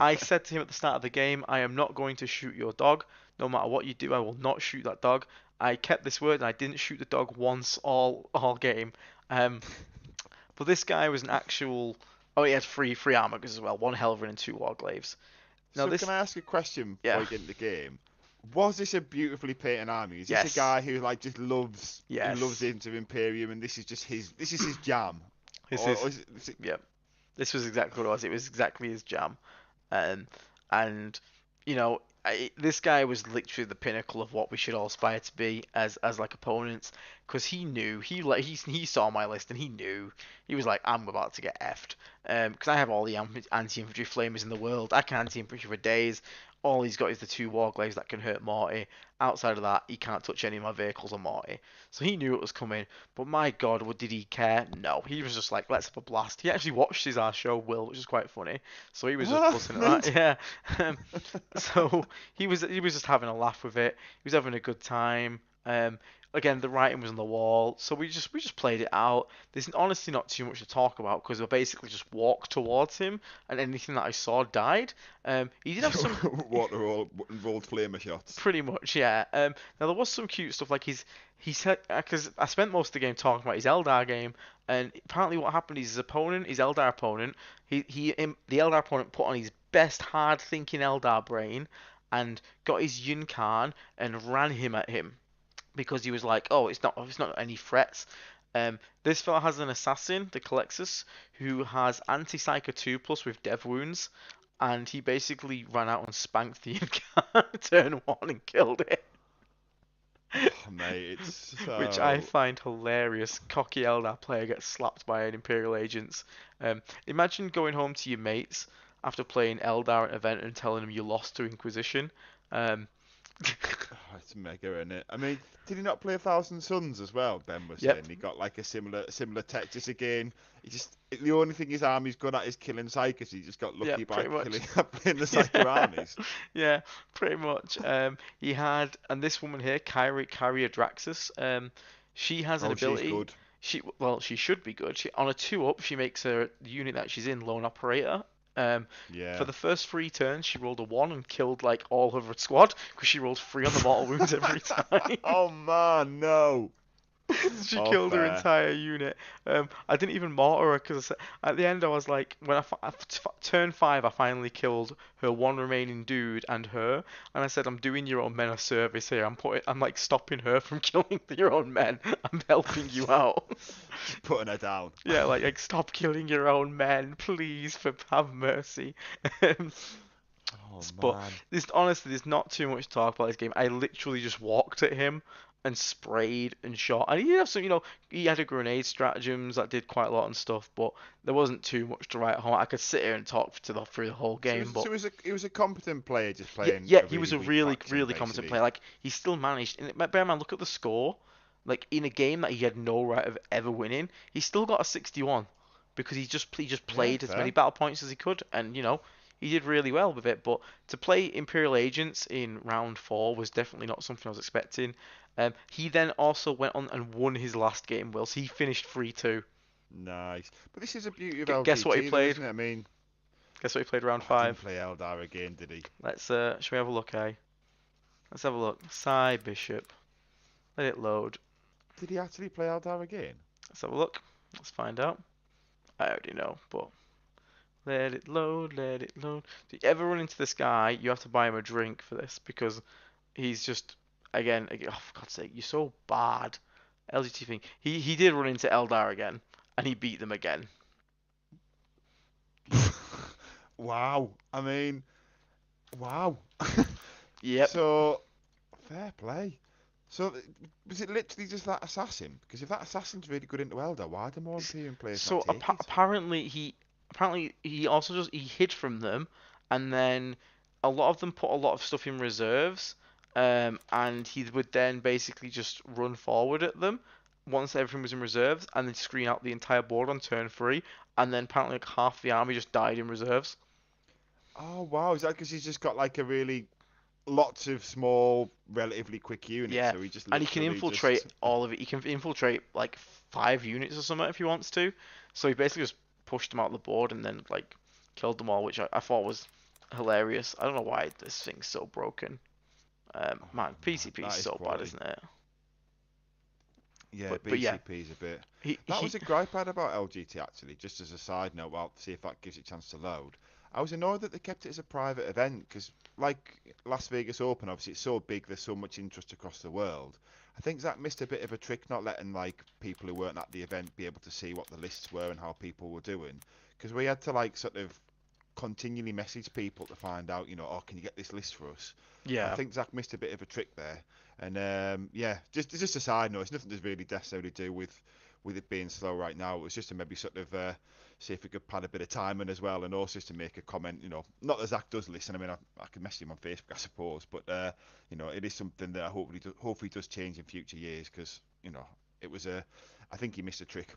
B: I said to him at the start of the game, I am not going to shoot your dog. No matter what you do, I will not shoot that dog. I kept this word and I didn't shoot the dog once all game. Um, but this guy was an actual. Oh, he had three armor as well, 1 Helverin and 2 Warglaves. Now
A: So
B: this,
A: can I ask a question before
B: yeah,
A: you get into the game? Was this a beautifully painted army? Is this a
B: yes,
A: guy who like just loves
B: yes.
A: into Imperium and this is just his jam?
B: This
A: Or
B: is,
A: is it...
B: yeah. This was exactly what it was. It was exactly his jam. Um, and this guy was literally the pinnacle of what we should all aspire to be as like opponents, because he knew he saw my list and he knew he was like, I'm about to get effed. Because I have all the anti-infantry flamers in the world. I can anti-infantry for days. All he's got is the 2 Warglaves that can hurt Morty. Outside of that, he can't touch any of my vehicles on Morty. So he knew it was coming. But my God, did he care? No, he was just like, let's have a blast. He actually watched our show, Will, which is quite funny. So he was just buzzing at that. Yeah. So he was just having a laugh with it. He was having a good time. Again, the writing was on the wall, so we just played it out. There's honestly not too much to talk about because I basically just walked towards him, and anything that I saw died. He did have some
A: Water all involved flamer shots.
B: pretty much, yeah. Now there was some cute stuff like he said, because I spent most of the game talking about his Eldar game, and apparently what happened is his Eldar opponent, the Eldar opponent put on his best hard thinking Eldar brain and got his Yunkan and ran him at him because he was like, oh, it's not any threats. This fella has an assassin, the Colexus, who has anti-psycho 2 plus with dev wounds, and he basically ran out and spanked the Yunkan turn 1 and killed it.
A: Oh, mate, it's
B: Which I
A: so...
B: find hilarious. Cocky Eldar player gets slapped by an Imperial agents. Imagine going home to your mates after playing Eldar at an event and telling them you lost to Inquisition. Um,
A: Oh, it's mega, isn't it? I mean, did he not play Thousand Suns as well? Ben was
B: yep.
A: saying he got like a similar tech. Just again, the only thing his army's good at is killing psychers. He just got
B: Yeah,
A: lucky by
B: pretty much.
A: playing the psycho armies.
B: Yeah, pretty much. He had, and this woman here, Kyria Draxus, she has an
A: Oh, she's
B: ability.
A: good.
B: She should be good. On a 2-up, she makes her the unit that she's in lone operator. For
A: Yeah.
B: the first 3 turns, she rolled a 1 and killed like all of her squad because she rolled 3 on the mortal wounds every time.
A: Oh man, no.
B: She
A: Oh,
B: killed her
A: fair.
B: entire unit. I didn't even mortar her because at the end I was like, when turn 5, I finally killed her one remaining dude and her, and I said, I'm doing your own men a service here. I'm like stopping her from killing your own men. I'm helping you out.
A: Just putting her down.
B: Yeah, like stop killing your own men, please, for have mercy. Um,
A: Oh
B: but
A: man.
B: there's not too much to talk about this game. I literally just walked at him and sprayed and shot. And he did have some, he had a grenade stratagems that did quite a lot and stuff, but there wasn't too much to write home. I could sit here and talk through the whole
A: So,
B: game, but
A: he was a competent player just
B: yeah,
A: playing
B: yeah,
A: a
B: he was
A: really
B: a
A: weak
B: really,
A: faction,
B: really competent
A: basically.
B: player. Like he still managed. And bear in mind, look at the score. Like in a game that he had no right of ever winning, he still got a 61 because he just
A: Yeah,
B: played as many
A: fair.
B: battle points as he could, and he did really well with it. But to play Imperial Agents in round 4 was definitely not something I was expecting. He then also went on and won his last game, Will. So he finished 3-2.
A: Nice. But this is a beauty of
B: Guess what he
A: LGT, though,
B: played?
A: isn't it? I mean,
B: Guess what he played round
A: oh, I didn't
B: 5?
A: play Eldar again, did he?
B: Should we have a look, eh? Let's have a look. Psy Bishop. Let it load.
A: Did he actually play Eldar again?
B: Let's have a look. Let's find out. I already know, but let it load, let it load. If you ever run into this guy, you have to buy him a drink for this because he's just again, oh, for God's sake, you're so bad. LGT thing. He did run into Eldar again, and he beat them again.
A: Wow. I mean, wow.
B: Yep.
A: So, fair play. So, was it literally just that assassin? Because if that assassin's really good into Eldar, why do more Imperium players not
B: So
A: take it?
B: apparently he also just he hid from them, and then a lot of them put a lot of stuff in reserves, and he would then basically just run forward at them, once everything was in reserves, and then screen out the entire board on turn 3, and then apparently like half the army just died in reserves.
A: Oh wow, is that because he's just got like a really lots of small, relatively quick units,
B: Yeah,
A: so he just
B: and he can
A: literally
B: infiltrate
A: just
B: all of it. He can infiltrate like 5 units or something if he wants to. So he basically just pushed them out of the board and then like killed them all, which I thought was hilarious. I don't know why this thing's so broken.
A: oh,
B: Man,
A: man,
B: PCP is
A: that is
B: so bad,
A: quality.
B: isn't it?
A: Yeah,
B: But yeah,
A: BCP's a bit.
B: he
A: That
B: he
A: was a gripe I had about LGT actually. Just as a side note, well, see if that gives it a chance to load. I was annoyed that they kept it as a private event because, like Las Vegas Open, obviously it's so big, there's so much interest across the world. I think Zach missed a bit of a trick not letting like people who weren't at the event be able to see what the lists were and how people were doing, because we had to like sort of continually message people to find out, oh, can you get this list for us? I
B: yeah
A: think Zach missed a bit of a trick there. And yeah, just a side note. It's nothing to really necessarily do with it being slow right now. It was just to maybe sort of see if we could pad a bit of time in as well, and also just to make a comment. Not that Zach does listen. I mean, I can message him on Facebook, I suppose, but it is something that I hopefully does change in future years because it was I think he missed a trick.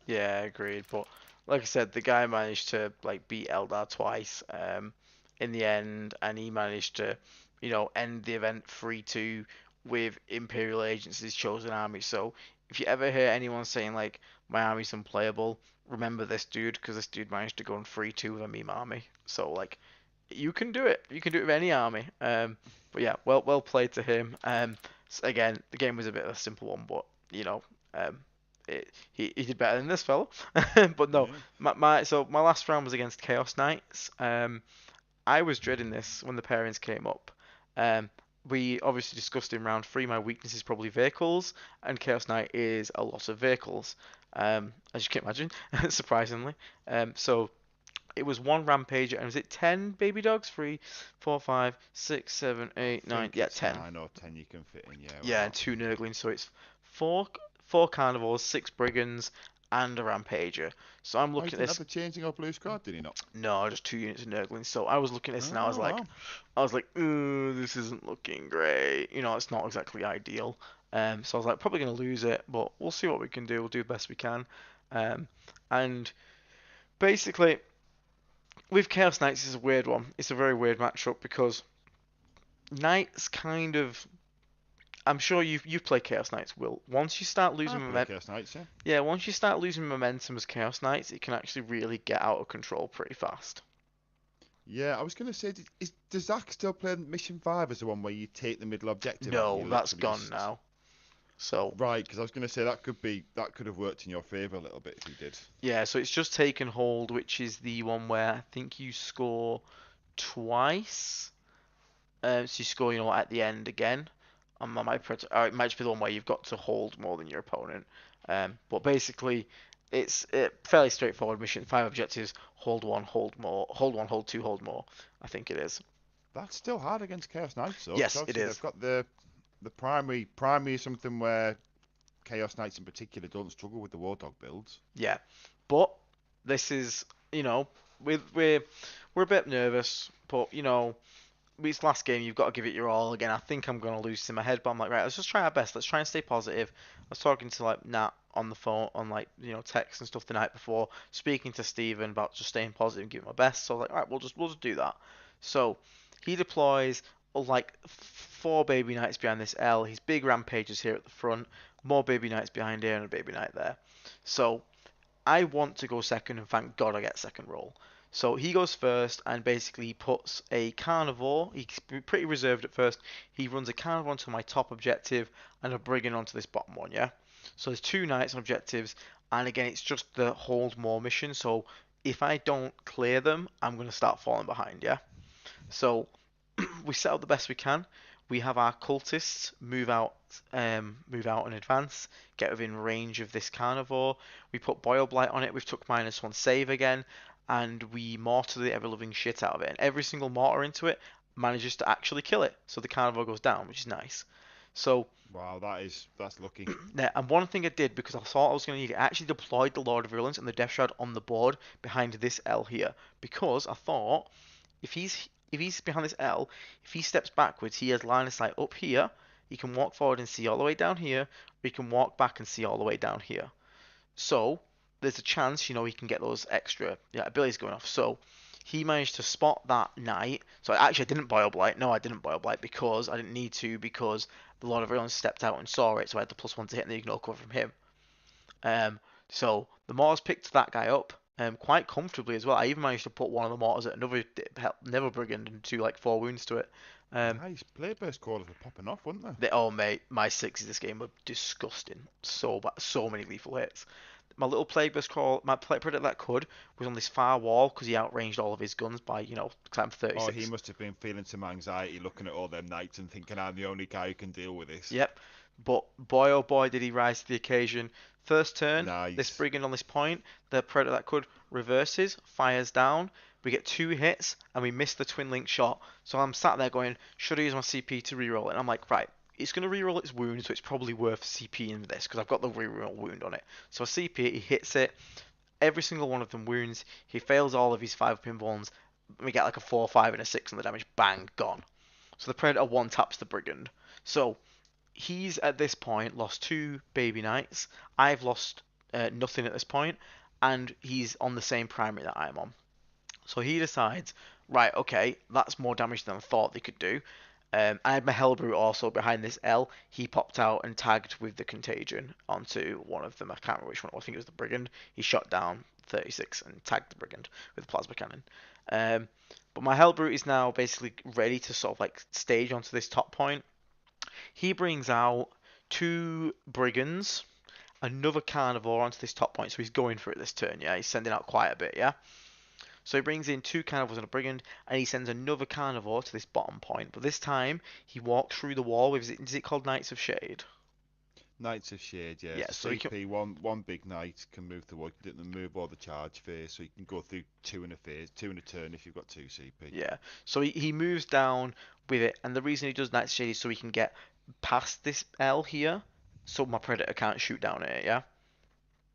B: yeah agreed. But like I said, the guy managed to like beat Eldar twice in the end, and he managed to end the event 3-2 with Imperial Agency's chosen army. So if you ever hear anyone saying like my army's unplayable, remember this dude because this dude managed to go on 3-2 with a meme army. So like you can do it. You can do it with any army. But yeah, well played to him. Again, the game was a bit of a simple one, but um, he did better than this fellow. But no,
A: Yeah.
B: my last round was against Chaos Knights. I was dreading this when the pairings came up. Um, we obviously discussed in round 3 my weakness is probably vehicles, and Chaos Knight is a lot of vehicles, as you can imagine, surprisingly. So it was one Rampager, and was it 10 baby dogs? 3, 4, 5, 6, 7,
A: I
B: 8, 9.
A: think
B: Yeah,
A: it's
B: 10.
A: 9 or 10 you can fit in, yeah, with
B: Yeah, and
A: that.
B: 2 Nurglings, so it's four four Carnivores, 6 Brigands, and a Rampager. So I'm
A: Oh, he
B: looking at
A: didn't have
B: this.
A: the changing of blue squad, did he not?
B: No, just 2 units of Nurglings. So I was looking at this and
A: Oh, wow.
B: I was like, ooh, this isn't looking great. It's not exactly ideal. So I was like, probably gonna lose it, but we'll see what we can do. We'll do the best we can. Um, and basically, with Chaos Knights, it's a weird one. It's a very weird matchup because Knights kind of. I'm sure you've played Chaos Knights, Will. Once you start
A: I
B: losing
A: play
B: momentum,
A: Chaos Knights, yeah.
B: yeah, once you start losing momentum as Chaos Knights, it can actually really get out of control pretty fast.
A: Yeah, I was going to say, does Zach still play Mission 5 as the one where you take the middle objective out and
B: No,
A: you
B: that's
A: literally
B: gone
A: just...
B: now. So
A: Right, because I was going to say that could have worked in your favour a little bit if you did.
B: yeah, so it's just taken hold, which is the one where I think you score twice. So you score, at the end again. Or it might just be the one where you've got to hold more than your opponent. But basically, it's a fairly straightforward mission. 5 objectives: hold one, hold more, hold one, hold two, hold more. I think it is.
A: That's still hard against Chaos Knights though, because
B: Yes, it
A: obviously they've
B: is.
A: got the primary is something where Chaos Knights in particular don't struggle with the War Dog builds.
B: Yeah, but this is, with we're a bit nervous, but this last game, you've got to give it your all. Again, I think I'm going to lose in my head, but I'm like, right, let's just try our best. Let's try and stay positive. I was talking to like Nat on the phone, on like text and stuff the night before, speaking to Steven about just staying positive and giving my best. So I was like, all right, we'll just do that. So he deploys like 4 baby knights behind this L. His big rampages here at the front, more baby knights behind here, and a baby knight there. So I want to go second, and thank God I get second roll. So he goes first and basically puts a carnivore. He's pretty reserved at first. He runs a carnivore onto my top objective and a brigand onto this bottom one, yeah? So there's 2 knights on objectives, and again, it's just the hold more mission. So if I don't clear them, I'm going to start falling behind, yeah? So we set up the best we can. We have our cultists move out in advance, get within range of this carnivore. We put boil blight on it. We've took -1 save again, and we mortar the ever-loving shit out of it. And every single mortar into it manages to actually kill it, so the carnivore goes down, which is nice. So
A: Wow, that's lucky.
B: yeah, and one thing I did because I thought I was going to need it, I actually deployed the Lord of Virulence and the Death Shroud on the board behind this L here because I thought if he's behind this L, if he steps backwards, he has line of sight up here. he can walk forward and see all the way down here, or he can walk back and see all the way down here. So there's a chance, he can get those extra abilities going off. So he managed to spot that knight. So actually, I didn't Boil Blight. No, I didn't Boil Blight because I didn't need to, because the Lord of Realms stepped out and saw it, so I had the +1 to hit and the ignore cover from him. So the mortars picked that guy up quite comfortably as well. I even managed to put one of the mortars at another Nether Brigand and do like 4 wounds to it.
A: Nice. Blade Burst callers were popping off, weren't they?
B: Oh mate, my sixes this game were disgusting. So bad, so many lethal hits. My little Plague Burst crawl, my Predator that could, was on this far wall because he outranged all of his guns by, because I'm 36.
A: Oh, he must have been feeling some anxiety looking at all them knights and thinking, I'm the only guy who can deal with this.
B: Yep. But boy oh boy did he rise to the occasion. First turn,
A: Nice.
B: this Brigand on this point, the Predator that could reverses, fires down. We get 2 hits and we miss the twin link shot. So I'm sat there going, should I use my CP to reroll it? And I'm like, right, it's going to reroll its wound, so it's probably worth CPing this because I've got the reroll wound on it. So I CP it, he hits it. Every single one of them wounds. He fails all of his 5 pinballs. We get like a 4, 5, and a 6 on the damage. Bang, gone. So the Predator 1 taps the Brigand. So he's at this point lost 2 baby knights. I've lost nothing at this point, and he's on the same primary that I'm on. So he decides, right, okay, that's more damage than I thought they could do. I had my Hellbrute also behind this L. He popped out and tagged with the Contagion onto one of them. I can't remember which one it was. I think it was the Brigand. He shot down 36 and tagged the Brigand with the Plasma Cannon. But my Hellbrute is now basically ready to sort of like stage onto this top point. He brings out 2 Brigands, another Carnivore onto this top point. So he's going for it this turn, yeah? He's sending out quite a bit, yeah? So he brings in 2 Carnivores and a Brigand, and he sends another Carnivore to this bottom point. But this time, he walked through the wall with, is it called Knights of Shade?
A: Knights of Shade, yeah.
B: Yeah,
A: So
B: so he
A: CP, one big knight can move the wall. You can move all the charge phase, so you can go through 2 in a phase, 2 in a turn if you've got 2 CP.
B: Yeah, so he moves down with it, and the reason he does Knights of Shade is so he can get past this L here, so my Predator can't shoot down at it, yeah?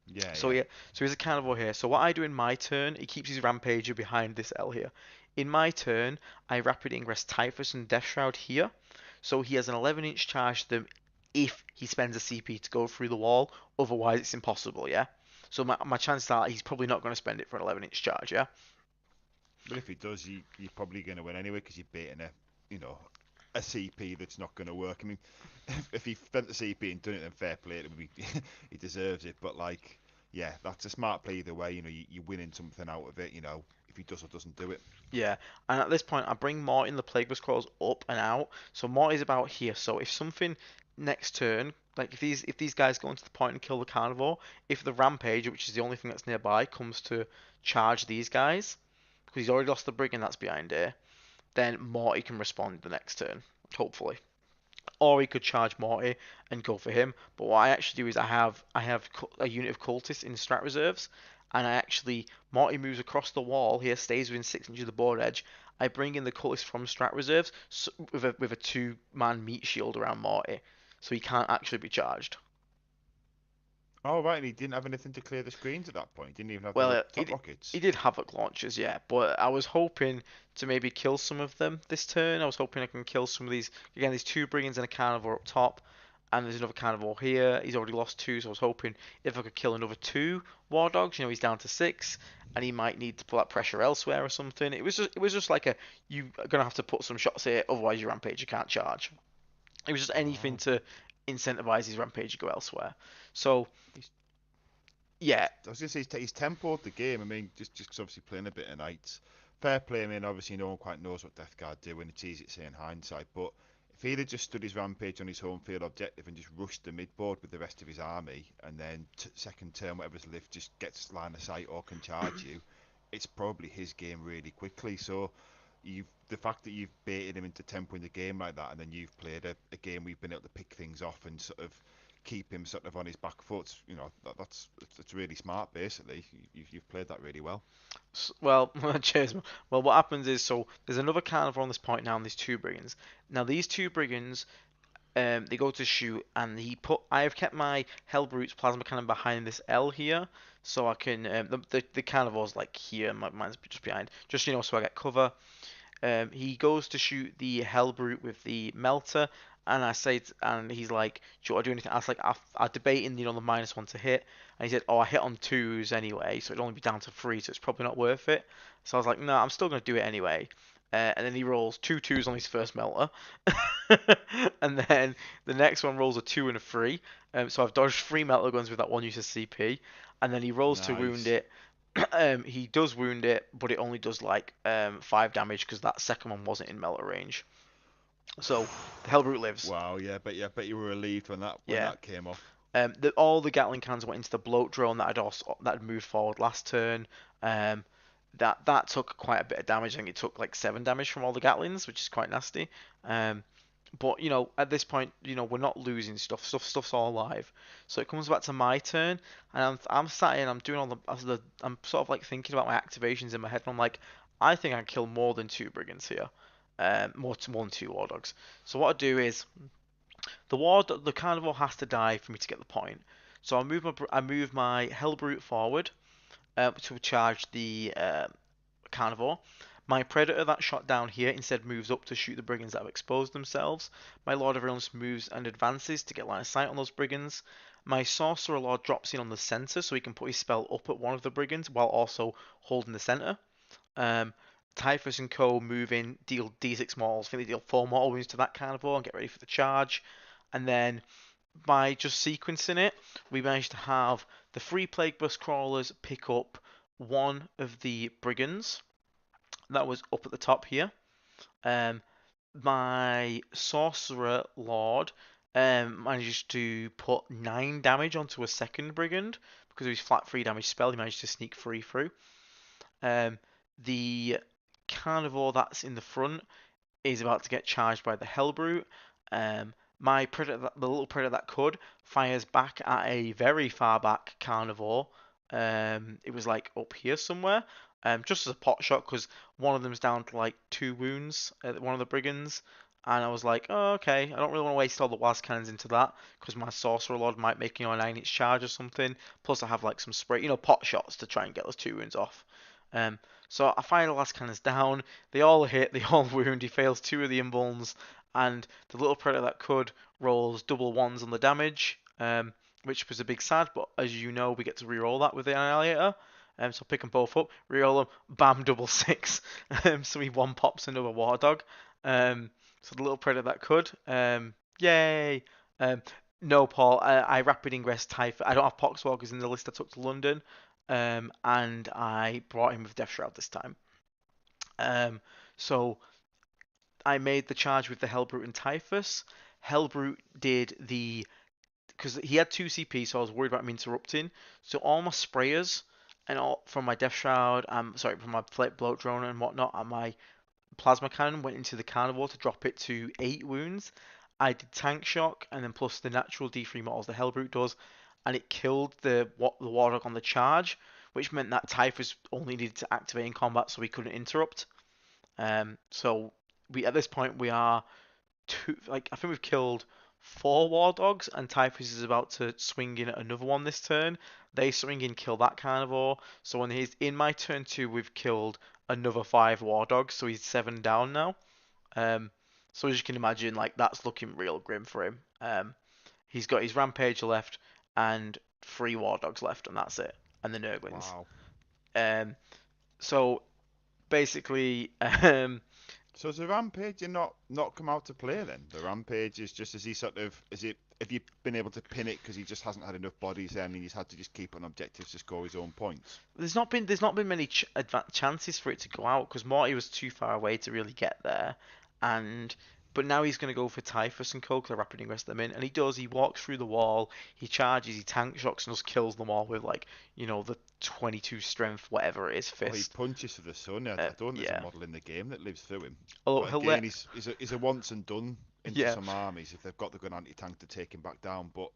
A: Yeah,
B: So
A: yeah.
B: so he's a Carnivore here. So what I do in my turn, he keeps his Rampager behind this L here. In my turn, I Rapid Ingress Typhus and Death Shroud here. So he has an 11-inch charge to them if he spends a CP to go through the wall. Otherwise, it's impossible, yeah? So my chances are he's probably not going to spend it for an 11-inch charge, yeah?
A: But if he does, you're probably going to win anyway because you're baiting a CP that's not going to work. I mean, if he spent the CP and done it, then fair play. It would be he deserves it. But like, yeah, that's a smart play either way. You're winning something out of it. If he does or doesn't do it.
B: Yeah, and at this point, I bring Morty the Plague Burst Crawls up and out. So Morty's about here. So if something next turn, like if these guys go into the point and kill the Carnivore, if the Rampage, which is the only thing that's nearby, comes to charge these guys, because he's already lost the Brigand that's behind here, then Morty can respond the next turn, hopefully. Or he could charge Morty and go for him. But what I actually do is I have a unit of cultists in strat reserves, and Morty moves across the wall here, stays within 6 inches of the board edge. I bring in the cultists from strat reserves with a 2-man meat shield around Morty, so he can't actually be charged.
A: Oh right, and he didn't have anything to clear the screens at that point. He didn't even have
B: Well,
A: the top rockets.
B: he did Havoc launchers, yeah, but I was hoping to maybe kill some of them this turn. I was hoping I can kill some of these. Again, these 2 Brigands and a Carnivore up top, and there's another Carnivore here. He's already lost 2, so I was hoping if I could kill another 2 War Dogs. He's down to 6, and he might need to put that pressure elsewhere or something. It was just like you're gonna have to put some shots here, otherwise your Rampager can't charge. It was just anything to incentivize his Rampager to go elsewhere. So. Yeah,
A: I was gonna say he's tempoed the game. I mean, just 'cause obviously playing a bit of knights. Fair play. I mean, obviously no one quite knows what Death Guard do, and it's easy to say in hindsight. But if he'd have just stood his Rampage on his home field objective and just rushed the midboard with the rest of his army, and then second turn whatever's left just gets line of sight or can charge you, it's probably his game really quickly. So the fact that you've baited him into tempoing the game like that, and then you've played a game we've been able to pick things off and sort of keep him sort of on his back foot. That's really smart. Basically, you've played that really well.
B: Well, cheers. Well, what happens is, so there's another Carnivore on this point now, and there's 2 Brigands. Now these 2 Brigands, they go to shoot, and I have kept my Hellbrute's Plasma Cannon behind this L here, so I can the Carnivore's like here, mine's just behind, just so I get cover. He goes to shoot the Hellbrute with the Melter, And and he's like, "Do you want to do anything?" I was like, "I debating, the -1 to hit." And he said, "Oh, I hit on twos anyway, so it'd only be down to three, so it's probably not worth it." So I was like, "No, I'm still gonna do it anyway." And then he rolls two twos on his first melter, and then the next one rolls a two and a three. So I've dodged three melter guns with that one use of CP, and then he rolls to wound
A: Nice.
B: it. He does wound it, but it only does like 5 damage because that second one wasn't in melter range. So the Hellbrute lives.
A: Wow, yeah, bet you were relieved when
B: Yeah.
A: that came off.
B: All the Gatling cans went into the bloat drone that had moved forward last turn. Um, that took quite a bit of damage. I think it took like 7 damage from all the Gatlings, which is quite nasty. Um, but at this point, we're not losing stuff. Stuff's all alive. So it comes back to my turn, and I'm sat in. I'm doing all the. I'm sort of like thinking about my activations in my head, and I'm like, I think I can kill more than two brigands here. More than two war dogs. So what I do is the carnivore has to die for me to get the point. So I move my Hellbrute forward to charge the carnivore. My predator that shot down here instead moves up to shoot the brigands that have exposed themselves. My Lord of Realms moves and advances to get line of sight on those brigands. My Sorcerer Lord drops in on the center so he can put his spell up at one of the brigands while also holding the center. Um, Typhus and Co. move in, deal D6 mortals. I think they deal 4 mortal wounds to that carnivore and get ready for the charge. And then by just sequencing it, we managed to have the three Plague Bus Crawlers pick up one of the Brigands. That was up at the top here. Um, my Sorcerer Lord managed to put 9 damage onto a second Brigand because of his flat 3 damage spell. He managed to sneak 3 through. The Carnivore that's in the front is about to get charged by the Hellbrute. My predator, the little predator that could, fires back at a very far back carnivore. It was like up here somewhere. Just as a pot shot because one of them's down to like 2 wounds at one of the brigands. And I was like, oh, okay, I don't really want to waste all the blast cannons into that because my sorcerer lord might make a 9-inch charge or something. Plus, I have like some spray, pot shots to try and get those 2 wounds off. Um, so I fire the last cannons down. They all hit, they all wound. He fails 2 of the invulns, and the little predator that could rolls double ones on the damage, which was a big sad. But as you know, we get to reroll that with the annihilator. So pick them both up, reroll them, bam, double six. So he one pops another war dog. So the little predator that could, yay. No, Paul, I rapid ingress Typhus. I don't have Poxwalkers in the list I took to London, and I brought him with Death Shroud this time. So I made the charge with the Hellbrute and Typhus. Hellbrute did because he had 2 CP, so I was worried about him interrupting. So all my sprayers and all from my Death Shroud, from my Flake Bloat Drone and whatnot, and my Plasma Cannon went into the Carnivore to drop it to 8 wounds. I did Tank Shock, and then plus the natural D3 models the Hellbrute does, and it killed the Wardog on the charge, which meant that Typhus only needed to activate in combat so he couldn't interrupt. So we at this point we are I think we've killed 4 war dogs, and Typhus is about to swing in at another one this turn. They swing in, kill that carnivore. So when he's in my turn 2, we've killed another 5 war dogs, so he's 7 down now. Um, so as you can imagine, like that's looking real grim for him. He's got his Rampage left and 3 war dogs left, and that's it, and the Nurglings.
A: Wow.
B: Um, so basically,
A: So has the Rampage not come out to play then? The Rampage is just as he sort of is it have you been able to pin it because he just hasn't had enough bodies there and he's had to just keep on objectives to score his own points?
B: there's not been many chances for it to go out because Morty was too far away to really get there, and but now he's going to go for Typhus and Co. because they're rapid ingress them in, and he does. He walks through the wall, he charges, he tank shocks, and just kills them all with like the 22 strength whatever it is
A: Oh, he
B: fist.
A: punches to the sun. I don't think there's
B: Yeah.
A: a model in the game that lives through him.
B: Although
A: But
B: he'll
A: again,
B: let
A: he's a once and done into
B: yeah
A: some armies if they've got the good anti-tank to take him back down. But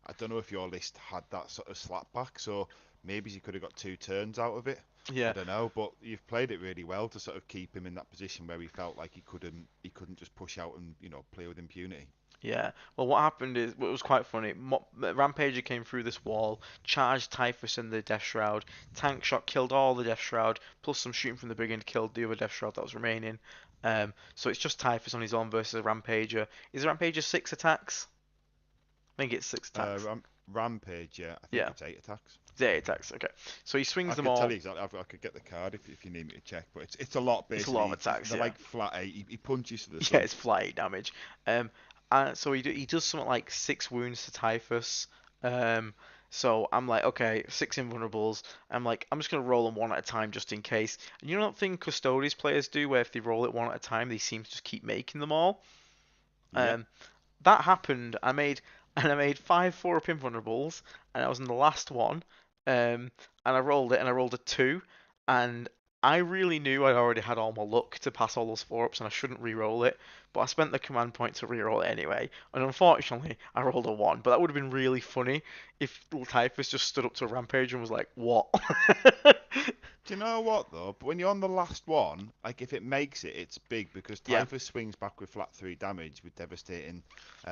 A: I don't know if your list had that sort of slap back, so maybe you could have got 2 turns out of it. I
B: yeah
A: don't know, but you've played it really well to sort of keep him in that position where he felt like he couldn't just push out and play with impunity.
B: Yeah. Well, what happened is, what was quite funny. Rampager came through this wall, charged Typhus and the Death Shroud. Tank shot killed all the Death Shroud, plus some shooting from the brigand killed the other Death Shroud that was remaining. So it's just Typhus on his own versus a Rampager. Is Rampager 6 attacks? I think it's 6 attacks.
A: Rampage, yeah, I think
B: Yeah,
A: it's 8 attacks.
B: it's 8 attacks. Okay. So he
A: I
B: swings them
A: could tell
B: all.
A: you exactly. I could get the card if you need me to check, but it's a lot
B: It's a lot of
A: basically.
B: attacks.
A: They're
B: Yeah.
A: like flat eight. He punches to the
B: Yeah,
A: sun.
B: it's flat 8 damage. So he does something like 6 wounds to Typhus. Um, so I'm like, okay, 6 invulnerables. I'm like, I'm just gonna roll them one at a time just in case. And you know that thing Custodes players do, where if they roll it one at a time, they seem to just keep making them all.
A: Yep.
B: Um, that happened. I made 5 4-up invulnerables, and I was in the last one. And I rolled it, and I rolled a 2, and I really knew I already had all my luck to pass all those 4-ups, and I shouldn't re-roll it. But I spent the command point to re-roll it anyway, and unfortunately, I rolled a 1. But that would have been really funny if Typhus just stood up to a rampage and was like, "What?"
A: Do you know what though? But when you're on the last one, like if it makes it, it's big because
B: Yeah,
A: Typhus swings back with flat 3 damage with devastating,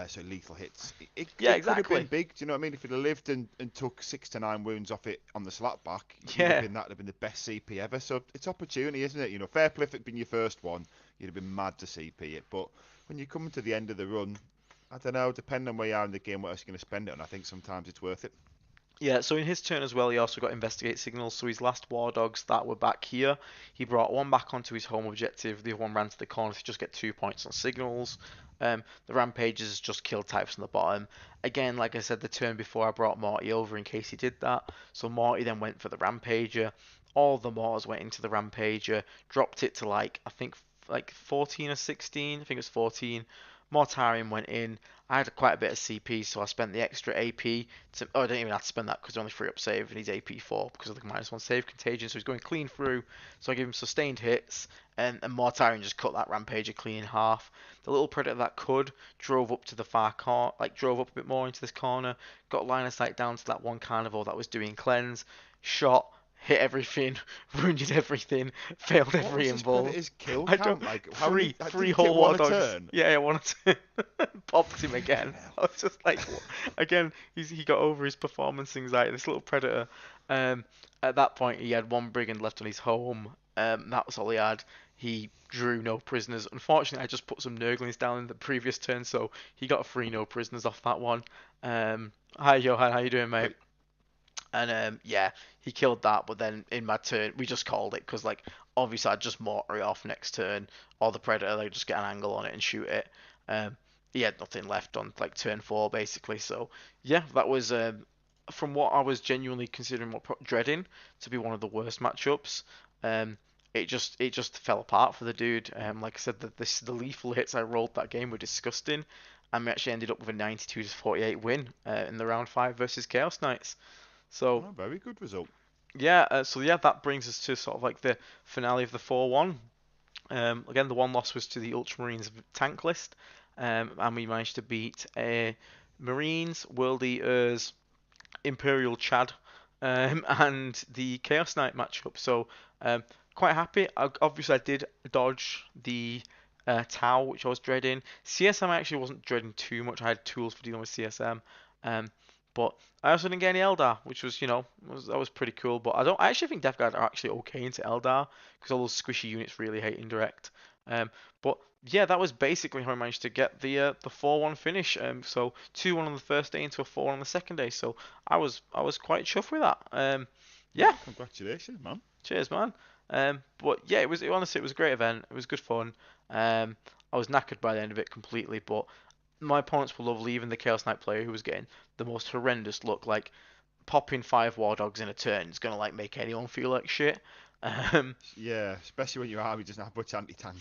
A: so lethal hits.
B: yeah,
A: It could have been
B: exactly.
A: big. Do you know what I mean? If it had lived and took 6 to 9 wounds off it on the slap back,
B: Yeah.
A: that'd have been the best CP ever. So it's opportunity, isn't it? You know, fair play if it'd been your first one, you'd have been mad to CP it. But when you're coming to the end of the run, I don't know. Depending on where you are in the game, what else you're going to spend it on, I think sometimes it's worth it.
B: Yeah, so in his turn as well, he also got investigate signals. So his last war dogs that were back here, he brought one back onto his home objective. The other one ran to the corner to just get 2 points on signals. The rampages just killed types on the bottom. Again, like I said, the turn before I brought Morty over in case he did that. So Morty then went for the rampager. All the mortars went into the rampager, dropped it to like I think like 14 or 16. I think it was 14. Mortarion went in. I had quite a bit of CP, so I spent the extra AP to. Oh, I didn't even have to spend that because only 3-up save and he's AP 4 because of the -1 save contagion, so he's going clean through. So I gave him sustained hits, and Mortarion just cut that Rampager clean in half. The little Predator that could drove up to the far corner, like drove up a bit more into this corner, got line of sight down to that one carnivore that was doing cleanse, shot, hit everything, wounded everything, failed
A: What
B: every
A: was this
B: invul.
A: Predator's kill
B: I don't.
A: count like? How many? Did
B: Three
A: he get
B: whole
A: one
B: war
A: a
B: dogs.
A: turn?
B: Yeah, I wanted to popped him again.
A: Fucking hell.
B: I was just like, again, he got over his performance anxiety. This little predator. Um, at that point, he had one brigand left on his home. That was all he had. He drew no prisoners. Unfortunately, I just put some Nurglings down in the previous turn, so he got 3 no prisoners off that one. Hi Johan, how you doing, mate?
A: But
B: And yeah, he killed that. But then in my turn, we just called it because like obviously I'd just mortar it off next turn, or the predator they just get an angle on it and shoot it. Um, he had nothing left on like turn 4 basically. So yeah, that was from what I was genuinely considering dreading to be one of the worst matchups. Um, it just fell apart for the dude. Like I said, the lethal hits I rolled that game were disgusting, and we actually ended up with a 92-48 win in the round 5 versus Chaos Knights. So
A: oh, very good result.
B: yeah, that brings us to sort of like the finale of the 4-1. Again, the one loss was to the Ultramarines tank list, and we managed to beat Marines, World Eaters, Imperial Chad, and the Chaos Knight matchup. So quite happy. Obviously, I did dodge the Tau, which I was dreading. CSM I actually wasn't dreading too much. I had tools for dealing with CSM. Um, but I also didn't get any Eldar, which was, that was pretty cool. But I actually think Death Guard are actually okay into Eldar because all those squishy units really hate indirect. But yeah, that was basically how I managed to get the 4-1 finish. So 2-1 on the first day into a 4-1 on the second day. So I was quite chuffed with that. Yeah,
A: Oh, congratulations, man.
B: cheers, man. But yeah, honestly it was a great event. It was good fun. I was knackered by the end of it completely, but my opponents were lovely. Even the Chaos Knight player who was getting the most horrendous look, like popping 5 War Dogs in a turn is gonna like make anyone feel like shit. Um,
A: Yeah, especially when your army doesn't have much anti-tank.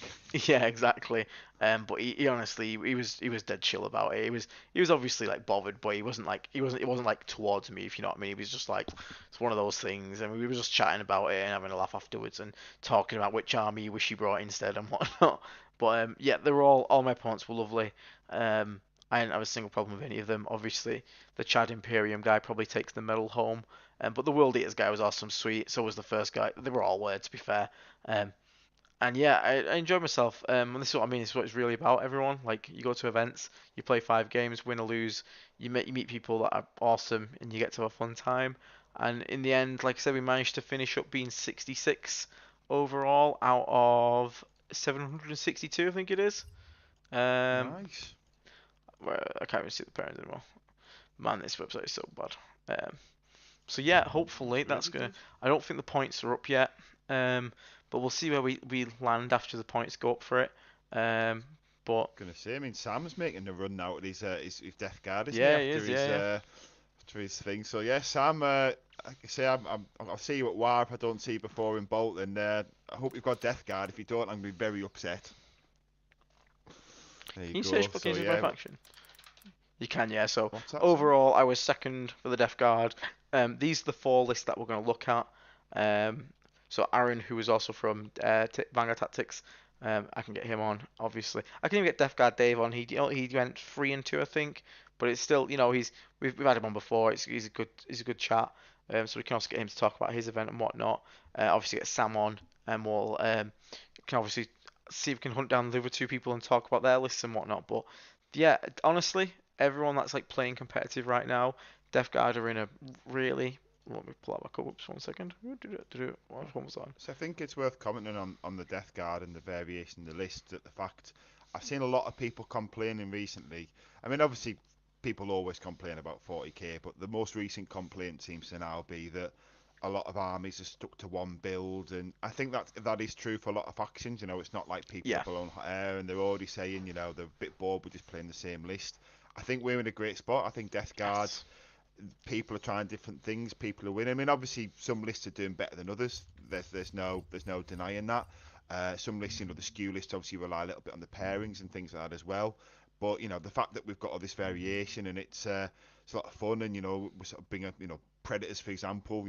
B: Yeah, exactly. But he honestly he was dead chill about it. He was obviously like bothered, but he wasn't like towards me, if you know what I mean. He was just like it's one of those things, and we were just chatting about it and having a laugh afterwards and talking about which army you wish he brought instead and whatnot. But yeah, they were all my opponents were lovely. I didn't have a single problem with any of them. Obviously, the Chad Imperium guy probably takes the medal home, but the World Eaters guy was awesome, sweet. So was the first guy. They were all weird, to be fair. Um, And yeah, I enjoyed myself. And this is what I mean. This is what it's really about. Everyone, like, you go to events, you play 5 games, win or lose. You meet people that are awesome, and you get to have a fun time. And in the end, like I said, we managed to finish up being 66 overall out of 762, I think it is. Um,
A: Nice.
B: I can't even see the parents anymore. Man, this website is so bad. Um, so yeah,
A: That's
B: hopefully that's
A: really
B: gonna.
A: good.
B: I don't think the points are up yet, but we'll see where we land after the points go up for it. Um, but
A: Gonna say, I mean, Sam's making the run now at his Death Guard, isn't he?
B: yeah, he is. Yeah, yeah.
A: After his thing. So yeah, Sam. Like I say, I'll see you at War if I don't see you before in Bolton. I hope you've got Death Guard. If you don't, I'm gonna be very upset. There you
B: Can you
A: go.
B: search
A: So
B: bookings by
A: yeah,
B: faction? You can, yeah. So
A: what's that? Sorry.
B: overall, I was second for the Death Guard. These are the 4 lists that we're going to look at. Um, so Aaron, who is also from Vanguard Tactics, I can get him on, obviously. I can even get Death Guard Dave on. He went 3-2, I think, but it's still, we've had him on before. He's a good chat. So we can also get him to talk about his event and whatnot. Obviously get Sam on, and we'll can obviously see if we can hunt down the other 2 people and talk about their lists and whatnot. But yeah, honestly, everyone that's like playing competitive right now, Death Guard are in a really. Let me pull out my co-ops 1 second. What one was on?
A: So I think it's worth commenting on the Death Guard and the variation in the list. That the fact I've seen a lot of people complaining recently. I mean, obviously, people always complain about 40k, but the most recent complaint seems to now be that a lot of armies are stuck to one build, and I think that is true for a lot of factions. It's not like people are
B: Yeah.
A: blowing hot air and they're already saying, they're a bit bored with just playing the same list. I think we're in a great spot. I think Death Guard
B: Yes.
A: people are trying different things. People are winning. I mean, obviously, some lists are doing better than others. There's no denying that. Some lists, the skew list obviously rely a little bit on the pairings and things like that as well. But the fact that we've got all this variation and it's a lot of fun, and we sort of bring up predators, for example.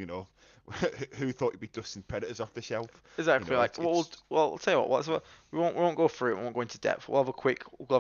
A: Who thought you'd be dusting predators off the shelf?
B: Exactly. Like,
A: It's
B: I'll tell you what. We won't go through it. We won't go into depth. We'll have a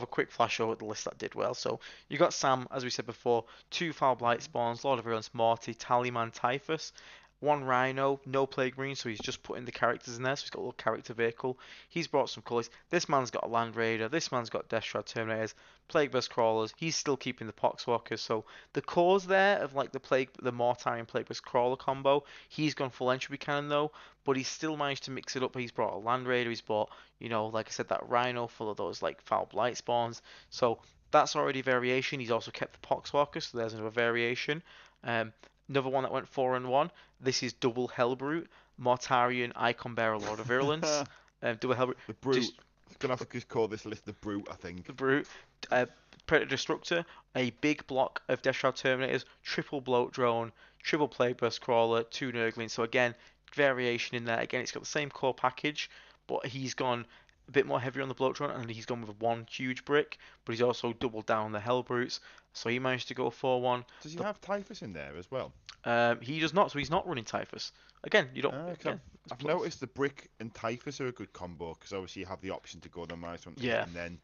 B: quick flash over the list that did well. So you got Sam, as we said before, 2 Foul Blight spawns, Lord of Virulence, Morty, Tallyman, Typhus, 1 Rhino, no Plague Marine, so he's just putting the characters in there. So he's got a little character vehicle. He's brought some colours. This man's got a Land Raider. This man's got Death Shroud Terminators, Plague Burst Crawlers. He's still keeping the Poxwalkers. So the cores there of like the Mortarion Plague Burst Crawler combo. He's gone full entropy cannon though, but he's still managed to mix it up. He's brought a Land Raider. He's brought, like I said, that Rhino full of those like Foul Blight spawns. So that's already variation. He's also kept the Poxwalker, so there's another variation. Um, Another one that went 4-1. This is double Hellbrute, Mortarion, Icon Bearer, Lord of Virulence.
A: the
B: Double Hellbrute,
A: brute.
B: just
A: Gonna have to just call this list the brute, I think.
B: the Brute, uh, Predator Destructor, a big block of Death Shroud Terminators, triple Bloat Drone, triple Plague Burst Crawler, 2 Nurglings. So again, variation in there. Again, it's got the same core package, but he's gone a bit more heavier on the Bloat Drone, and he's gone with one huge brick, but he's also doubled down on the Hellbrutes. So he managed to go 4-1.
A: Does he
B: The
A: have Typhus in there as well?
B: He does not, so he's not running Typhus. Again, you don't.
A: 'Cause
B: Again, it's
A: I've
B: plus.
A: noticed the brick and Typhus are a good combo because obviously you have the option to go the minus one to hit
B: Yeah,
A: and then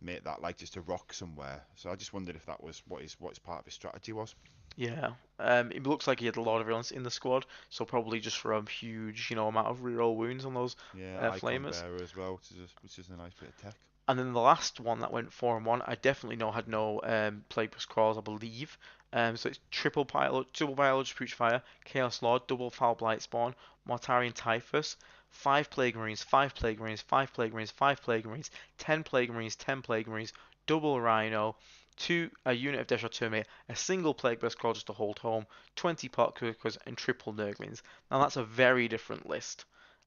A: make that like just a rock somewhere. So I just wondered if that was what his part of his strategy was.
B: yeah. It looks like he had a lot of violence in the squad, so probably just for a huge, amount of reroll wounds on those
A: Yeah, Icon
B: flamers.
A: Bearer as well, which is a nice bit of tech.
B: And then the last one that went 4-1, I definitely know had no Plague Plus Crawls, I believe. So it's double Biology Putrefier, Chaos Lord, double Foul Blight Spawn, Mortarion Typhus, 5 Plague Marines, 5 Plague Marines, 5 Plague Marines, 5 Plague Marines, 10 Plague Marines, 10 Plague Marines, double Rhino, a unit of Death Shroud Terminator, a single Plague Burst Crawl just to hold home, 20 Poxwalkers, and triple Nurglings. Now that's a very different list.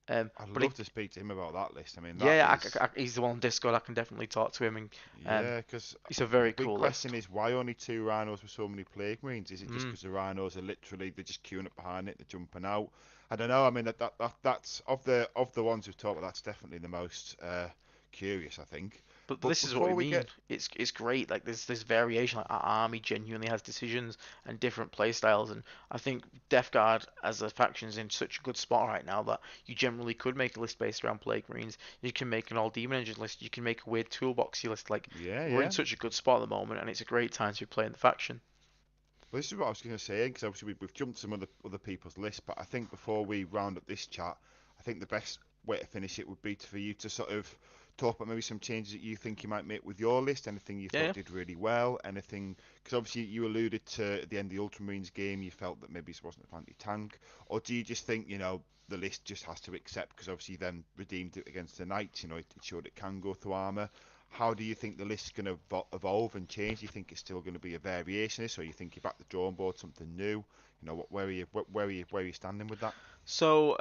A: I'd
B: But
A: love to speak to him about that list. I mean, that
B: yeah,
A: is
B: he's the one on Discord. I can definitely talk to him, and
A: yeah, because
B: it's a
A: the
B: very
A: big
B: cool list.
A: question is why only 2 rhinos with so many plague marines? Is it just
B: Mm,
A: because the rhinos are literally they're just queuing up behind it, they're jumping out? I don't know. I mean, that's of the ones we've talked about, that's definitely the most curious, I think.
B: but
A: But
B: this is what we
A: before we
B: mean.
A: get
B: It's great. Like there's variation. Like our army genuinely has decisions and different play styles, and I think Death Guard as a faction is in such a good spot right now that you generally could make a list based around Plague Marines. You can make an all Demon Engine list. You can make a weird toolboxy list. Like
A: yeah,
B: we're in
A: yeah.
B: such a good spot at the moment, and it's a great time to be playing the faction.
A: Well, this is what I was going to say because obviously we've jumped some other people's list, but I think before we round up this chat, I think the best way to finish it would be for you to sort of talk about maybe some changes that you think you might make with your list, anything you
B: Yeah,
A: thought
B: yeah.
A: did really well, anything, because obviously you alluded to at the end of the Ultramarines game, you felt that maybe this wasn't a anti-tank, or do you just think, the list just has to accept, because obviously you then redeemed it against the Knights, it showed it can go through armor. How do you think the list's going to evolve and change? Do you think it's still going to be a variationist, or you think you're back to the drawing board, something new? Where are you standing with that?
B: So,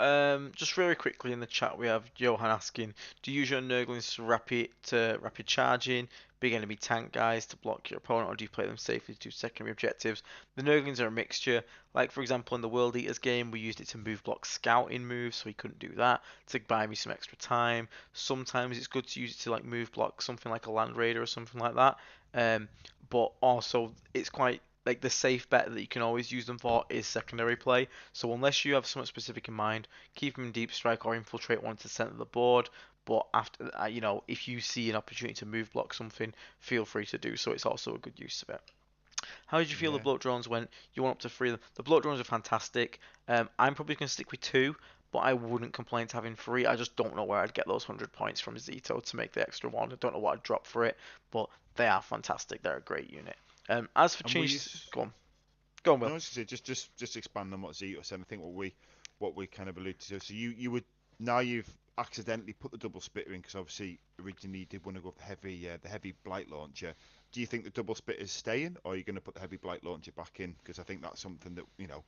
B: just very quickly in the chat, we have Johan asking, do you use your Nurglings to rapid charging, big enemy tank guys to block your opponent, or do you play them safely to do secondary objectives? The Nurglings are a mixture. Like, for example, in the World Eaters game, we used it to move block scouting moves, so he couldn't do that, to buy me some extra time. Sometimes it's good to use it to, like, move block something like a Land Raider or something like that. Um, but also, it's quite, like, the safe bet that you can always use them for is secondary play. So unless you have something specific in mind, keep them in deep strike or infiltrate one to the center of the board. But after, if you see an opportunity to move block something, feel free to do so. It's also a good use of it. How did you feel the
A: Yeah.
B: bloat drones went? You went up to three of them. The bloat drones are fantastic. I'm probably going to stick with two, but I wouldn't complain to having three. I just don't know where I'd get those 100 points from Zito to make the extra one. I don't know what I'd drop for it, but they are fantastic. They're a great unit. As for
A: And we
B: changes,
A: use
B: go on,
A: no,
B: Will.
A: I was gonna say just expand on what Zito said. I think what we kind of alluded to. So you would now you've accidentally put the double splitter in because obviously originally you did want to go with the heavy blight launcher. Do you think the double splitter is staying, or are you going to put the heavy blight launcher back in? Because I think that's something that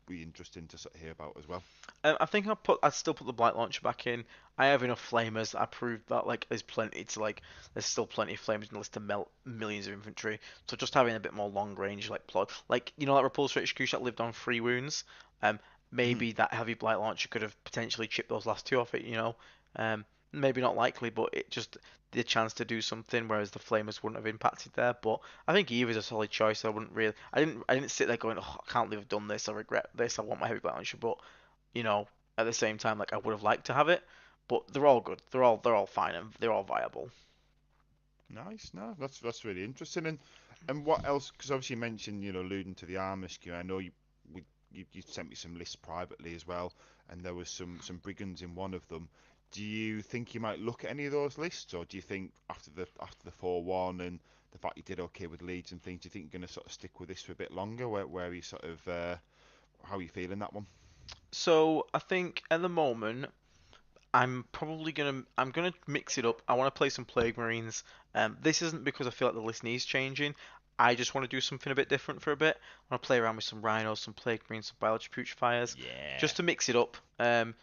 A: be interesting to sort of hear about as well.
B: I think I'd still put the blight launcher back in. I have enough flamers. I proved that like there's still plenty of flamers in the list to melt millions of infantry. So just having a bit more long range like plot, like that repulsor execution that lived on 3 wounds. Um,
A: Mhm.
B: maybe that heavy blight launcher could have potentially chipped those last two off it. Maybe not likely, but it just the chance to do something, whereas the flamers wouldn't have impacted there. But I think Eve is a solid choice. I didn't sit there going, oh, I can't believe I've done this. I regret this. I want my heavy blight launcher, but you know, at the same time, like I would have liked to have it, but they're all good. They're all fine and they're all viable.
A: Nice, no, that's really interesting. And what else? Because obviously you mentioned, alluding to the armor skew. I know you sent me some lists privately as well, and there was some brigands in one of them. Do you think you might look at any of those lists, or do you think after the 4-1 and the fact you did okay with Leeds and things, do you think you're going to sort of stick with this for a bit longer? Where are you sort of how are you feeling that one?
B: So I think at the moment I'm gonna mix it up. I want to play some Plague Marines. This isn't because I feel like the list needs changing. I just want to do something a bit different for a bit. I want to play around with some Rhinos, some Plague Marines, some Biology Putrefiers,
A: Yeah.
B: just to mix it up.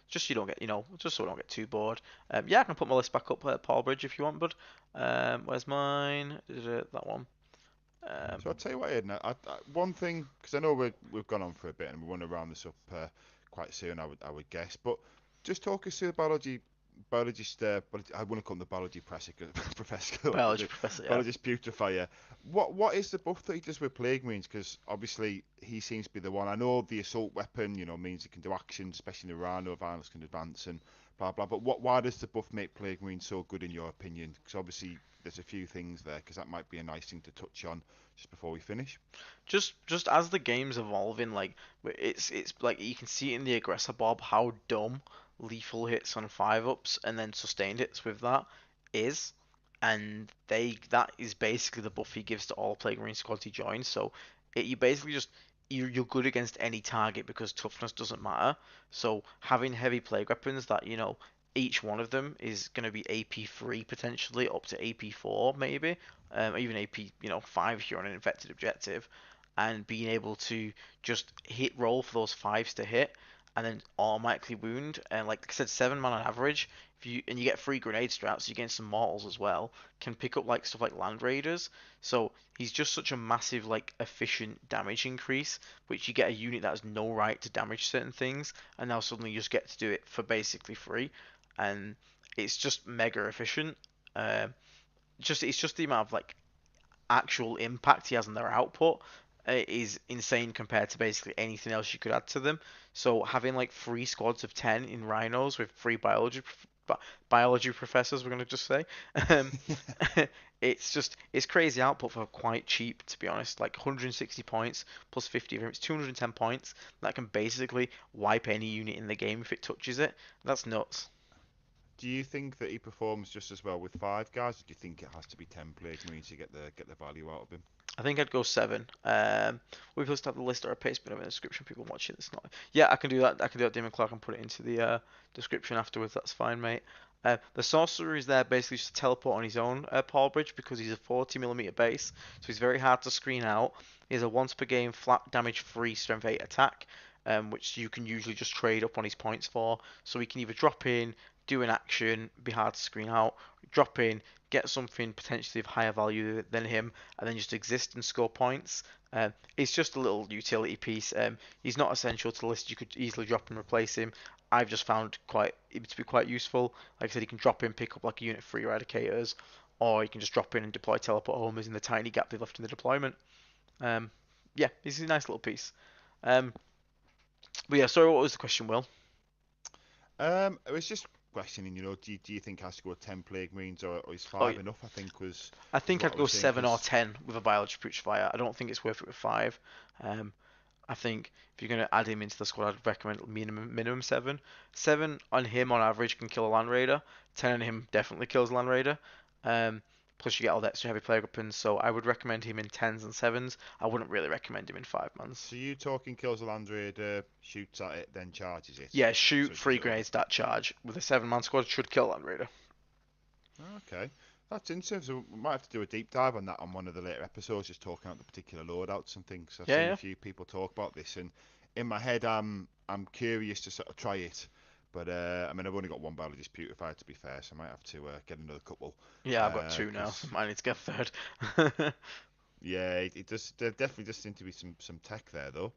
B: Just so you don't get, just so I don't get too bored. Yeah, I can put my list back up at Paul Bridge if you want, bud. Where's mine? That one. Um,
A: So I'll tell you what, Ed. One thing, because I know we've gone on for a bit and we want to round this up quite soon, I would guess. But just talk us through the biologist. I want to call him the biology professor,
B: Biology
A: the
B: Professor, yeah.
A: biologist putrefier. What is the buff that he does with plague marines? Because obviously he seems to be the one. I know the assault weapon, means it can do actions, especially in Iran, or violence can advance and blah blah. But why does the buff make plague marines so good in your opinion? Because obviously there's a few things there. Because that might be a nice thing to touch on just before we finish.
B: Just as the game's evolving, like it's like you can see in the aggressor bob how dumb lethal hits on 5-ups and then sustained hits with that is, and that is basically the buff he gives to all Plague Marine squads he joins. So you basically just you're good against any target because toughness doesn't matter. So having heavy plague weapons that each one of them is going to be AP3 potentially up to AP4 maybe, even AP 5 if you're on an infected objective, and being able to just hit roll for those fives to hit and then automatically wound, and like I said, 7 man on average. If you get free grenade straps, you get some mortals as well. Can pick up like stuff like Land Raiders. So he's just such a massive like efficient damage increase, which you get a unit that has no right to damage certain things, and now suddenly you just get to do it for basically free, and it's just mega efficient. Uh, it's just the amount of like actual impact he has on their output is insane compared to basically anything else you could add to them. So having like 3 squads of 10 in Rhinos with 3 biology professors, we're gonna just say, um, it's crazy output for quite cheap to be honest. Like 160 points plus 50 of him, it's 210 points that can basically wipe any unit in the game if it touches it. That's nuts.
A: Do you think that he performs just as well with 5 guys, or do you think it has to be 10 Plague Marines to get the value out of him?
B: I think I'd go 7. We supposed to have the list or a paste bit in the description. People watching it's not. Yeah, I can do that. I can do that, Damon Clark, and put it into the description afterwards. That's fine, mate. The sorcerer is there basically just to teleport on his own Paul Bridge because he's a 40mm base, so he's very hard to screen out. He has a once per game flat damage free strength 8 attack, which you can usually just trade up on his points for. So he can either drop in, do an action, be hard to screen out, drop in, get something potentially of higher value than him, and then just exist and score points. It's just a little utility piece. He's not essential to the list. You could easily drop and replace him. I've just found it to be quite useful. Like I said, you can drop in, pick up like a unit of 3 eradicators, or you can just drop in and deploy teleport homers in the tiny gap they left in the deployment. Um, yeah, it's a nice little piece. But yeah, sorry, what was the question, Will?
A: It was just questioning, do you think it has to go 10 Plague Marines, or is
B: Oh,
A: 5 enough? I think
B: I
A: was
B: think
A: what
B: I'd
A: I
B: go
A: was saying,
B: 7 or
A: because
B: 10 with a biology putrefier. I don't think it's worth it with 5. Um, I think if you're going to add him into the squad, I'd recommend minimum 7. 7 on him on average can kill a Land Raider. 10 on him definitely kills a Land Raider. Um, Plus you get all the extra heavy plague weapons, so I would recommend him in 10s and 7s. I wouldn't really recommend him in 5-mans.
A: so you talking kills a Land Raider, shoots at it, then charges it.
B: Yeah,
A: So
B: shoot,
A: it does
B: 3
A: it all.
B: grenades, that charge. With a 7-man squad, should kill Land Raider.
A: Okay. That's interesting. So we might have to do a deep dive on that on one of the later episodes, just talking about the particular loadouts and things. I've
B: Yeah,
A: seen a
B: yeah.
A: few people talk about this, and in my head, I'm curious to sort of try it. But I mean, I've only got one biologist purified, to be fair, so I might have to get another couple.
B: Yeah, I've got 2 now, so
A: Because
B: I need to get a 3rd.
A: yeah, it does. There definitely does seem to be some tech there, though.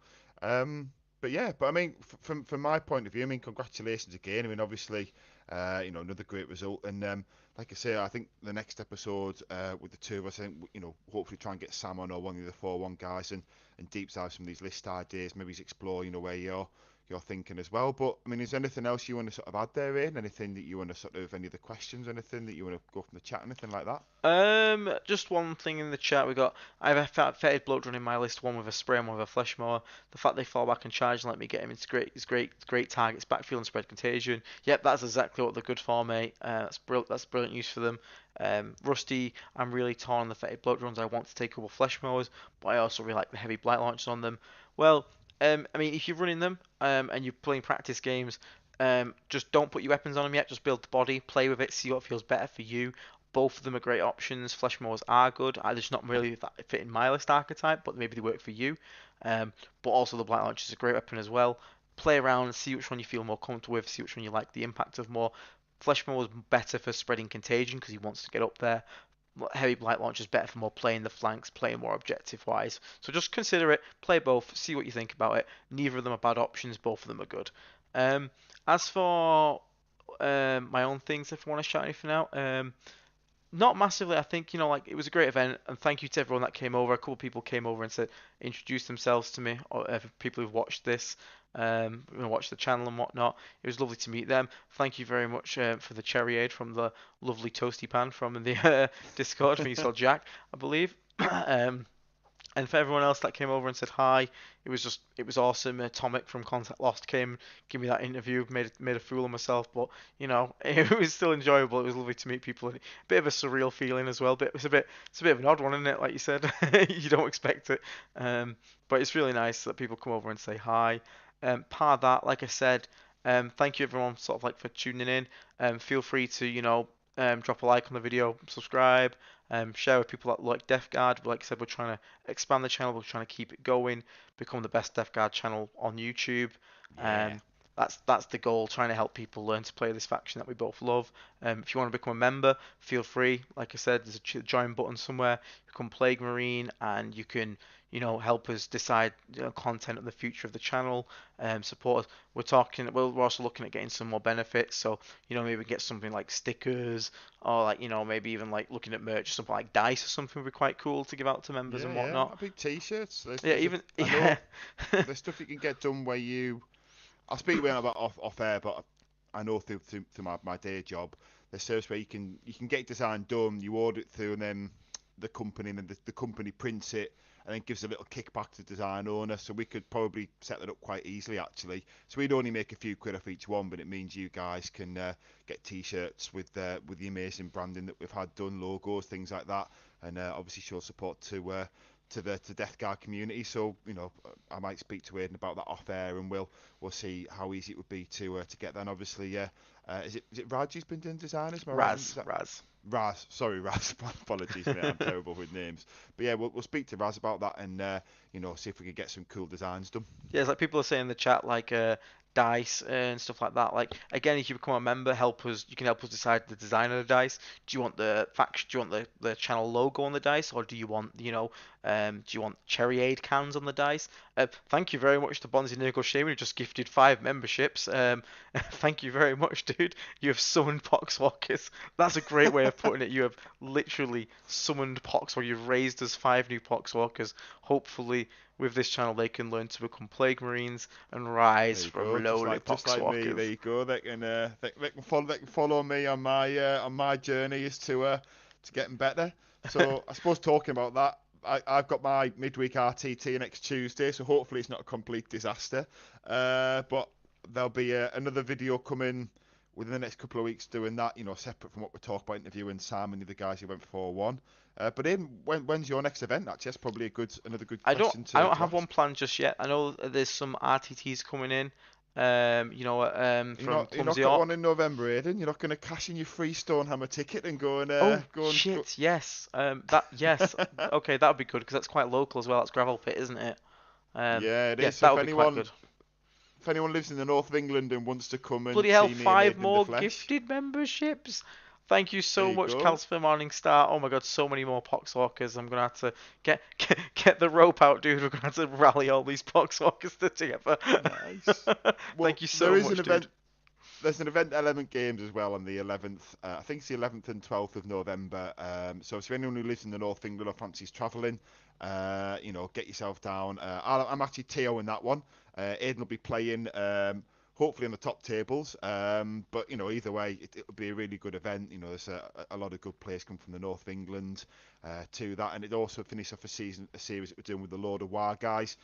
A: But yeah, but I mean, from my point of view, I mean, congratulations again. I mean, obviously, another great result, and like I say, I think the next episode with the two of us, I think hopefully try and get Sam on, or one of the 4-1 guys, and deep dive some of these list ideas. Maybe explore, where you're thinking as well. But I mean, is there anything else you want to sort of add there, Ian? Anything that you want to sort of, any other questions, anything that you want to go from the chat, anything like that?
B: Just one thing in the chat we got. I have a fetid bloat run in my list, one with a spray and one with a flesh mower. The fact they fall back and charge and let me get him into great targets, backfield and spread contagion. Yep, that's exactly what they're good for, mate. That's brilliant use for them. Rusty, I'm really torn on the fetid bloat runs. I want to take a couple flesh mowers, but I also really like the heavy blight launchers on them. Well, I mean, if you're running them, and you're playing practice games, just don't put your weapons on them yet. Just build the body, play with it, see what feels better for you. Both of them are great options. Flesh mowers are good. They're just not really that fit in my list archetype, but maybe they work for you. But also the blight launcher is a great weapon as well. Play around, see which one you feel more comfortable with, see which one you like the impact of more. Flesh mower is better for spreading contagion because he wants to get up there. Heavy blight launcher is better for more playing the flanks, playing more objective wise. So just consider it, play both, see what you think about it. Neither of them are bad options, both of them are good. As for my own things, if I want to shout anything out, not massively. I think like it was a great event, and thank you to everyone that came over. A couple of people came over and said introduced themselves to me, or for people who've watched this, watched the channel and whatnot. It was lovely to meet them. Thank you very much for the cherry aid from the lovely toasty pan from the Discord. I think you saw Jack, I believe. um, and for everyone else that came over and said hi, it was awesome. Atomic from Contact Lost came, give me that interview, made a fool of myself, but it was still enjoyable. It was lovely to meet people. A bit of a surreal feeling as well. But it's a bit of an odd one, isn't it? Like you said, you don't expect it. But it's really nice that people come over and say hi. Part of that, like I said, thank you everyone sort of like for tuning in. Feel free to drop a like on the video, subscribe, share with people that like Death Guard. Like I said, we're trying to expand the channel. We're trying to keep it going, become the best Death Guard channel on YouTube.
A: Yeah.
B: That's the goal. Trying to help people learn to play this faction that we both love. If you want to become a member, feel free. Like I said, there's a join button somewhere. Become Plague Marine, and you can help us decide content of the future of the channel. Support us. We're also looking at getting some more benefits. So maybe get something like stickers, or like maybe even like looking at merch, something like dice or something would be quite cool to give out to members
A: Yeah,
B: and
A: yeah.
B: whatnot.
A: I think t-shirts.
B: Yeah, even
A: I know
B: yeah.
A: there's stuff you can get done where you. I'll speak with you about off air, but I know through my day job, there's service where you can get design done, you order it through, and then the company prints it, and then gives a little kickback to the design owner. So we could probably set that up quite easily actually. So we'd only make a few quid off each one, but it means you guys can get T-shirts with the amazing branding that we've had done, logos, things like that, and obviously show support to the Death Guard community. So I might speak to Aidan about that off air, and we'll see how easy it would be to get that. And obviously, is it Raj who's been doing designers? Am I right? Raz, sorry Raz, apologies mate, I'm terrible with names. But yeah, we'll speak to Raz about that, and see if we can get some cool designs done.
B: Yeah, it's like people are saying in the chat, like dice and stuff like that. Like again, if you become a member, you can help us decide the design of the dice. Do you want the faction? Do you want the channel logo on the dice, or do you want do you want Cherry Aid cans on the dice? Thank you very much to Bonzi Nurgle Shaman, who just gifted 5 memberships. Thank you very much, dude. You have summoned Poxwalkers. That's a great way of putting it. You have literally summoned Poxwalkers. You've raised us 5 new Poxwalkers. Hopefully, with this channel, they can learn to become Plague Marines and rise from lowly Poxwalkers.
A: Just like me, there you go. They can follow me on my journey as to getting better. So I suppose talking about that, I've got my midweek RTT next Tuesday, so hopefully it's not a complete disaster. But there'll be another video coming within the next couple of weeks doing that, separate from what we talk about interviewing Sam and the other guys who went 4-1. But when's your next event? Actually, that's probably another good question
B: I don't have one planned just yet. I know there's some RTTs coming in. From
A: you're not got one in November, Aidan. You're not going to cash in your free Stonehammer ticket and go and
B: yes. Yes. Okay, that would be good because that's quite local as well. That's Gravel Pit, isn't it?
A: Yeah, it is.
B: That would be quite good.
A: If anyone lives in the north of England and wants to come and
B: bloody hell,
A: see me
B: 5 more gifted memberships. Thank you so much, Calcifer Morningstar. Oh my god, so many more Poxwalkers. I'm going to have to get the rope out, dude. We're going to have to rally all these Poxwalkers together.
A: Nice.
B: Thank you so much, dude.
A: There's an event at Element Games as well on the 11th. I think it's the 11th and 12th of November. So if anyone who lives in the north of England or fancies travelling, get yourself down. I'm actually TO in that one. Aidan will be playing. Hopefully on the top tables, but either way, it'll be a really good event. There's a lot of good players come from the north of England to that, and it also finished off a series that we're doing with the Lord of War guys,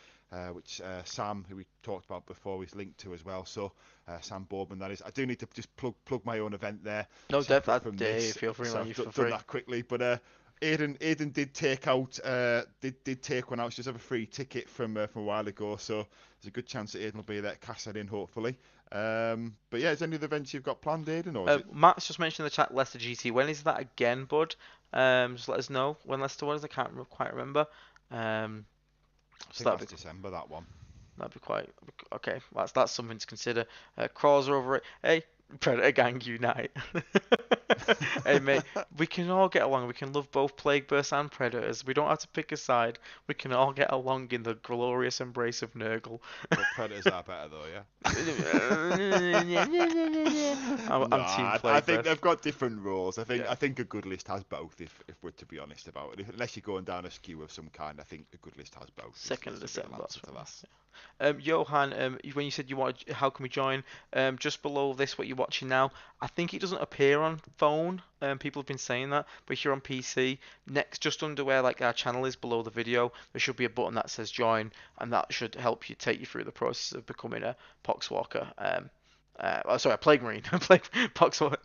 A: which Sam, who we talked about before, is linked to as well. So Sam Boardman, that is. I do need to just plug my own event there.
B: No, definitely. Feel free, man.
A: I've done that quickly, but. Aidan did take one out. She does have a free ticket from a while ago, so there's a good chance that Aidan will be there to cash that in, hopefully. But yeah, is there any other events you've got planned, Aidan? Or
B: Matt's just mentioned in the chat Leicester GT. When is that again, bud? Just let us know when Leicester was. I can't quite remember.
A: I think that's December, that one.
B: That'd be quite okay. That's something to consider. Crawls are over it. Hey, Predator Gang unite. Hey mate, we can all get along. We can love both Plague Bursts and Predators. We don't have to pick a side. We can all get along in the glorious embrace of Nurgle.
A: But Predators are better though, yeah.
B: I'm Team Plague
A: I think they've got different roles. I think a good list has both. If we're to be honest about it, unless you're going down a skew of some kind, I think a good list has both.
B: 2nd of December. Johan, when you said how can we join? Just below this, what you're watching now, I think it doesn't appear on phone. People have been saying that, but if you're on PC, next just under where like our channel is below the video, there should be a button that says join, and that should help you take you through the process of becoming a Poxwalker. A Plague Marine. Poxwalker.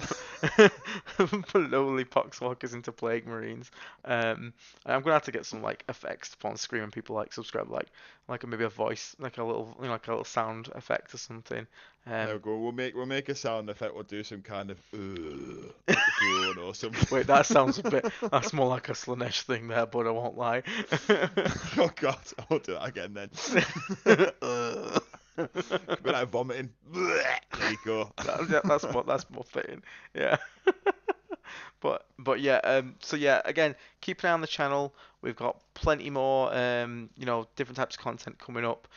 B: Lowly Poxwalkers into Plague Marines. And I'm gonna have to get some like effects on screen when people like subscribe, like maybe a voice, like a little sound effect or something.
A: There we go. We'll make a sound effect. We'll do some kind of groan or something.
B: Wait, that sounds that's more like a Slanesh thing there, but I won't lie.
A: Oh god, I'll do that again then. Be like vomiting. There you go.
B: That's more fitting. Yeah. But yeah. So yeah. Again, keep an eye on the channel. We've got plenty more. Different types of content coming up.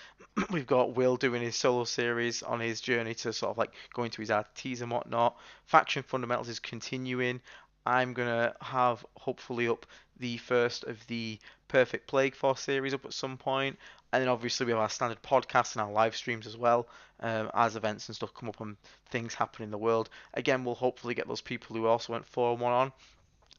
B: We've got Will doing his solo series on his journey to sort of like going to his RTTs and whatnot. Faction Fundamentals is continuing. I'm gonna have hopefully up the first of the Perfect Plague Force series up at some point. And then obviously we have our standard podcasts and our live streams as well, as events and stuff come up and things happen in the world. Again, we'll hopefully get those people who also went 4-1 on.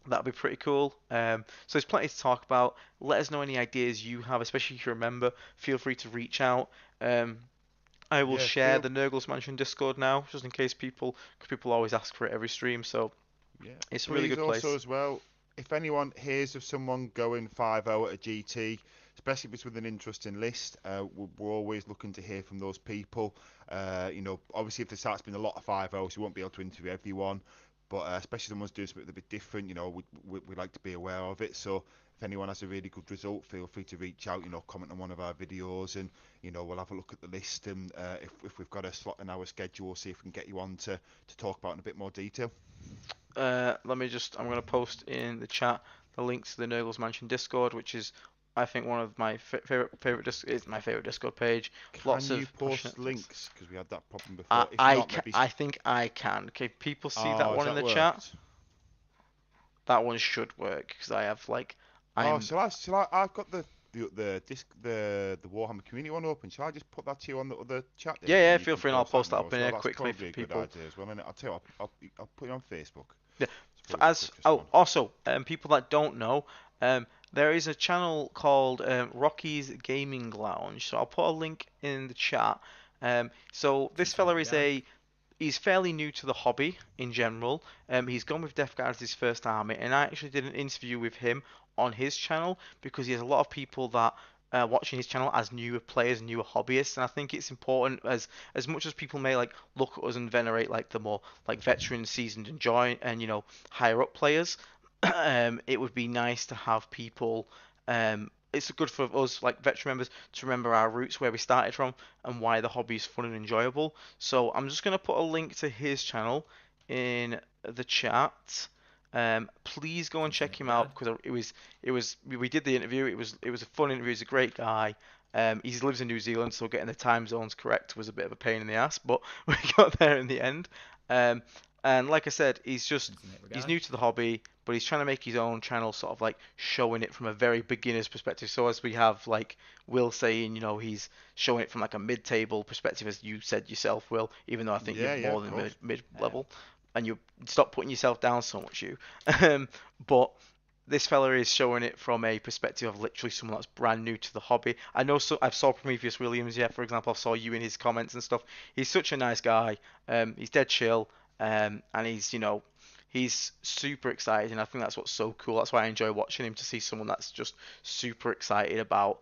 B: That'd be pretty cool. So there's plenty to talk about. Let us know any ideas you have, especially if you remember. Feel free to reach out. Um, I will
A: Yeah,
B: share
A: feel
B: the Nurgles Mansion Discord now, just in case because people always ask for it every stream. So
A: Yeah,
B: it's a really
A: please
B: good
A: also
B: place.
A: as well, if anyone hears of someone going 5-0 at a GT, especially if it's with an interesting list, we're always looking to hear from those people. Obviously if there starts being a lot of 5-0s, we won't be able to interview everyone, but especially someone's doing something a bit different, we like to be aware of it. So if anyone has a really good result, feel free to reach out, comment on one of our videos, and we'll have a look at the list, and if we've got a slot in our schedule, see if we can get you on to talk about in a bit more detail.
B: I'm going to post in the chat the link to the Nurgles Mansion Discord, which is, I think, one of my it's my favorite Discord page.
A: Can
B: Lots
A: you
B: of passionate
A: post
B: thoughts.
A: links? Because we had that problem before. If not, maybe.
B: I think I can. Okay, people see that
A: Oh, has
B: one in
A: that
B: the chat.
A: worked?
B: That one should work because I have like,
A: Oh,
B: I'm
A: shall I? I've got the disc the Warhammer community one open. Shall I just put that to you on the other chat there,
B: yeah,
A: and
B: yeah.
A: you
B: Feel
A: can
B: free and I'll
A: post that
B: post
A: in
B: that up
A: yours?
B: in
A: Well,
B: here
A: that's
B: quickly for
A: probably a good
B: people.
A: idea as well. And I'll tell you, I'll put it on Facebook.
B: Yeah.
A: It's probably the quickest
B: Oh,
A: one.
B: also, people that don't know, there is a channel called Rocky's Gaming Lounge. So I'll put a link in the chat. So this fella is
A: Yeah.
B: he's fairly new to the hobby in general. He's gone with Death Guard as his first army, and I actually did an interview with him on his channel because he has a lot of people that watching his channel as newer players, newer hobbyists, and I think it's important as much as people may like look at us and venerate like the more like veteran, seasoned, and join and higher up players. It would be nice to have people. It's good for us like veteran members to remember our roots, where we started from, and why the hobby is fun and enjoyable. So I'm just gonna put a link to his channel in the chat. Please go and check him
A: Yeah.
B: out because we did the interview. It was a fun interview. He's a great guy. He lives in New Zealand, so getting the time zones correct was a bit of a pain in the ass, but we got there in the end. Um, and like I said, he's new to the hobby, but he's trying to make his own channel, sort of like showing it from a very beginner's perspective. So as we have like Will saying, he's showing it from like a mid-table perspective, as you said yourself, Will, even though I think you're
A: Yeah, yeah,
B: more
A: of
B: than
A: course.
B: mid-level, and you stop putting yourself down so much, you. But this fella is showing it from a perspective of literally someone that's brand new to the hobby. I know, so I've saw Prometheus Williams, yeah, for example. I saw you in his comments and stuff. He's such a nice guy. He's dead chill, and he's super excited, and I think that's what's so cool. That's why I enjoy watching him, to see someone that's just super excited about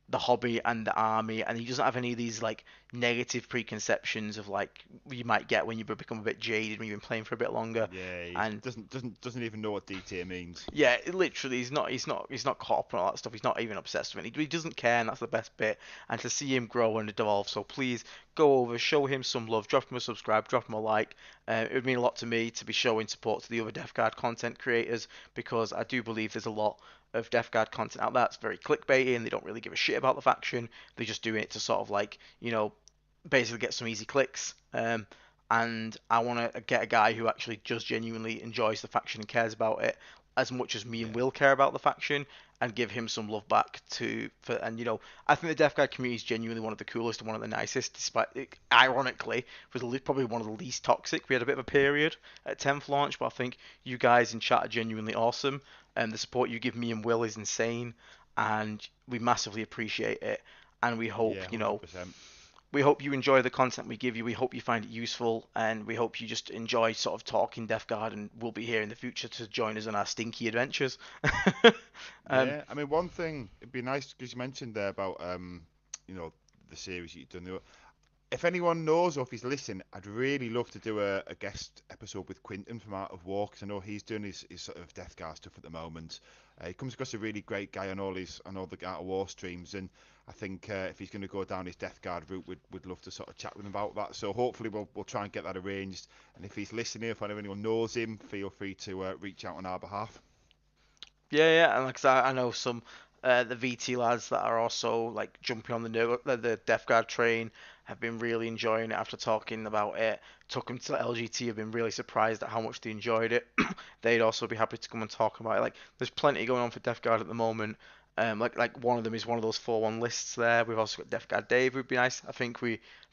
B: the hobby and the army, and he doesn't have any of these like negative preconceptions of like you might get when you become a bit jaded when you've been playing for a bit longer.
A: Yeah, he
B: And
A: doesn't even know what DTA means.
B: yeah, literally, he's not caught up on all that stuff. He's not even obsessed with it. He doesn't care, and that's the best bit. And to see him grow and evolve, so please go over, show him some love, drop him a subscribe, drop him a like. It would mean a lot to me to be showing support to the other Death Guard content creators, because I do believe there's a lot of Death Guard content out there that's very clickbaity and they don't really give a shit about the faction. They're just doing it to sort of like basically get some easy clicks. And I want to get a guy who actually just genuinely enjoys the faction and cares about it as much as me and
A: Yeah.
B: Will care about the faction, and give him some love back I think the Death Guard community is genuinely one of the coolest and one of the nicest, despite it, ironically was probably one of the least toxic. We had a bit of a period at 10th launch, but I think you guys in chat are genuinely awesome, and the support you give me and Will is insane, and we massively appreciate it. And
A: Yeah, 100%.
B: we hope you enjoy the content we give you. We hope you find it useful, and we hope you just enjoy sort of talking Death Guard, and we'll be here in the future to join us on our stinky adventures. um,
A: Yeah, I mean, one thing it'd be nice because you mentioned there about you know, the series you've done. If anyone knows or if he's listening, I'd really love to do a guest episode with Quinton from Art of War, because I know he's doing his sort of Death Guard stuff at the moment. He comes across a really great guy on all the Art of War streams, and I think if he's going to go down his Death Guard route, we'd love to sort of chat with him about that. So hopefully we'll try and get that arranged. And if he's listening, if anyone knows him, feel free to reach out on our behalf.
B: yeah, and like I know some the VT lads that are also like jumping on the Death Guard train have been really enjoying it after talking about it. Took them to LGT, have been really surprised at how much they enjoyed it. They'd also be happy to come and talk about it. Like there's plenty going on for Death Guard at the moment. Like one of them is one of those 4-1 lists there. We've also got Death Guard Dave, would be nice. I think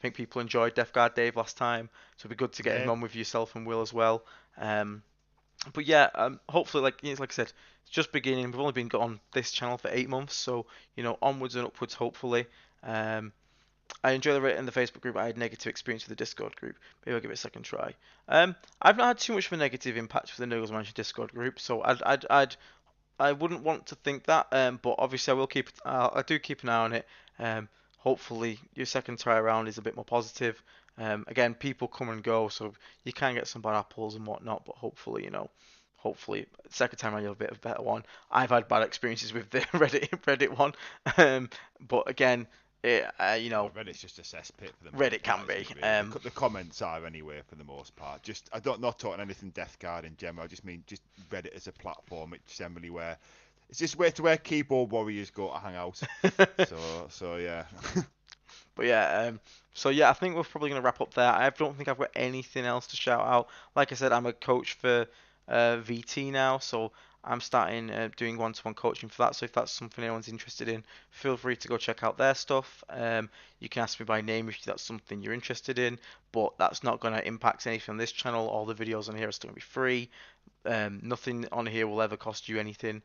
B: people enjoyed Death Guard Dave last time, so it'd be good to get him
A: Yeah,
B: on with yourself and Will as well. Um, But yeah, hopefully, like I said, it's just beginning. We've only been got on this channel for 8 months, so onwards and upwards. Hopefully, um, I enjoy the Reddit and the Facebook group. I had negative experience with the Discord group. Maybe I'll give it a second try. I've not had too much of a negative impact with the Nurgles Mansion Discord group, so I wouldn't want to think that. But obviously I will keep. I do keep an eye on it. Hopefully your second try around is a bit more positive. Again, people come and go, so you can get some bad apples and whatnot. But hopefully second time around you'll have a bit of a better one. I've had bad experiences with the Reddit one, but again,
A: Well, Reddit's just a cesspit for the most
B: Reddit
A: part,
B: can be.
A: isn't it, really? The comments are anyway for the most part. Just I don't not talking anything Death Guard in general. I just mean just Reddit as a platform. It's generally where it's just where keyboard warriors go to hang out. So yeah.
B: But yeah, so yeah, I think we're probably going to wrap up there. I don't think I've got anything else to shout out. Like I said, I'm a coach for VT now, so I'm starting doing one-to-one coaching for that. So if that's something anyone's interested in, feel free to go check out their stuff. You can ask me by name if that's something you're interested in, but that's not going to impact anything on this channel. All the videos on here are still going to be free. Nothing on here will ever cost you anything.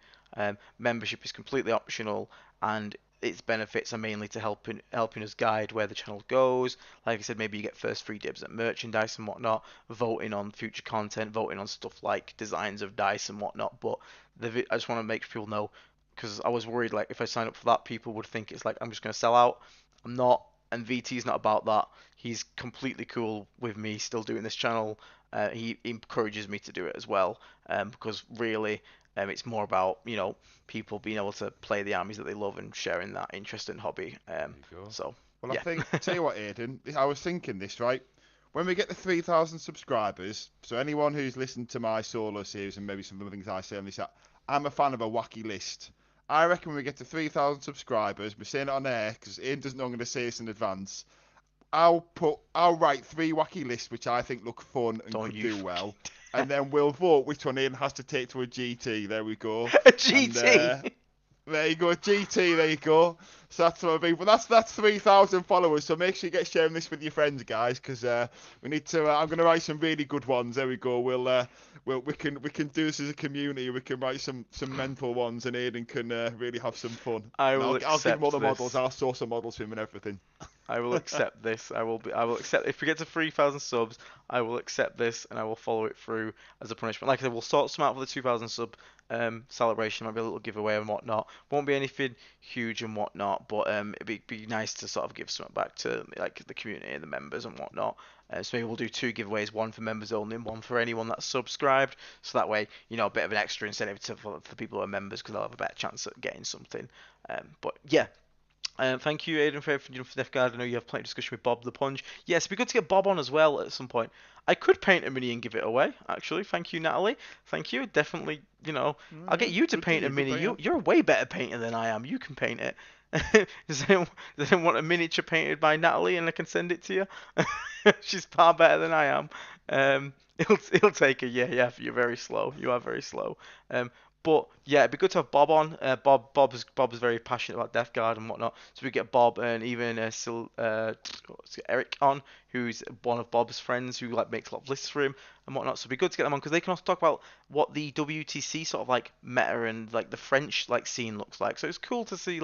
B: Membership is completely optional, and its benefits are mainly to helping us guide where the channel goes. Like I said, maybe you get first free dibs at merchandise and whatnot, voting on future content, voting on stuff like designs of dice and whatnot. But I just want to make people know, because I was worried like if I sign up for that, people would think it's like I'm just going to sell out. I'm not, and VT's not about that. He's completely cool with me still doing this channel. He encourages me to do it as well, because really, it's more about people being able to play the armies that they love and sharing that interest and hobby.
A: There you go.
B: So
A: Well,
B: yeah.
A: I think tell you what, Aiden, I was thinking this right. When we get to 3,000 subscribers, so anyone who's listened to my solo series and maybe some of the things I say on this, I'm a fan of a wacky list. I reckon when we get to 3,000 subscribers, we're saying it on air because Aiden doesn't know I'm going to say this in advance. I'll write 3 wacky lists which I think look fun and could do well, and then we'll vote which one Ian has to take to a GT. There we go.
B: A GT.
A: And, there you go, GT. There you go. So that's what I mean. But that's 3,000 followers. So make sure you get sharing this with your friends, guys, because we need to. I'm going to write some really good ones. There we go. We can do this as a community. We can write some mental ones, and Aiden can really have some fun.
B: I'll
A: give him all the
B: this.
A: models. I'll source some models for him and everything.
B: I will accept this. I will accept if we get to 3,000 subs. I will accept this and I will follow it through as a punishment. Like I said, we'll sort some out for the 2,000 sub celebration. Might be a little giveaway and whatnot. Won't be anything huge and whatnot, but it'd be nice to sort of give something back to like the community and the members and whatnot. So maybe we'll do 2 giveaways, one for members only and one for anyone that's subscribed. So that way, a bit of an extra incentive for people who are members because they'll have a better chance at getting something. But yeah. Thank you, Aiden, for everything for Death Guard. I know you have plenty of discussion with Bob the Punch. Yes, it'd be good to get Bob on as well at some point. I could paint a mini and give it away, actually. Thank you, Natalie. Thank you. Definitely, I'll get you to paint a mini. You're a way better painter than I am. You can paint it. Does anyone want a miniature painted by Natalie and I can send it to you? She's far better than I am. It'll take a year. Yeah, you're very slow. You are very slow. But yeah, it'd be good to have Bob on. Bob's very passionate about Death Guard and whatnot. So we get Bob and even Eric on, who's one of Bob's friends who makes a lot of lists for him and whatnot. So it'd be good to get them on because they can also talk about what the WTC sort of meta and the French scene looks like. So it's cool to see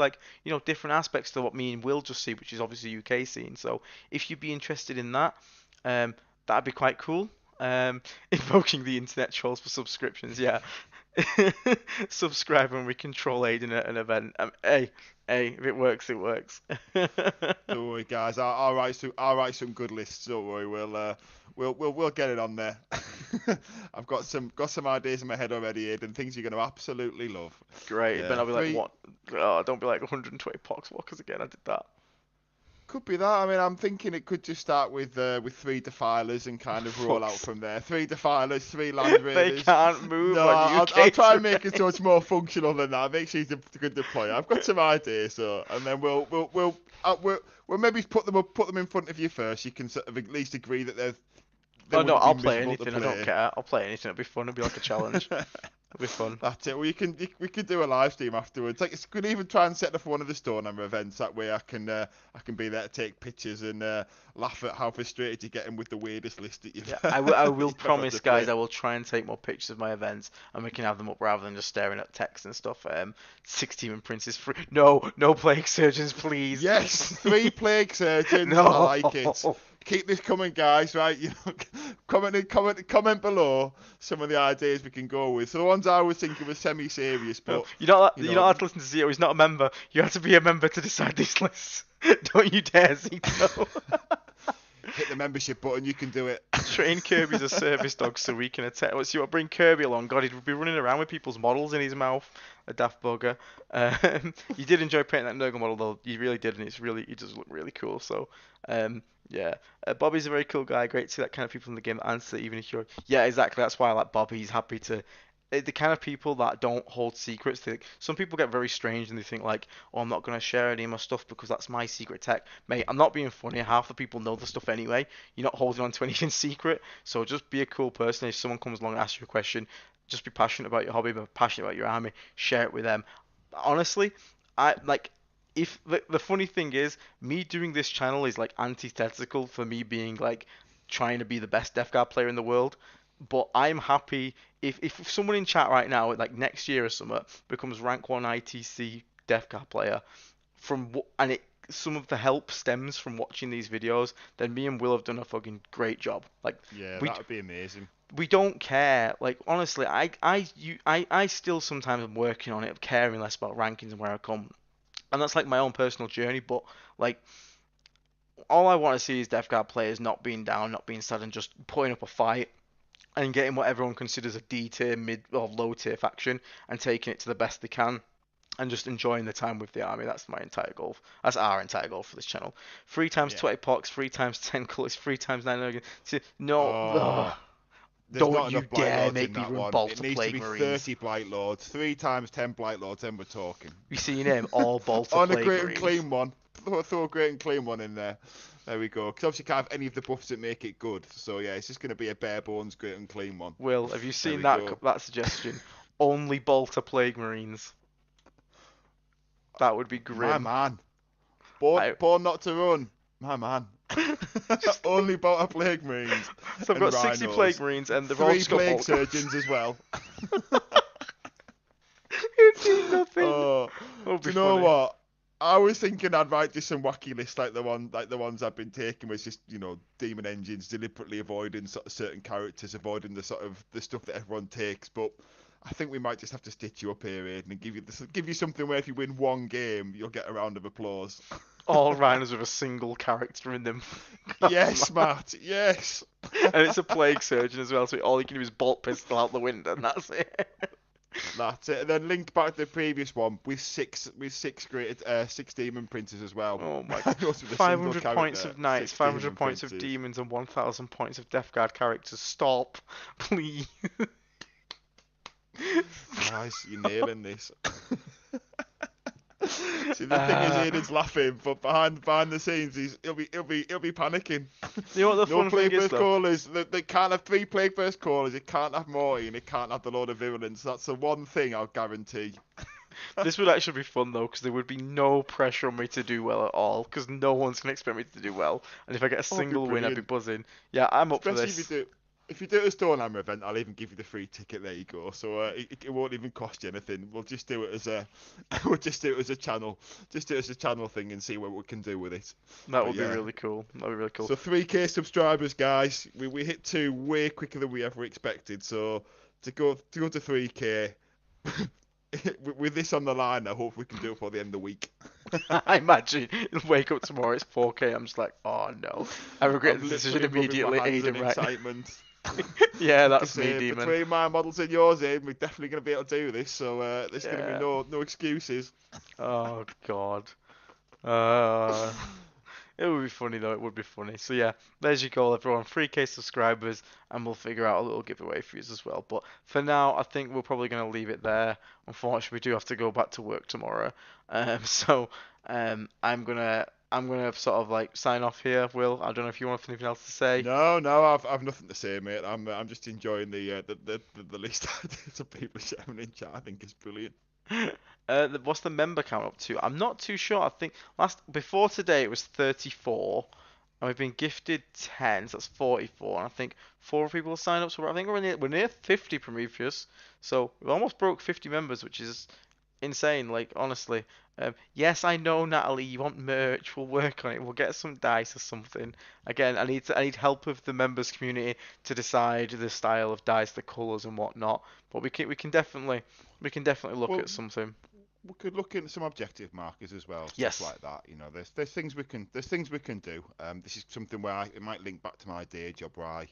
B: different aspects to what me and Will just see, which is obviously UK scene. So if you'd be interested in that, that'd be quite cool. Invoking the internet trolls for subscriptions, yeah. Subscribe and we control Aiden at an event. Hey, if it works, it works.
A: Don't worry, guys. I'll write some good lists. Don't worry. We'll get it on there. I've got some ideas in my head already, Aiden. Things you're going to absolutely love.
B: Great. Yeah. But I'll be like, what? Oh, don't be like 120 Poxwalkers again. I did that.
A: Could be that. I mean, I'm thinking it could just start with 3 Defilers and kind of roll out from there. 3 Defilers, 3 Land Raiders.
B: They can't move.
A: No, I'll try and make it so it's more functional than that. Make sure he's a good deployer. I've got some ideas, and then we'll maybe put them in front of you first. You can sort of at least agree that they're.
B: Oh no, I'll play anything. I don't care. I'll play anything. It'll be fun. It'll be like a challenge. It'll be fun.
A: That's it. Well, we could do a live stream afterwards. Like, we could even try and set up for one of the Stormhammer events. That way, I can be there to take pictures and laugh at how frustrated you're getting with the weirdest list that you've
B: Yeah, I will
A: you've ever had
B: promise,
A: to
B: guys,
A: play.
B: I will try and take more pictures of my events, and we can have them up rather than just staring at text and stuff. 16 and Prince is free. No, no plague surgeons, please.
A: Yes, 3 plague surgeons.
B: No.
A: I like it. Keep this coming, guys. Right, comment below some of the ideas we can go with. So the ones I was thinking were semi-serious,
B: No,
A: but
B: you're not allowed to listen to Zio. He's not a member. You have to be a member to decide these lists. Don't you dare, Zito.
A: hit the membership button. You can do it.
B: Train Kirby as a service dog so we can attack. Let's see what bring Kirby along. God, he'd be running around with people's models in his mouth. A daft bugger. You did enjoy painting that Nurgle model though. You really did, and it does look really cool. So, yeah. Bobby's a very cool guy. Great to see that kind of people in the game that answer, even if you're. Yeah, exactly. That's why I like Bobby. He's happy to. The kind of people that don't hold secrets. Some people get very strange and they think like, oh, I'm not going to share any of my stuff because that's my secret tech. Mate, I'm not being funny. Half the people know the stuff anyway. You're not holding on to anything secret. So just be a cool person. If someone comes along and asks you a question, just be passionate about your hobby, be passionate about your army. Share it with them. Honestly, I like. If the funny thing is, me doing this channel is like antithetical for me being like trying to be the best Death Guard player in the world. But I'm happy if someone in chat right now, like next year or something, becomes rank 1 ITC Death Guard player, some of the help stems from watching these videos, then me and Will have done a fucking great job. Like
A: Yeah,
B: we
A: that would be amazing.
B: we don't care. Like honestly, I still sometimes am working on it, caring less about rankings and where I come, and that's like my own personal journey. But like all I want to see is Death Guard players not being down, not being sad, and just putting up a fight and getting what everyone considers a D tier, mid or low tier faction and taking it to the best they can and just enjoying the time with the army. That's my entire goal. That's our entire goal for this channel. 3 times
A: Yeah.
B: 20 pox, 3 times 10 colours, 3 times 9 again. No,
A: Oh, there's
B: don't
A: not
B: you
A: enough Blight
B: dare
A: Lords
B: make
A: in
B: me
A: that
B: run
A: one.
B: Bolter
A: It needs to
B: Plague
A: be
B: Marines.
A: 30 Blight Lords. 3 times 10 Blight Lords, then we're talking.
B: You seen him? All Bolter
A: On a
B: Plague
A: great and
B: Marines.
A: clean one. Throw a great and clean one in there. There we go. Because obviously you can't have any of the buffs that make it good. So yeah, it's just going to be a bare bones great and clean one.
B: Will, have you seen
A: we
B: that
A: go.
B: that suggestion? Only Bolter Plague Marines. That would be
A: My
B: grim.
A: man.
B: I-
A: Born not to run. My man. Only Bolter Plague Marines.
B: So I've
A: and
B: got 60
A: rhinos.
B: Plague Marines and they've all
A: 3
B: just got
A: Plague
B: bolt
A: Surgeons as well.
B: You'd do nothing.
A: Oh,
B: That'd
A: do
B: be
A: you know
B: funny.
A: what? I was thinking I'd write just some wacky lists like the ones I've been taking, was just demon engines deliberately avoiding sort of certain characters, avoiding the sort of the stuff that everyone takes. But I think we might just have to stitch you up here, Aiden, and give you something where if you win one game, you'll get a round of applause.
B: All rhinos with a single character in them.
A: Yes, Matt. Yes.
B: And it's a plague surgeon as well, so all you can do is bolt pistol out the window, and that's it.
A: That's it. And then link back to the previous one with six great 6 demon princes as well.
B: Oh my
A: god.
B: 500 points of knights,
A: 6
B: 500
A: demon
B: points of
A: princes.
B: demons, and 1,000 points of Death Guard characters. Stop, please.
A: Nice, you're nailing this. See, the thing is, Aiden's laughing, but behind the scenes, he'll be panicking.
B: You know what the
A: No
B: fun
A: plague
B: thing is
A: burst
B: though?
A: callers. They can't have 3 plague burst callers. It can't have Morty, and it can't have the Lord of Virulence. That's the one thing I'll guarantee.
B: This would actually be fun though, because there would be no pressure on me to do well at all, because no one's gonna expect me to do well. And if I get a
A: Oh, it'd be
B: single win, I'd be
A: brilliant.
B: buzzing. Yeah, I'm up for
A: Especially
B: this.
A: if you do a Stormhammer event, I'll even give you the free ticket. There you go. So it won't even cost you anything. We'll just do it as a channel, just do it as a channel thing and see what we can do with it.
B: That would
A: yeah.
B: be really cool. That'd be really cool.
A: So 3K subscribers, guys. We hit 2 way quicker than we ever expected. So to go to 3K with this on the line, I hope we can do it before the end of the week.
B: I imagine you'll wake up tomorrow, it's 4K. I'm just like, oh no. I regret the decision immediately, Aiden, right?
A: Excitement.
B: Yeah, that's me, Demon.
A: Between my models and yours, Aiden, we're definitely going to be able to do this. So there's going to
B: Yeah.
A: be no excuses.
B: Oh god. It would be funny though. It would be funny. So yeah, there's your goal, everyone. 3K subscribers, and we'll figure out a little giveaway for you as well. But for now, I think we're probably going to leave it there. Unfortunately, we do have to go back to work tomorrow. I'm gonna I'm gonna sort of like sign off here. Will, I don't know if you want anything else to say.
A: No, no, I've nothing to say, mate. I'm just enjoying the least ideas of people sharing in chat. I think it's brilliant.
B: What's the member count up to? I'm not too sure. I think before today it was 34, and we've been gifted 10, so that's 44. And I think 4 people have signed up, so I think we're near 50 Prometheus. So we almost broke 50 members, which is insane. Like honestly, yes, I know Natalie, you want merch. We'll work on it. We'll get some dice or something. Again, I need help of the members community to decide the style of dice, the colours and whatnot. But we can definitely look
A: Well,
B: at something.
A: we could look into some objective markers as well, stuff
B: Yes.
A: like that. You know, there's things we can do. This is something where it might link back to my day job where I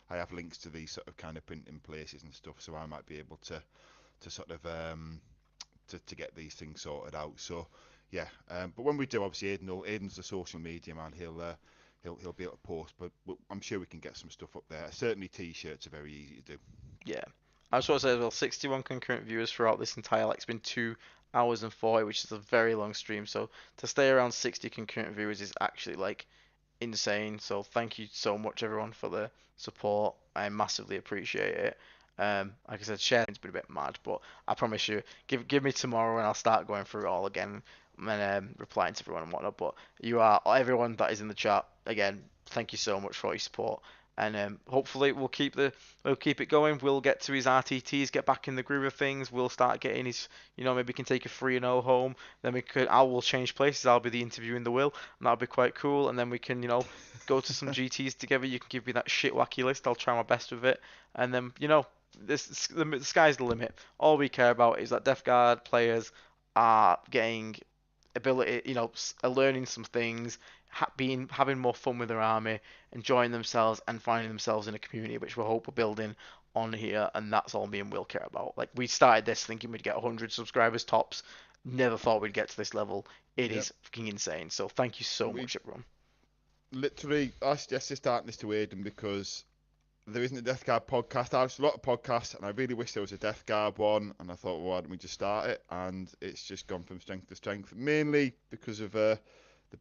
A: have links to these sort of kind of printing places and stuff, so I might be able to sort of to get these things sorted out. So yeah, but when we do, obviously Aiden's the social media man. He'll be able to post, but I'm sure we can get some stuff up there. Certainly, t-shirts are very easy to do.
B: Yeah. I just want to say as well, 61 concurrent viewers throughout this entire, like, it's been 2 hours and 40, which is a very long stream. So to stay around 60 concurrent viewers is actually like insane. So thank you so much everyone for the support. I massively appreciate it. Like I said, sharing's been a bit mad, but I promise you, give me tomorrow and I'll start going through it all again and replying to everyone and whatnot. But you are everyone that is in the chat again. Thank you so much for all your support, and hopefully we'll keep it going. We'll get to his RTTs, get back in the groove of things. We'll start getting his, maybe he can take a 3-0 home. Then I will change places. I'll be the interviewing the Will, and that'll be quite cool. And then we can, go to some GTs together. You can give me that shit wacky list. I'll try my best with it. And then, the sky's the limit. All we care about is that Death Guard players are getting ability, learning some things, having more fun with their army, enjoying themselves, and finding themselves in a community which we hope we're building on here. And that's all me and Will care about. Like we started this thinking we'd get 100 subscribers tops. Never thought we'd get to this level. It
A: Yep.
B: is fucking insane. So thank you so
A: We
B: much, everyone.
A: literally I suggested starting this to Aidan because there isn't a Death Guard podcast. I've watched a lot of podcasts, and I really wish there was a Death Guard one. And I thought, well, why don't we just start it? And it's just gone from strength to strength, mainly because of the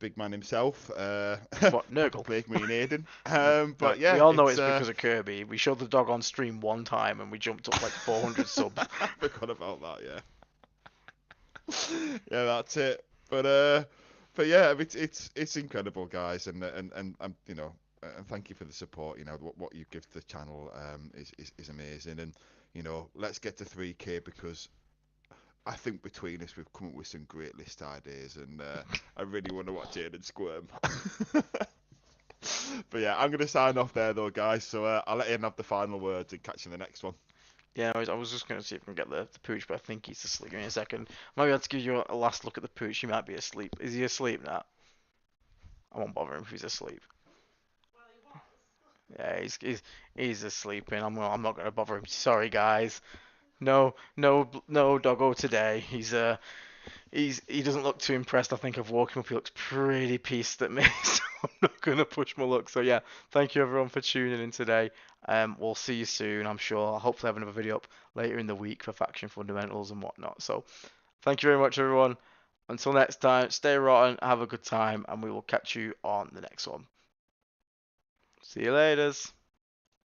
A: big man himself,
B: What, Nurgle?
A: Plague Marine Aidan.
B: No,
A: But yeah,
B: we all know
A: it's
B: it's because of Kirby. We showed the dog on stream one time and we jumped up like 400 subs.
A: I forgot about that. Yeah, yeah, that's it. But yeah, it's incredible, guys, and and thank you for the support. What you give to the channel is amazing, and let's get to 3K because I think between us we've come up with some great list ideas, and I really want to watch Aiden squirm. But yeah, I'm gonna sign off there though, guys. So I'll let Aiden have the final words and catch you in the next one.
B: Yeah, I was just going to see if I can get the pooch, but I think he's asleep. Give me a second. Maybe I'll have to give you a last look at the pooch. He might be asleep. Is he asleep now? I won't bother him if he's asleep. Yeah, he's asleep, and I'm not going to bother him. Sorry, guys. No doggo today. He doesn't look too impressed. I think I've woken him up. He looks pretty pissed at me, so I'm not gonna push my luck. So yeah, thank you everyone for tuning in today. We'll see you soon. I'm sure. I'll hopefully have another video up later in the week for faction fundamentals and whatnot. So thank you very much, everyone. Until next time, stay rotten, have a good time, and we will catch you on the next one. See you later.